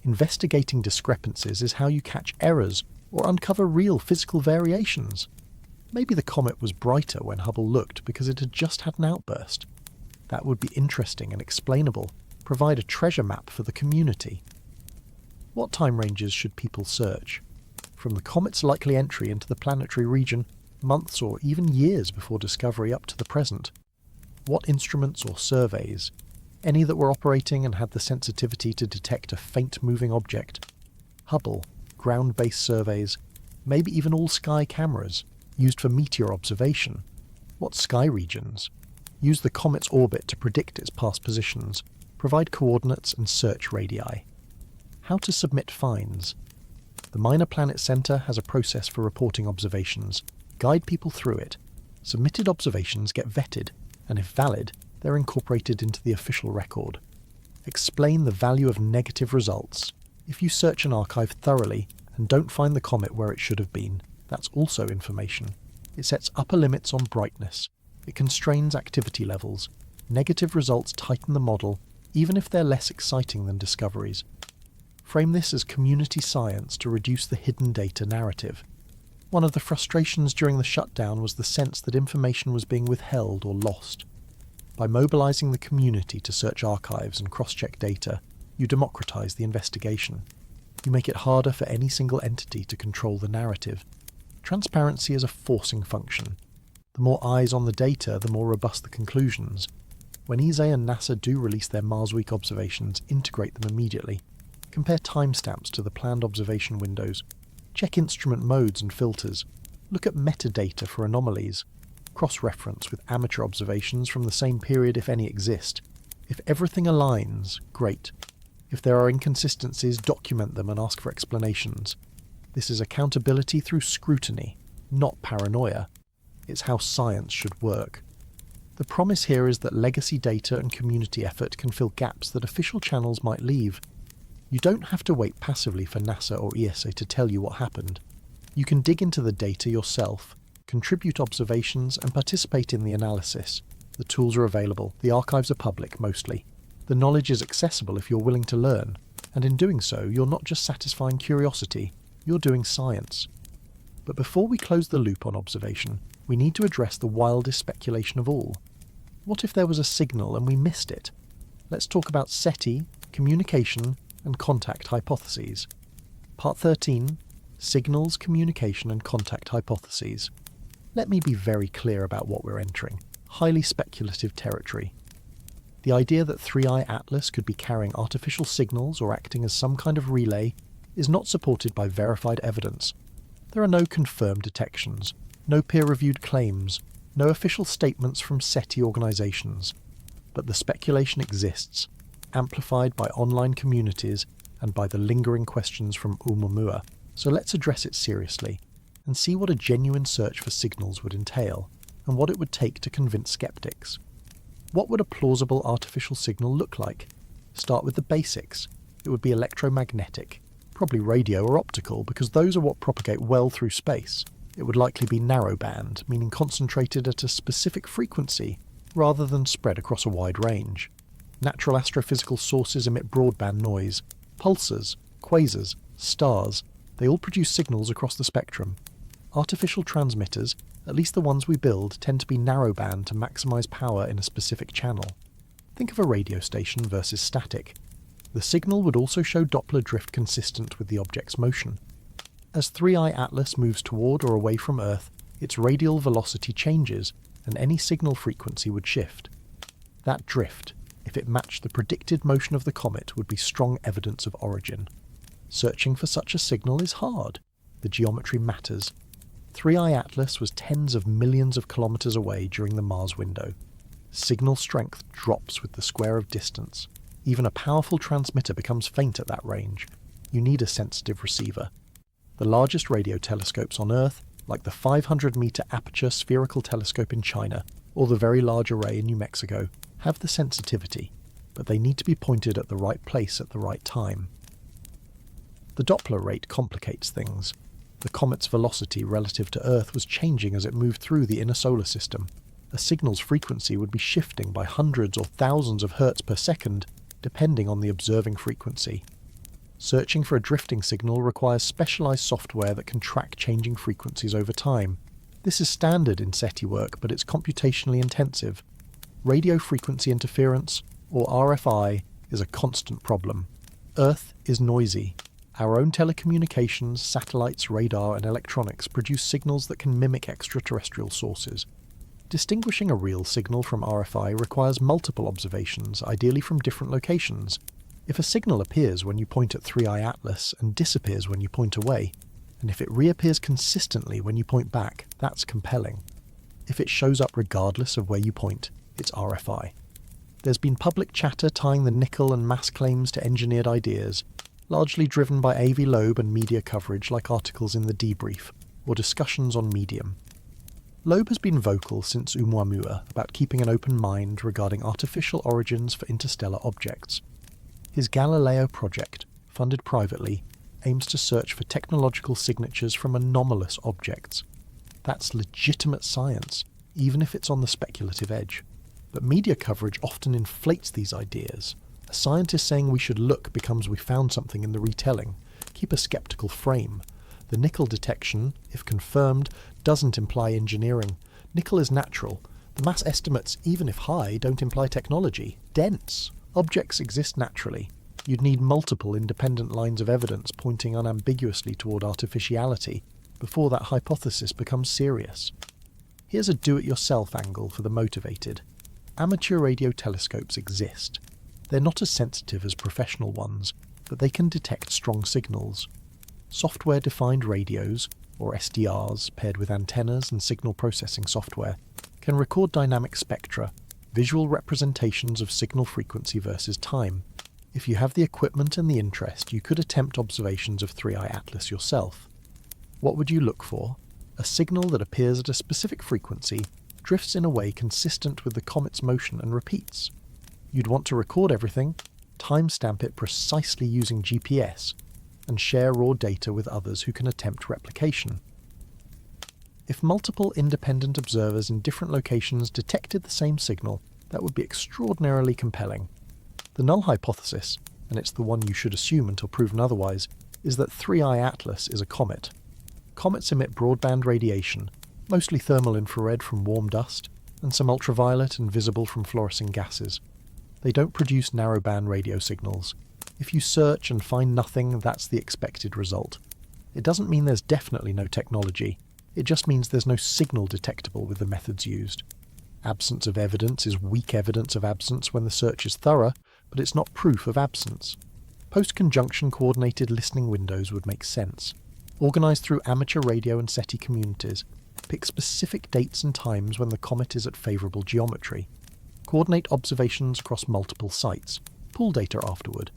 Investigating discrepancies is how you catch errors or uncover real physical variations. Maybe the comet was brighter when Hubble looked because it had just had an outburst. That would be interesting and explainable, provide a treasure map for the community. What time ranges should people search? From the comet's likely entry into the planetary region, months or even years before discovery up to the present. What instruments or surveys? Any that were operating and had the sensitivity to detect a faint moving object. Hubble, ground-based surveys, maybe even all-sky cameras, used for meteor observation. What sky regions? Use the comet's orbit to predict its past positions, provide coordinates and search radii. How to submit finds? The Minor Planet Center has a process for reporting observations. Guide people through it. Submitted observations get vetted, and if valid, they're incorporated into the official record. Explain the value of negative results. If you search an archive thoroughly and don't find the comet where it should have been, that's also information. It sets upper limits on brightness. It constrains activity levels. Negative results tighten the model, even if they're less exciting than discoveries. Frame this as community science to reduce the hidden data narrative. One of the frustrations during the shutdown was the sense that information was being withheld or lost. By mobilizing the community to search archives and cross-check data, you democratize the investigation. You make it harder for any single entity to control the narrative. Transparency is a forcing function. The more eyes on the data, the more robust the conclusions. When ESA and NASA do release their Mars Week observations, integrate them immediately. Compare timestamps to the planned observation windows. Check instrument modes and filters. Look at metadata for anomalies. Cross-reference with amateur observations from the same period if any exist. If everything aligns, great. If there are inconsistencies, document them and ask for explanations. This is accountability through scrutiny, not paranoia. It's how science should work. The promise here is that legacy data and community effort can fill gaps that official channels might leave. You don't have to wait passively for NASA or ESA to tell you what happened. You can dig into the data yourself, contribute observations, and participate in the analysis. The tools are available, the archives are public mostly. The knowledge is accessible if you're willing to learn, and in doing so, you're not just satisfying curiosity, you're doing science. But before we close the loop on observation, we need to address the wildest speculation of all. What if there was a signal and we missed it? Let's talk about SETI, communication, and contact hypotheses. Part 13, Signals, Communication and Contact Hypotheses. Let me be very clear about what we're entering. Highly speculative territory. The idea that 3i Atlas could be carrying artificial signals or acting as some kind of relay is not supported by verified evidence. There are no confirmed detections, no peer-reviewed claims, no official statements from SETI organisations. But the speculation exists, amplified by online communities and by the lingering questions from ʻOumuamua. So let's address it seriously and see what a genuine search for signals would entail and what it would take to convince skeptics. What would a plausible artificial signal look like? Start with the basics. It would be electromagnetic. Probably radio or optical, because those are what propagate well through space. It would likely be narrowband, meaning concentrated at a specific frequency, rather than spread across a wide range. Natural astrophysical sources emit broadband noise. Pulsars, quasars, stars, they all produce signals across the spectrum. Artificial transmitters, at least the ones we build, tend to be narrowband to maximise power in a specific channel. Think of a radio station versus static. The signal would also show Doppler drift consistent with the object's motion. As 3i Atlas moves toward or away from Earth, its radial velocity changes, and any signal frequency would shift. That drift, if it matched the predicted motion of the comet, would be strong evidence of origin. Searching for such a signal is hard. The geometry matters. 3i Atlas was tens of millions of kilometres away during the Mars window. Signal strength drops with the square of distance. Even a powerful transmitter becomes faint at that range. You need a sensitive receiver. The largest radio telescopes on Earth, like the 500-metre aperture spherical telescope in China or the Very Large Array in New Mexico, have the sensitivity, but they need to be pointed at the right place at the right time. The Doppler rate complicates things. The comet's velocity relative to Earth was changing as it moved through the inner solar system. A signal's frequency would be shifting by hundreds or thousands of hertz per second, depending on the observing frequency. Searching for a drifting signal requires specialised software that can track changing frequencies over time. This is standard in SETI work, but it's computationally intensive. Radio frequency interference, or RFI, is a constant problem. Earth is noisy. Our own telecommunications, satellites, radar and electronics produce signals that can mimic extraterrestrial sources. Distinguishing a real signal from RFI requires multiple observations, ideally from different locations. If a signal appears when you point at 3i Atlas and disappears when you point away, and if it reappears consistently when you point back, that's compelling. If it shows up regardless of where you point, it's RFI. There's been public chatter tying the nickel and mass claims to engineered ideas, largely driven by Avi Loeb and media coverage like articles in The Debrief, or discussions on Medium. Loeb has been vocal since ʻOumuamua about keeping an open mind regarding artificial origins for interstellar objects. His Galileo project, funded privately, aims to search for technological signatures from anomalous objects. That's legitimate science, even if it's on the speculative edge. But media coverage often inflates these ideas. A scientist saying we should look becomes we found something in the retelling. Keep a skeptical frame. The nickel detection, if confirmed, doesn't imply engineering. Nickel is natural. The mass estimates, even if high, don't imply technology. Dense. Objects exist naturally. You'd need multiple independent lines of evidence pointing unambiguously toward artificiality before that hypothesis becomes serious. Here's a do-it-yourself angle for the motivated. Amateur radio telescopes exist. They're not as sensitive as professional ones, but they can detect strong signals. Software-defined radios, or SDRs paired with antennas and signal processing software, can record dynamic spectra, visual representations of signal frequency versus time. If you have the equipment and the interest, you could attempt observations of 3i Atlas yourself. What would you look for? A signal that appears at a specific frequency, drifts in a way consistent with the comet's motion and repeats. You'd want to record everything, timestamp it precisely using GPS, and share raw data with others who can attempt replication. If multiple independent observers in different locations detected the same signal, that would be extraordinarily compelling. The null hypothesis, and it's the one you should assume until proven otherwise, is that 3i Atlas is a comet. Comets emit broadband radiation, mostly thermal infrared from warm dust, and some ultraviolet and visible from fluorescing gases. They don't produce narrowband radio signals. If you search and find nothing, that's the expected result. It doesn't mean there's definitely no technology. It just means there's no signal detectable with the methods used. Absence of evidence is weak evidence of absence when the search is thorough, but it's not proof of absence. Post-conjunction coordinated listening windows would make sense. Organised through amateur radio and SETI communities, pick specific dates and times when the comet is at favourable geometry. Coordinate observations across multiple sites. Pool data afterward.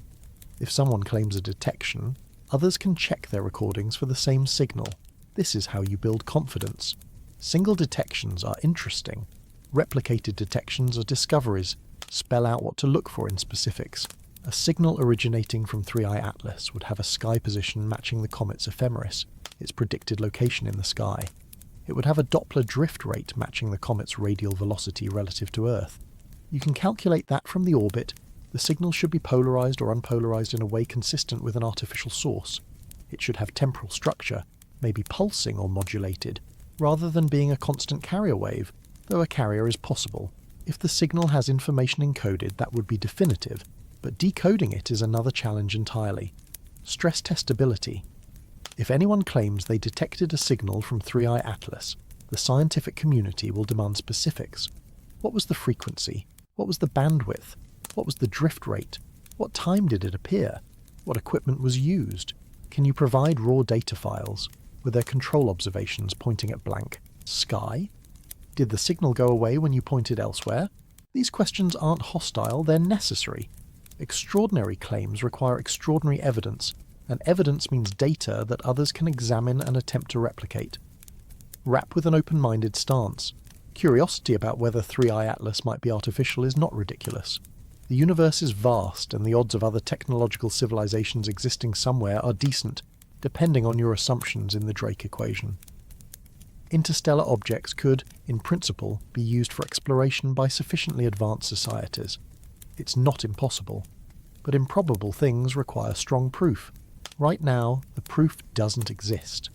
If someone claims a detection, others can check their recordings for the same signal. This is how you build confidence. Single detections are interesting. Replicated detections are discoveries, spell out what to look for in specifics. A signal originating from 3i Atlas would have a sky position matching the comet's ephemeris, its predicted location in the sky. It would have a Doppler drift rate matching the comet's radial velocity relative to Earth. You can calculate that from the orbit. The signal should be polarized or unpolarized in a way consistent with an artificial source. It should have temporal structure, maybe pulsing or modulated, rather than being a constant carrier wave, though a carrier is possible. If the signal has information encoded, that would be definitive, but decoding it is another challenge entirely. Stress testability. If anyone claims they detected a signal from 3i Atlas, the scientific community will demand specifics. What was the frequency? What was the bandwidth? What was the drift rate? What time did it appear? What equipment was used? Can you provide raw data files? Were there control observations pointing at blank sky? Did the signal go away when you pointed elsewhere? These questions aren't hostile, they're necessary. Extraordinary claims require extraordinary evidence, and evidence means data that others can examine and attempt to replicate. Wrap with an open-minded stance. Curiosity about whether 3i Atlas might be artificial is not ridiculous. The universe is vast, and the odds of other technological civilizations existing somewhere are decent, depending on your assumptions in the Drake equation. Interstellar objects could, in principle, be used for exploration by sufficiently advanced societies. It's not impossible, but improbable things require strong proof. Right now, the proof doesn't exist.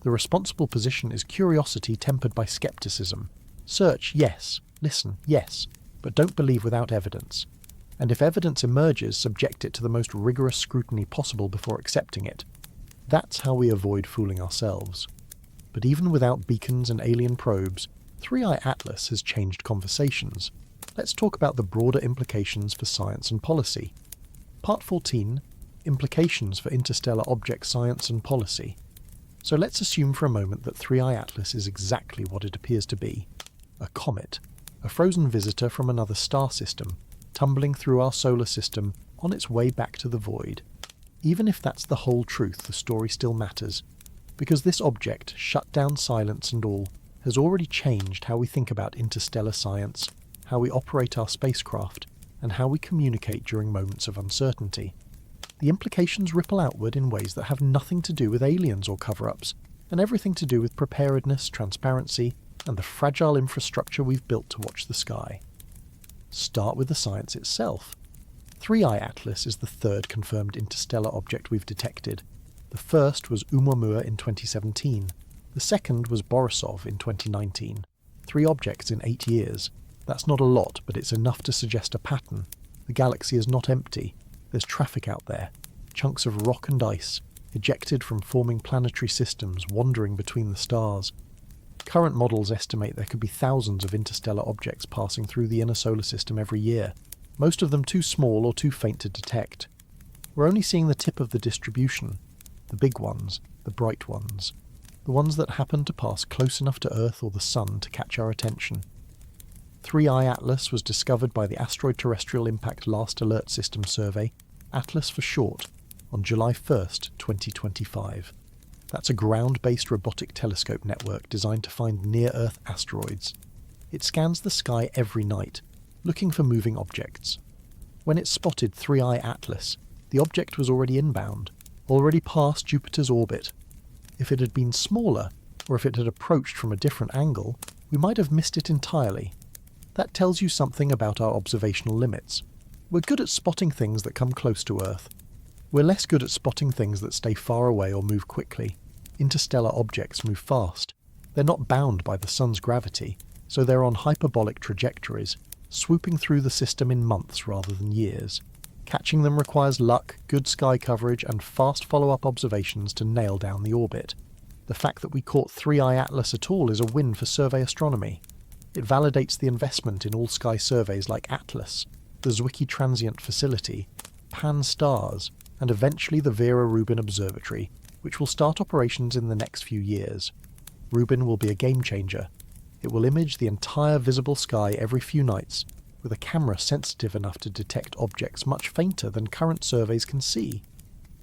The responsible position is curiosity tempered by skepticism. Search, yes. Listen, yes. But don't believe without evidence. And if evidence emerges, subject it to the most rigorous scrutiny possible before accepting it. That's how we avoid fooling ourselves. But even without beacons and alien probes, 3i Atlas has changed conversations. Let's talk about the broader implications for science and policy. Part 14, Implications for Interstellar Object Science and Policy. So let's assume for a moment that 3i Atlas is exactly what it appears to be. A comet, a frozen visitor from another star system, tumbling through our solar system on its way back to the void. Even if that's the whole truth, the story still matters, because this object, shut down silence and all, has already changed how we think about interstellar science, how we operate our spacecraft, and how we communicate during moments of uncertainty. The implications ripple outward in ways that have nothing to do with aliens or cover-ups, and everything to do with preparedness, transparency, and the fragile infrastructure we've built to watch the sky. Start with the science itself. 3i Atlas is the third confirmed interstellar object we've detected. The first was ʻOumuamua in 2017. The second was Borisov in 2019. 3 objects in 8 years. That's not a lot, but it's enough to suggest a pattern. The galaxy is not empty. There's traffic out there. Chunks of rock and ice, ejected from forming planetary systems wandering between the stars. Current models estimate there could be thousands of interstellar objects passing through the inner solar system every year, most of them too small or too faint to detect. We're only seeing the tip of the distribution, the big ones, the bright ones, the ones that happen to pass close enough to Earth or the Sun to catch our attention. 3i Atlas was discovered by the Asteroid Terrestrial Impact Last Alert System Survey, ATLAS for short, on July 1st, 2025. That's a ground-based robotic telescope network designed to find near-Earth asteroids. It scans the sky every night, looking for moving objects. When it spotted 3i Atlas, the object was already inbound, already past Jupiter's orbit. If it had been smaller, or if it had approached from a different angle, we might have missed it entirely. That tells you something about our observational limits. We're good at spotting things that come close to Earth. We're less good at spotting things that stay far away or move quickly. Interstellar objects move fast. They're not bound by the sun's gravity, so they're on hyperbolic trajectories, swooping through the system in months rather than years. Catching them requires luck, good sky coverage, and fast follow-up observations to nail down the orbit. The fact that we caught 3i Atlas at all is a win for survey astronomy. It validates the investment in all-sky surveys like ATLAS, the Zwicky Transient Facility, Pan-STARRS, and eventually the Vera Rubin Observatory, which will start operations in the next few years. Rubin will be a game-changer. It will image the entire visible sky every few nights, with a camera sensitive enough to detect objects much fainter than current surveys can see.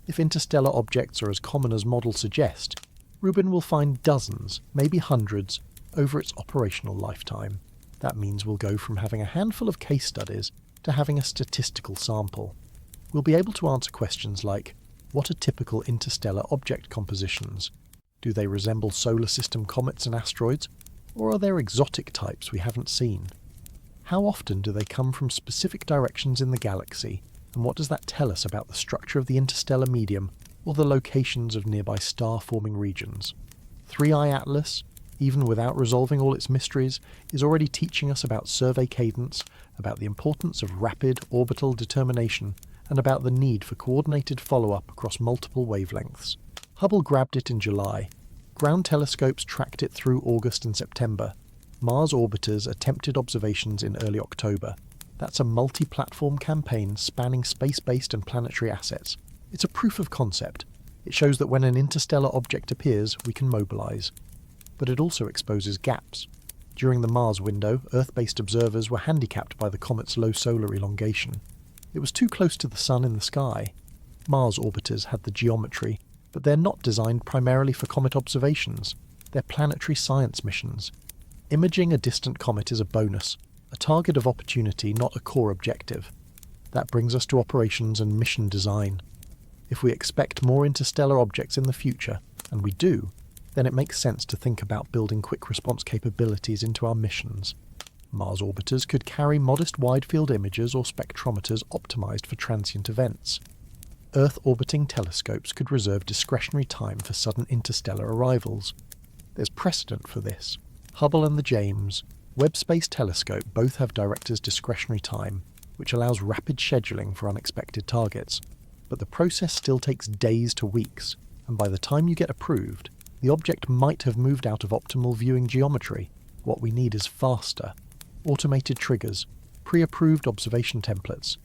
If interstellar objects are as common as models suggest, Rubin will find dozens, maybe hundreds, over its operational lifetime. That means we'll go from having a handful of case studies to having a statistical sample. we'll be able to answer questions like, what are typical interstellar object compositions? Do they resemble solar system comets and asteroids, or are there exotic types we haven't seen? How often do they come from specific directions in the galaxy, and what does that tell us about the structure of the interstellar medium or the locations of nearby star-forming regions? 3i Atlas, even without resolving all its mysteries, is already teaching us about survey cadence, about the importance of rapid orbital determination, and about the need for coordinated follow-up across multiple wavelengths. Hubble grabbed it in July. Ground telescopes tracked it through August and September. Mars orbiters attempted observations in early October. That's a multi-platform campaign spanning space-based and planetary assets. It's a proof of concept. It shows that when an interstellar object appears, we can mobilize. But it also exposes gaps. During the Mars window, Earth-based observers were handicapped by the comet's low solar elongation. It was too close to the Sun in the sky. Mars orbiters had the geometry, but they're not designed primarily for comet observations. They're planetary science missions. Imaging a distant comet is a bonus, a target of opportunity, not a core objective. That brings us to operations and mission design. If we expect more interstellar objects in the future, and we do, then it makes sense to think about building quick response capabilities into our missions. Mars orbiters could carry modest wide-field imagers or spectrometers optimized for transient events. Earth-orbiting telescopes could reserve discretionary time for sudden interstellar arrivals. There's precedent for this. Hubble and the James Webb Space Telescope both have director's discretionary time, which allows rapid scheduling for unexpected targets. But the process still takes days to weeks, and by the time you get approved, the object might have moved out of optimal viewing geometry. What we need is faster. Automated triggers, pre-approved observation templates.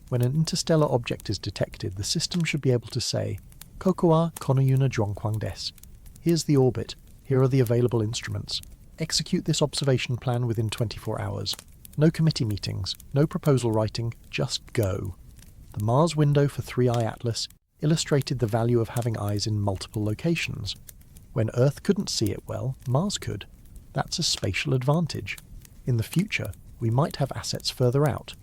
When an interstellar object is detected, the system should be able to say, "Koko wa kono-yuna jonkwang desu." Here's the orbit, here are the available instruments. Execute this observation plan within 24 hours. No committee meetings, no proposal writing, just go. The Mars window for 3i Atlas illustrated the value of having eyes in multiple locations. When Earth couldn't see it well, Mars could. That's a spatial advantage. In the future, we might have assets further out.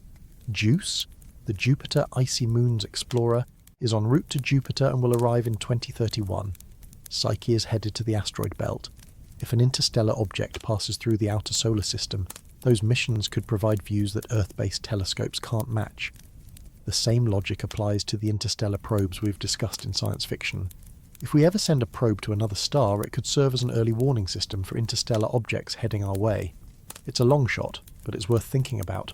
JUICE, the Jupiter Icy Moons Explorer, is en route to Jupiter and will arrive in 2031. Psyche is headed to the asteroid belt. If an interstellar object passes through the outer solar system, those missions could provide views that Earth-based telescopes can't match. The same logic applies to the interstellar probes we've discussed in science fiction. If we ever send a probe to another star, it could serve as an early warning system for interstellar objects heading our way. It's a long shot, but it's worth thinking about.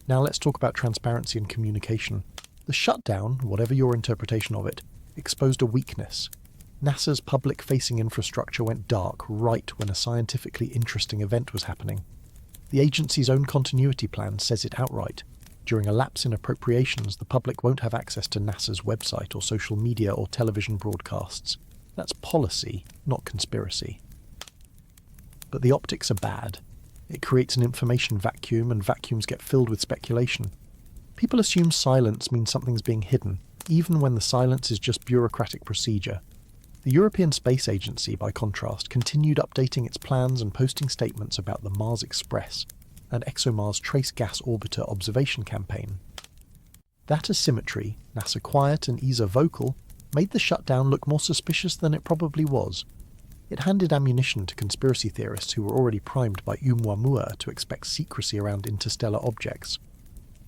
Now let's talk about transparency and communication. The shutdown, whatever your interpretation of it, exposed a weakness. NASA's public-facing infrastructure went dark right when a scientifically interesting event was happening. The agency's own continuity plan says it outright. During a lapse in appropriations, the public won't have access to NASA's website or social media or television broadcasts. That's policy, not conspiracy. But the optics are bad. It creates an information vacuum, and vacuums get filled with speculation. People assume silence means something's being hidden, even when the silence is just bureaucratic procedure. The European Space Agency, by contrast, continued updating its plans and posting statements about the Mars Express and ExoMars Trace Gas Orbiter observation campaign. That asymmetry, NASA quiet and ESA vocal, made the shutdown look more suspicious than it probably was. It handed ammunition to conspiracy theorists who were already primed by ʻOumuamua to expect secrecy around interstellar objects.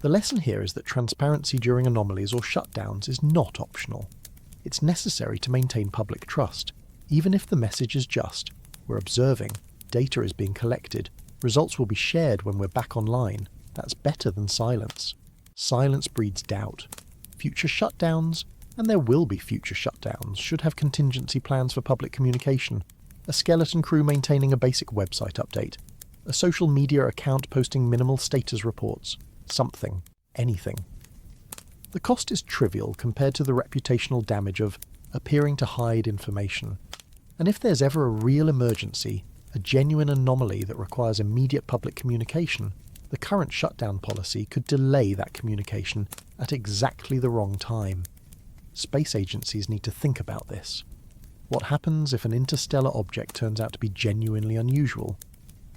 The lesson here is that transparency during anomalies or shutdowns is not optional. It's necessary to maintain public trust, even if the message is just, we're observing, data is being collected, results will be shared when we're back online. That's better than silence. Silence breeds doubt. Future shutdowns, and there will be future shutdowns, should have contingency plans for public communication, a skeleton crew maintaining a basic website update, a social media account posting minimal status reports, something, anything. The cost is trivial compared to the reputational damage of appearing to hide information. And if there's ever a real emergency, a genuine anomaly that requires immediate public communication, the current shutdown policy could delay that communication at exactly the wrong time. Space agencies need to think about this. What happens if an interstellar object turns out to be genuinely unusual?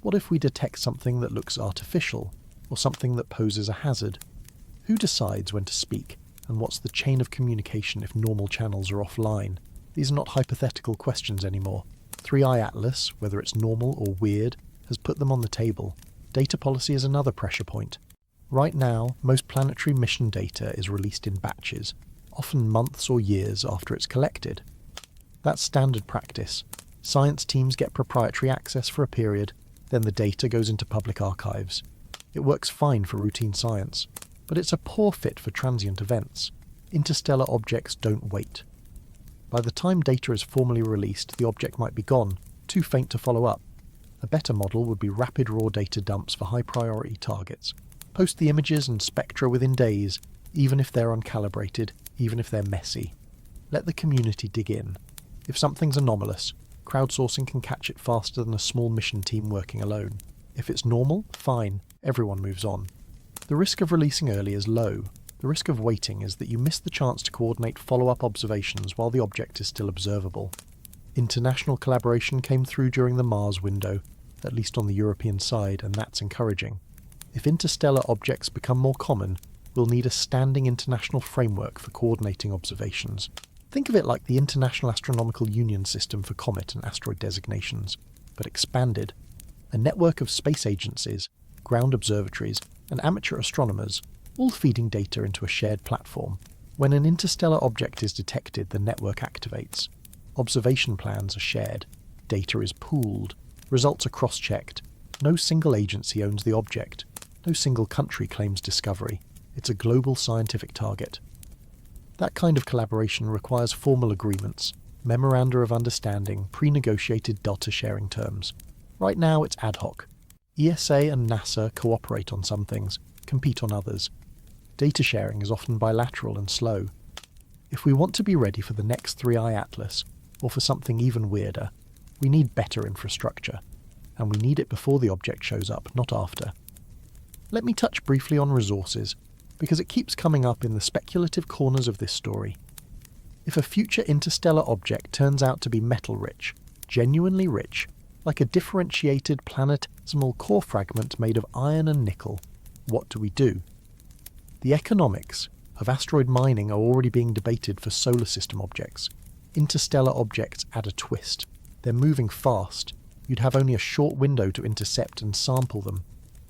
What if we detect something that looks artificial, or something that poses a hazard? Who decides when to speak, And what's the chain of communication if normal channels are offline? These are not hypothetical questions anymore. 3i Atlas, whether it's normal or weird, has put them on the table. Data policy is another pressure point. Right now, most planetary mission data is released in batches, often months or years after it's collected. That's standard practice. Science teams get proprietary access for a period, then the data goes into public archives. It works fine for routine science, but it's a poor fit for transient events. Interstellar objects don't wait. By the time data is formally released, the object might be gone, too faint to follow up. A better model would be rapid raw data dumps for high-priority targets. Post the images and spectra within days, even if they're uncalibrated, even if they're messy. Let the community dig in. If something's anomalous, crowdsourcing can catch it faster than a small mission team working alone. If it's normal, fine, everyone moves on. The risk of releasing early is low. The risk of waiting is that you miss the chance to coordinate follow-up observations while the object is still observable. International collaboration came through during the Mars window, at least on the European side, and that's encouraging. If interstellar objects become more common, we'll need a standing international framework for coordinating observations. Think of it like the International Astronomical Union system for comet and asteroid designations, but expanded. A network of space agencies, ground observatories, and amateur astronomers, all feeding data into a shared platform. When an interstellar object is detected, the network activates. Observation plans are shared. Data is pooled. Results are cross-checked. No single agency owns the object. No single country claims discovery. It's a global scientific target. That kind of collaboration requires formal agreements, memoranda of understanding, pre-negotiated data-sharing terms. Right now it's ad hoc. ESA and NASA cooperate on some things, compete on others. Data sharing is often bilateral and slow. If we want to be ready for the next 3i Atlas, or for something even weirder, we need better infrastructure. And we need it before the object shows up, not after. Let me touch briefly on resources, because it keeps coming up in the speculative corners of this story. If a future interstellar object turns out to be metal-rich, genuinely rich, like a differentiated planetesimal core fragment made of iron and nickel, what do we do? The economics of asteroid mining are already being debated for solar system objects. Interstellar objects add a twist. They're moving fast. You'd have only a short window to intercept and sample them.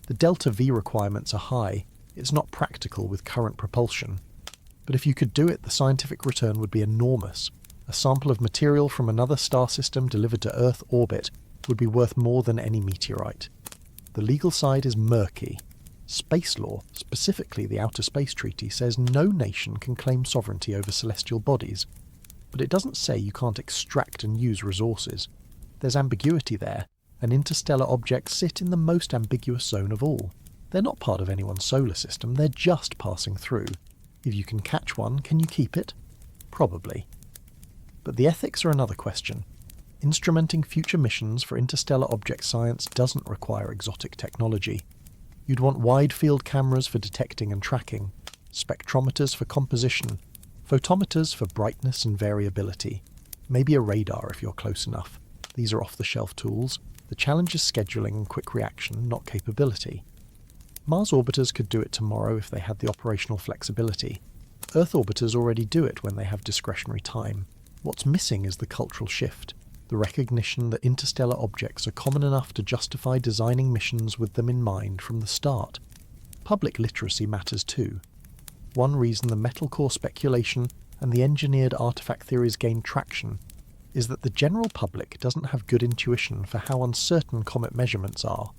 The delta-V requirements are high. It's not practical with current propulsion. But if you could do it, the scientific return would be enormous. A sample of material from another star system delivered to Earth orbit would be worth more than any meteorite. The legal side is murky. Space law, specifically the Outer Space Treaty, says no nation can claim sovereignty over celestial bodies. But it doesn't say you can't extract and use resources. There's ambiguity there, and interstellar objects sit in the most ambiguous zone of all. They're not part of anyone's solar system, they're just passing through. If you can catch one, can you keep it? Probably. But the ethics are another question. Instrumenting future missions for interstellar object science doesn't require exotic technology. You'd want wide-field cameras for detecting and tracking, spectrometers for composition, photometers for brightness and variability, maybe a radar if you're close enough. These are off-the-shelf tools. The challenge is scheduling and quick reaction, not capability. Mars orbiters could do it tomorrow if they had the operational flexibility. Earth orbiters already do it when they have discretionary time. What's missing is the cultural shift, the recognition that interstellar objects are common enough to justify designing missions with them in mind from the start. Public literacy matters too. One reason the metal core speculation and the engineered artifact theories gain traction is that the general public doesn't have good intuition for how uncertain comet measurements are.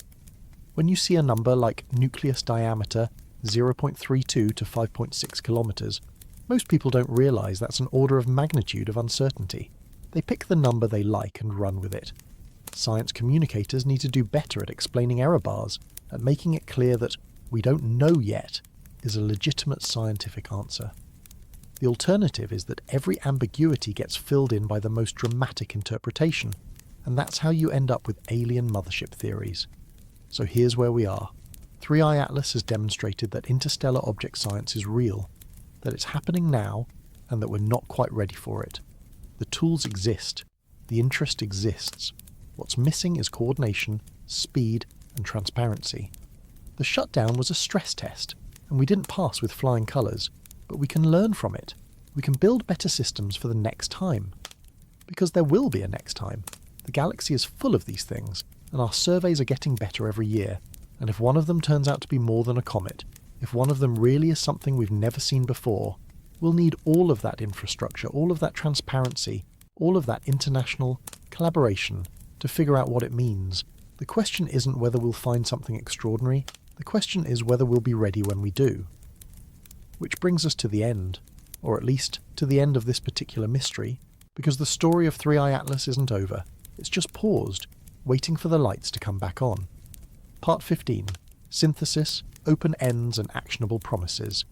When you see a number like nucleus diameter 0.32 to 5.6 kilometers, most people don't realize that's an order of magnitude of uncertainty. They pick the number they like and run with it. Science communicators need to do better at explaining error bars, at making it clear that "we don't know yet" is a legitimate scientific answer. The alternative is that every ambiguity gets filled in by the most dramatic interpretation, and that's how you end up with alien mothership theories. So here's where we are. 3i Atlas has demonstrated that interstellar object science is real, that it's happening now, and that we're not quite ready for it. The tools exist. The interest exists. What's missing is coordination, speed, and transparency. The shutdown was a stress test, and we didn't pass with flying colours, but we can learn from it. We can build better systems for the next time. Because there will be a next time. The galaxy is full of these things, and our surveys are getting better every year. And if one of them turns out to be more than a comet, if one of them really is something we've never seen before, we'll need all of that infrastructure, all of that transparency, all of that international collaboration to figure out what it means. The question isn't whether we'll find something extraordinary, the question is whether we'll be ready when we do. Which brings us to the end, or at least to the end of this particular mystery, because the story of 3i Atlas isn't over, it's just paused, waiting for the lights to come back on. Part 15. Synthesis, Open Ends and Actionable Promises.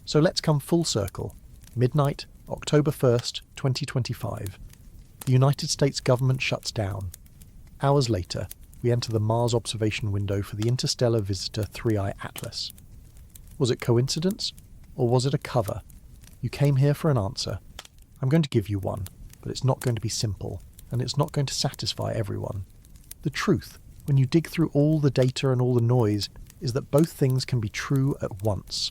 So let's come full circle. Midnight, October 1st, 2025. The United States government shuts down. Hours later, we enter the Mars observation window for the interstellar visitor 3i Atlas. Was it coincidence? Or was it a cover? You came here for an answer. I'm going to give you one, but it's not going to be simple, and it's not going to satisfy everyone. The truth, when you dig through all the data and all the noise, is that both things can be true at once.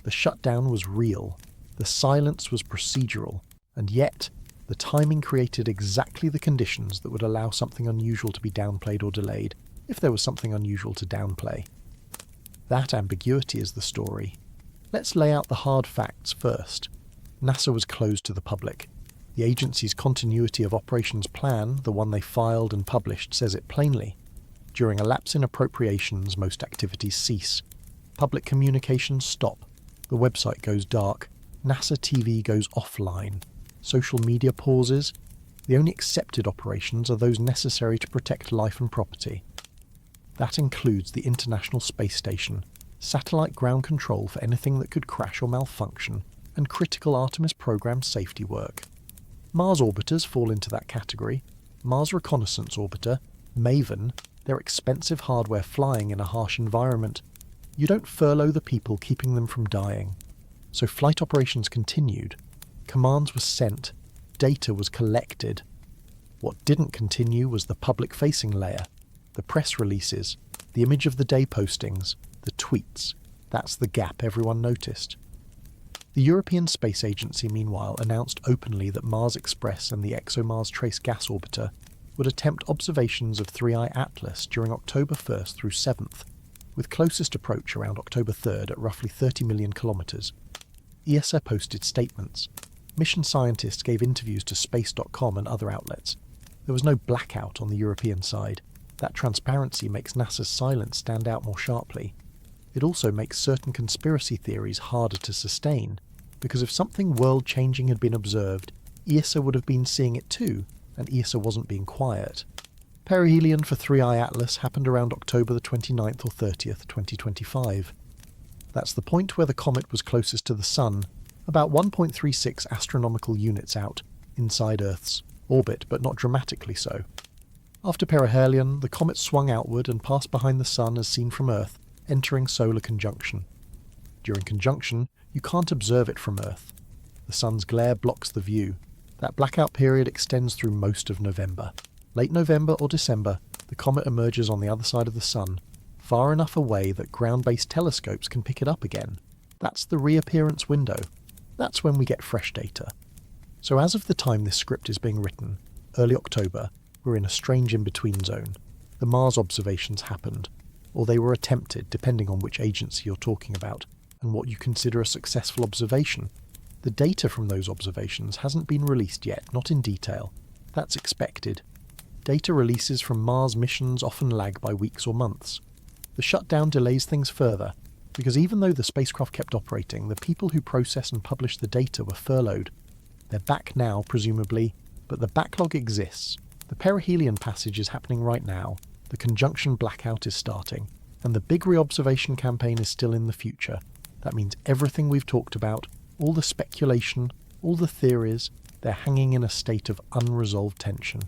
The shutdown was real, the silence was procedural, and yet the timing created exactly the conditions that would allow something unusual to be downplayed or delayed, if there was something unusual to downplay. That ambiguity is the story. Let's lay out the hard facts first. NASA was closed to the public. The agency's continuity of operations plan, the one they filed and published, says it plainly. During a lapse in appropriations, most activities cease. Public communications stop. The website goes dark. NASA TV goes offline. Social media pauses. The only accepted operations are those necessary to protect life and property. That includes the International Space Station, satellite ground control for anything that could crash or malfunction, and critical Artemis program safety work. Mars orbiters fall into that category. Mars Reconnaissance Orbiter, MAVEN, they're expensive hardware flying in a harsh environment. You don't furlough the people keeping them from dying. So flight operations continued. Commands were sent. Data was collected. What didn't continue was the public-facing layer, the press releases, the image of the day postings, the tweets. That's the gap everyone noticed. The European Space Agency, meanwhile, announced openly that Mars Express and the ExoMars Trace Gas Orbiter would attempt observations of 3i Atlas during October 1st through 7th, with closest approach around October 3rd at roughly 30 million kilometres. ESA posted statements. Mission scientists gave interviews to space.com and other outlets. There was no blackout on the European side. That transparency makes NASA's silence stand out more sharply. It also makes certain conspiracy theories harder to sustain, because if something world-changing had been observed, ESA would have been seeing it too, and ESA wasn't being quiet. Perihelion for 3i Atlas happened around October the 29th or 30th, 2025. That's the point where the comet was closest to the Sun, about 1.36 astronomical units out, inside Earth's orbit, but not dramatically so. After perihelion, the comet swung outward and passed behind the Sun as seen from Earth, entering solar conjunction. During conjunction, you can't observe it from Earth. The Sun's glare blocks the view. That blackout period extends through most of November. Late November or December, the comet emerges on the other side of the Sun, far enough away that ground-based telescopes can pick it up again. That's the reappearance window. That's when we get fresh data. So as of the time this script is being written, early October, we're in a strange in-between zone. The Mars observations happened, or they were attempted, depending on which agency you're talking about, and what you consider a successful observation. The data from those observations hasn't been released yet, not in detail. That's expected. Data releases from Mars missions often lag by weeks or months. The shutdown delays things further, because even though the spacecraft kept operating, the people who process and publish the data were furloughed. They're back now, presumably, but the backlog exists. The perihelion passage is happening right now, the conjunction blackout is starting, and the big reobservation campaign is still in the future. That means everything we've talked about, all the speculation, all the theories, they're hanging in a state of unresolved tension,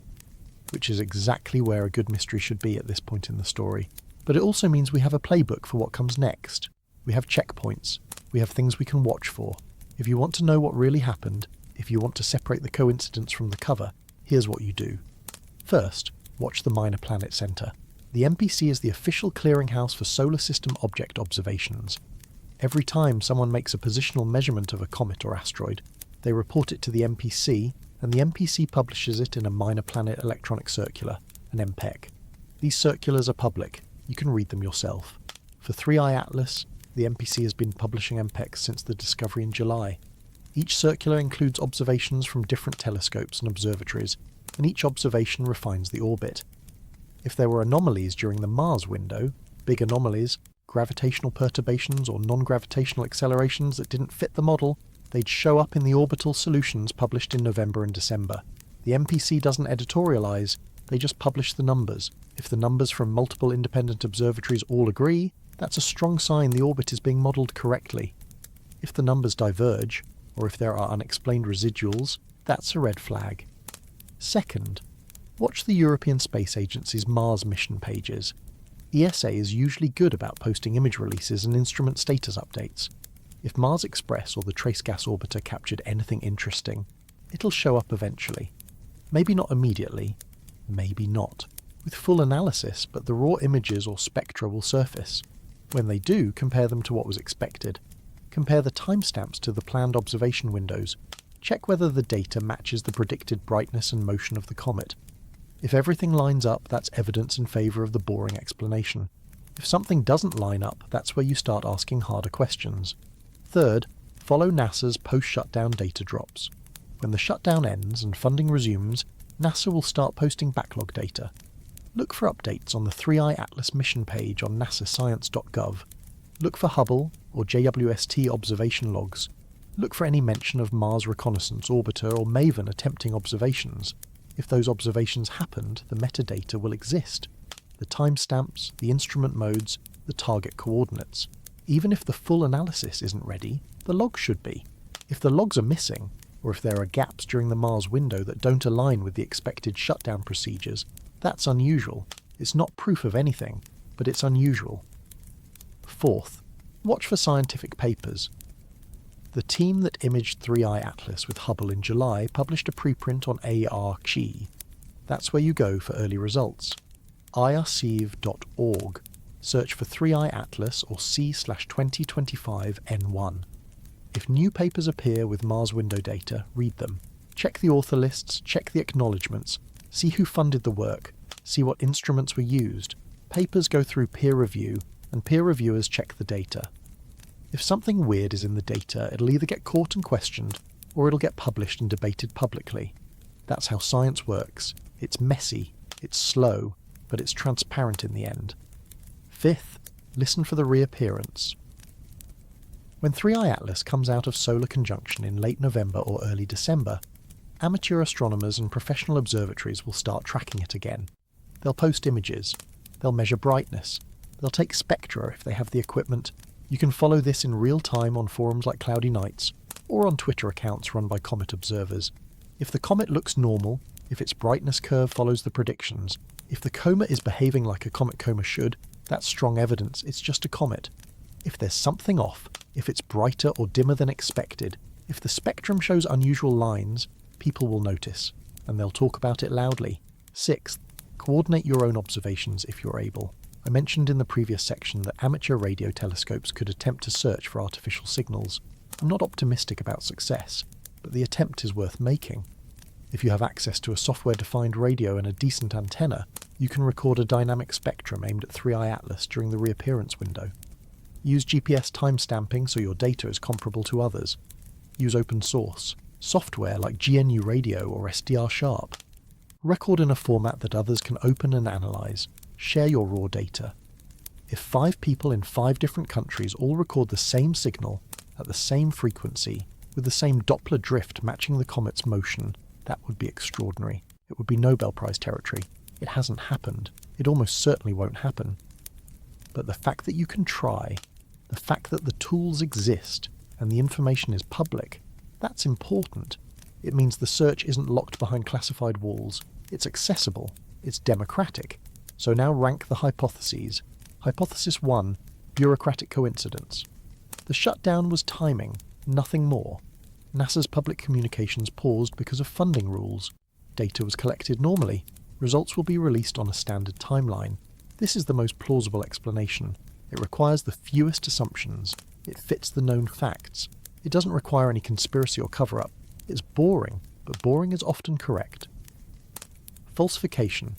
which is exactly where a good mystery should be at this point in the story. But it also means we have a playbook for what comes next. We have checkpoints. We have things we can watch for. If you want to know what really happened, if you want to separate the coincidence from the cover, here's what you do. First, watch the Minor Planet Center. The MPC is the official clearinghouse for solar system object observations. Every time someone makes a positional measurement of a comet or asteroid, they report it to the MPC, and the MPC publishes it in a Minor Planet Electronic Circular, an MPEC. These circulars are public. You can read them yourself. For 3i Atlas, the MPC has been publishing MPECs since the discovery in July. Each circular includes observations from different telescopes and observatories, and each observation refines the orbit. If there were anomalies during the Mars window, big anomalies, gravitational perturbations or non-gravitational accelerations that didn't fit the model, they'd show up in the orbital solutions published in November and December. The MPC doesn't editorialize, they just publish the numbers. If the numbers from multiple independent observatories all agree, that's a strong sign the orbit is being modelled correctly. If the numbers diverge, or if there are unexplained residuals, that's a red flag. Second, watch the European Space Agency's Mars mission pages. ESA is usually good about posting image releases and instrument status updates. If Mars Express or the Trace Gas Orbiter captured anything interesting, it'll show up eventually. Maybe not immediately, maybe not, with full analysis, but the raw images or spectra will surface. When they do, compare them to what was expected. Compare the timestamps to the planned observation windows. Check whether the data matches the predicted brightness and motion of the comet. If everything lines up, that's evidence in favour of the boring explanation. If something doesn't line up, that's where you start asking harder questions. Third, follow NASA's post-shutdown data drops. When the shutdown ends and funding resumes, NASA will start posting backlog data. Look for updates on the 3i Atlas mission page on nasascience.gov. Look for Hubble or JWST observation logs. Look for any mention of Mars Reconnaissance Orbiter or MAVEN attempting observations. If those observations happened, the metadata will exist. The timestamps, the instrument modes, the target coordinates. Even if the full analysis isn't ready, the logs should be. If the logs are missing, or if there are gaps during the Mars window that don't align with the expected shutdown procedures, that's unusual. It's not proof of anything, but it's unusual. Fourth, watch for scientific papers. The team that imaged 3i Atlas with Hubble in July published a preprint on ARC. That's where you go for early results. irciv.org. Search for 3i Atlas or C/2025N1. If new papers appear with Mars window data, read them. Check the author lists, check the acknowledgements, see who funded the work, see what instruments were used. Papers go through peer review, and peer reviewers check the data. If something weird is in the data, it'll either get caught and questioned, or it'll get published and debated publicly. That's how science works. It's messy, it's slow, but it's transparent in the end. Fifth, listen for the reappearance. When 3i Atlas comes out of solar conjunction in late November or early December, amateur astronomers and professional observatories will start tracking it again. They'll post images, they'll measure brightness, they'll take spectra if they have the equipment. You can follow this in real time on forums like Cloudy Nights, or on Twitter accounts run by comet observers. If the comet looks normal, if its brightness curve follows the predictions, if the coma is behaving like a comet coma should, that's strong evidence it's just a comet. If there's something off, if it's brighter or dimmer than expected, if the spectrum shows unusual lines, people will notice, and they'll talk about it loudly. Sixth, coordinate your own observations if you're able. I mentioned in the previous section that amateur radio telescopes could attempt to search for artificial signals. I'm not optimistic about success, but the attempt is worth making. If you have access to a software-defined radio and a decent antenna, you can record a dynamic spectrum aimed at 3i Atlas during the reappearance window. Use GPS timestamping so your data is comparable to others. Use open source, software like GNU Radio or SDR Sharp. Record in a format that others can open and analyze. Share your raw data. If 5 people in 5 different countries all record the same signal at the same frequency, with the same Doppler drift matching the comet's motion, that would be extraordinary. It would be Nobel Prize territory. It hasn't happened. It almost certainly won't happen. But the fact that you can try, the fact that the tools exist and the information is public, that's important. It means the search isn't locked behind classified walls. It's accessible. It's democratic. So now rank the hypotheses. Hypothesis 1, bureaucratic coincidence. The shutdown was timing, nothing more. NASA's public communications paused because of funding rules. Data was collected normally. Results will be released on a standard timeline. This is the most plausible explanation. It requires the fewest assumptions. It fits the known facts. It doesn't require any conspiracy or cover-up. It's boring, but boring is often correct. Falsification.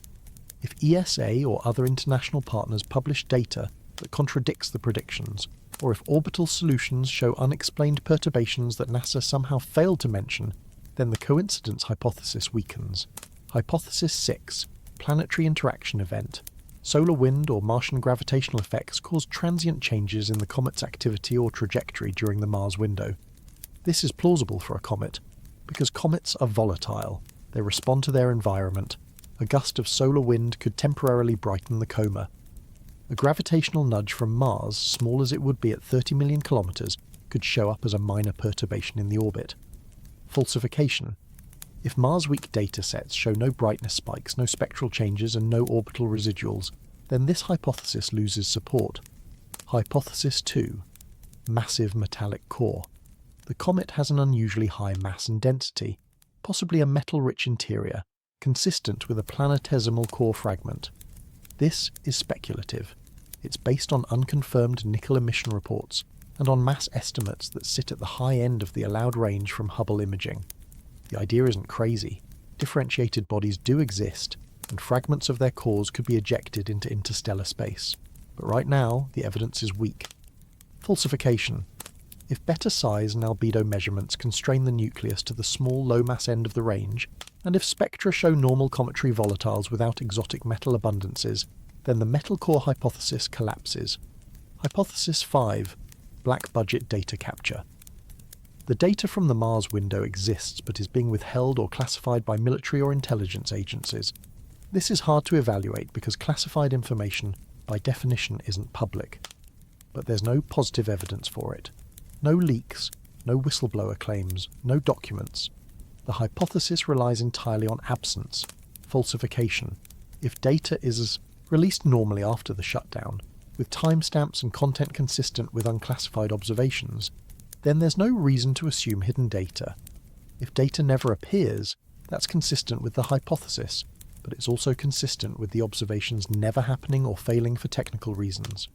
If ESA or other international partners publish data that contradicts the predictions, or if orbital solutions show unexplained perturbations that NASA somehow failed to mention, then the coincidence hypothesis weakens. Hypothesis 6. Planetary interaction event. Solar wind or Martian gravitational effects cause transient changes in the comet's activity or trajectory during the Mars window. This is plausible for a comet, because comets are volatile. They respond to their environment. A gust of solar wind could temporarily brighten the coma. A gravitational nudge from Mars, small as it would be at 30 million kilometres, could show up as a minor perturbation in the orbit. Falsification. If Mars-weak datasets show no brightness spikes, no spectral changes and no orbital residuals, then this hypothesis loses support. Hypothesis 2. Massive metallic core. The comet has an unusually high mass and density, possibly a metal-rich interior, consistent with a planetesimal core fragment. This is speculative. It's based on unconfirmed nickel emission reports and on mass estimates that sit at the high end of the allowed range from Hubble imaging. The idea isn't crazy. Differentiated bodies do exist, and fragments of their cores could be ejected into interstellar space. But right now, the evidence is weak. Falsification. If better size and albedo measurements constrain the nucleus to the small low-mass end of the range, and if spectra show normal cometary volatiles without exotic metal abundances, then the metal core hypothesis collapses. Hypothesis 5. Black budget data capture. The data from the Mars window exists but is being withheld or classified by military or intelligence agencies. This is hard to evaluate because classified information, by definition, isn't public. But there's no positive evidence for it. No leaks, no whistleblower claims, no documents. The hypothesis relies entirely on absence, falsification. If data is released normally after the shutdown, with timestamps and content consistent with unclassified observations, then there's no reason to assume hidden data. If data never appears, that's consistent with the hypothesis, but it's also consistent with the observations never happening or failing for technical reasons.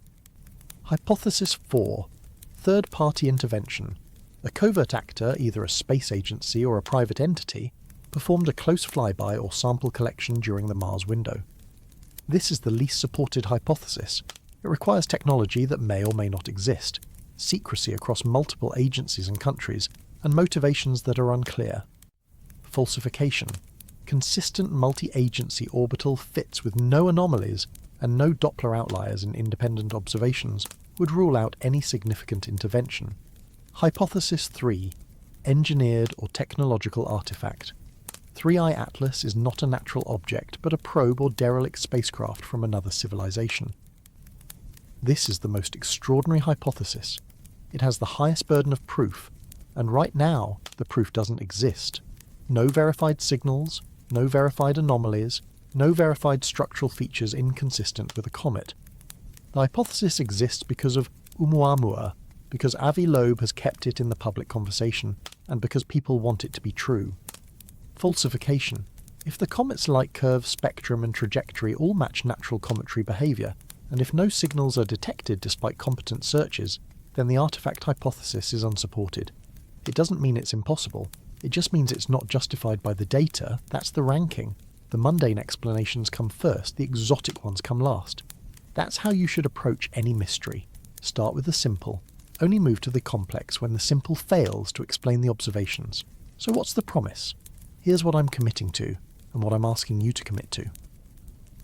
Hypothesis 4. Third-party intervention. A covert actor, either a space agency or a private entity, performed a close flyby or sample collection during the Mars window. This is the least supported hypothesis. It requires technology that may or may not exist, secrecy across multiple agencies and countries, and motivations that are unclear. Falsification. Consistent multi-agency orbital fits with no anomalies and no Doppler outliers in independent observations would rule out any significant intervention. Hypothesis 3. Engineered or technological artifact. 3I Atlas is not a natural object, but a probe or derelict spacecraft from another civilization. This is the most extraordinary hypothesis. It has the highest burden of proof, and right now the proof doesn't exist. No verified signals, no verified anomalies, no verified structural features inconsistent with a comet. The hypothesis exists because of ʻOumuamua, because Avi Loeb has kept it in the public conversation, and because people want it to be true. Falsification. If the comet's light curve, spectrum and trajectory all match natural cometary behaviour, and if no signals are detected despite competent searches, then the artifact hypothesis is unsupported. It doesn't mean it's impossible. It just means it's not justified by the data. That's the ranking. The mundane explanations come first, the exotic ones come last. That's how you should approach any mystery. Start with the simple. Only move to the complex when the simple fails to explain the observations. So what's the promise? Here's what I'm committing to, and what I'm asking you to commit to.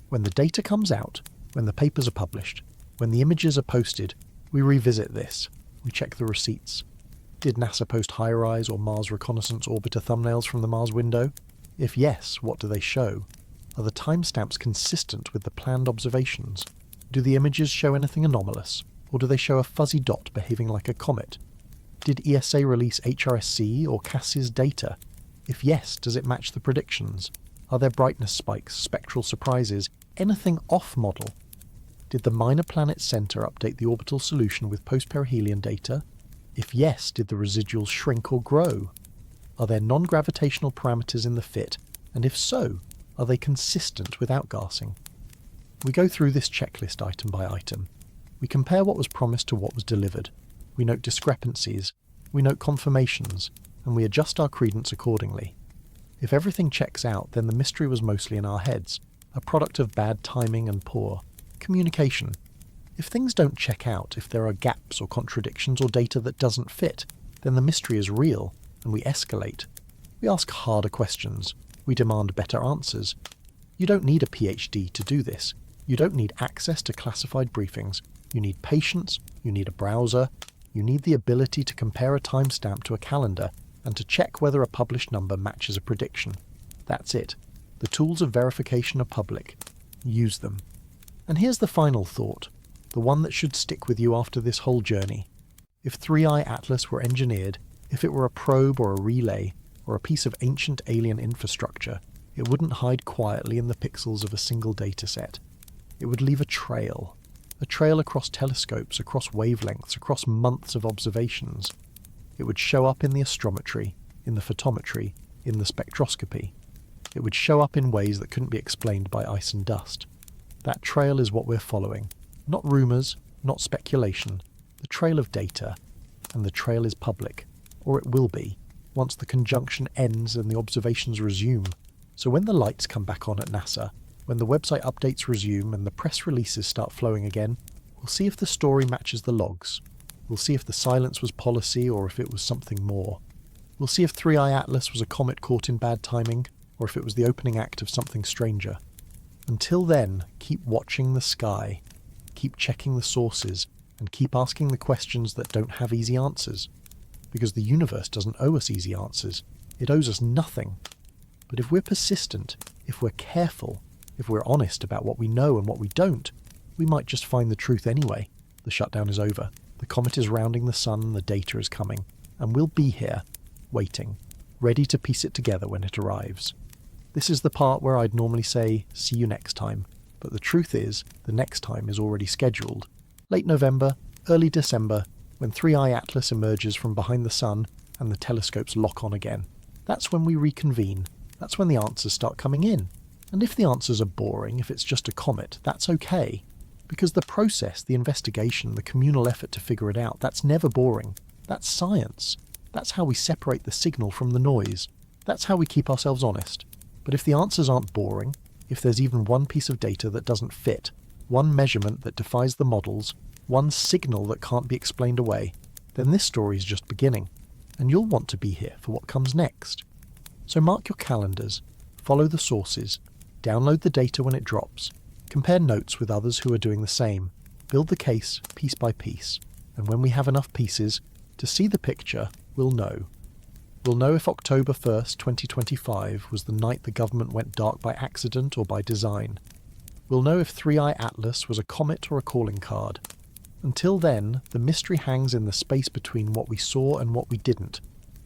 When the data comes out, when the papers are published, when the images are posted, we revisit this. We check the receipts. Did NASA post HiRISE or Mars Reconnaissance Orbiter thumbnails from the Mars window? If yes, what do they show? Are the timestamps consistent with the planned observations? Do the images show anything anomalous? Or do they show a fuzzy dot behaving like a comet? Did ESA release HRSC or CAS's data? If yes, does it match the predictions? Are there brightness spikes, spectral surprises, anything off-model? Did the Minor Planet Center update the orbital solution with post-perihelion data? If yes, did the residuals shrink or grow? Are there non-gravitational parameters in the fit? And if so, are they consistent with outgassing? We go through this checklist item by item. We compare what was promised to what was delivered. We note discrepancies, we note confirmations, and we adjust our credence accordingly. If everything checks out, then the mystery was mostly in our heads, a product of bad timing and poor communication. If things don't check out, if there are gaps or contradictions or data that doesn't fit, then the mystery is real, and we escalate. We ask harder questions. We demand better answers. You don't need a PhD to do this. You don't need access to classified briefings. You need patience, you need a browser, you need the ability to compare a timestamp to a calendar and to check whether a published number matches a prediction. That's it. The tools of verification are public. Use them. And here's the final thought, the one that should stick with you after this whole journey. If 3i Atlas were engineered, if it were a probe or a relay, or a piece of ancient alien infrastructure, it wouldn't hide quietly in the pixels of a single dataset. It would leave a trail across telescopes, across wavelengths, across months of observations. It would show up in the astrometry, in the photometry, in the spectroscopy. It would show up in ways that couldn't be explained by ice and dust. That trail is what we're following. Not rumours, not speculation. The trail of data. And the trail is public. Or it will be, once the conjunction ends and the observations resume. So when the lights come back on at NASA, when the website updates resume and the press releases start flowing again, we'll see if the story matches the logs. We'll see if the silence was policy or if it was something more. We'll see if 3i Atlas was a comet caught in bad timing, or if it was the opening act of something stranger. Until then, keep watching the sky, keep checking the sources, and keep asking the questions that don't have easy answers. Because the universe doesn't owe us easy answers. It owes us nothing. But if we're persistent, if we're careful, if we're honest about what we know and what we don't, we might just find the truth anyway. The shutdown is over. The comet is rounding the sun, the data is coming, and we'll be here, waiting, ready to piece it together when it arrives. This is the part where I'd normally say, see you next time, but the truth is, the next time is already scheduled. Late November, early December, when 3i Atlas emerges from behind the sun and the telescopes lock on again. That's when we reconvene. That's when the answers start coming in. And if the answers are boring, if it's just a comet, that's okay. Because the process, the investigation, the communal effort to figure it out, that's never boring. That's science. That's how we separate the signal from the noise. That's how we keep ourselves honest. But if the answers aren't boring, if there's even one piece of data that doesn't fit, one measurement that defies the models, one signal that can't be explained away, then this story is just beginning. And you'll want to be here for what comes next. So mark your calendars, follow the sources, download the data when it drops, compare notes with others who are doing the same, build the case piece by piece, and when we have enough pieces to see the picture, we'll know. We'll know if October 1st, 2025 was the night the government went dark by accident or by design. We'll know if 3i Atlas was a comet or a calling card. Until then, the mystery hangs in the space between what we saw and what we didn't,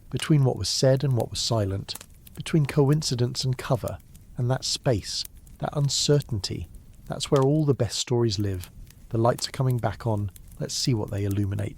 between what was said and what was silent, between coincidence and cover, and that space, that uncertainty, that's where all the best stories live. The lights are coming back on, let's see what they illuminate.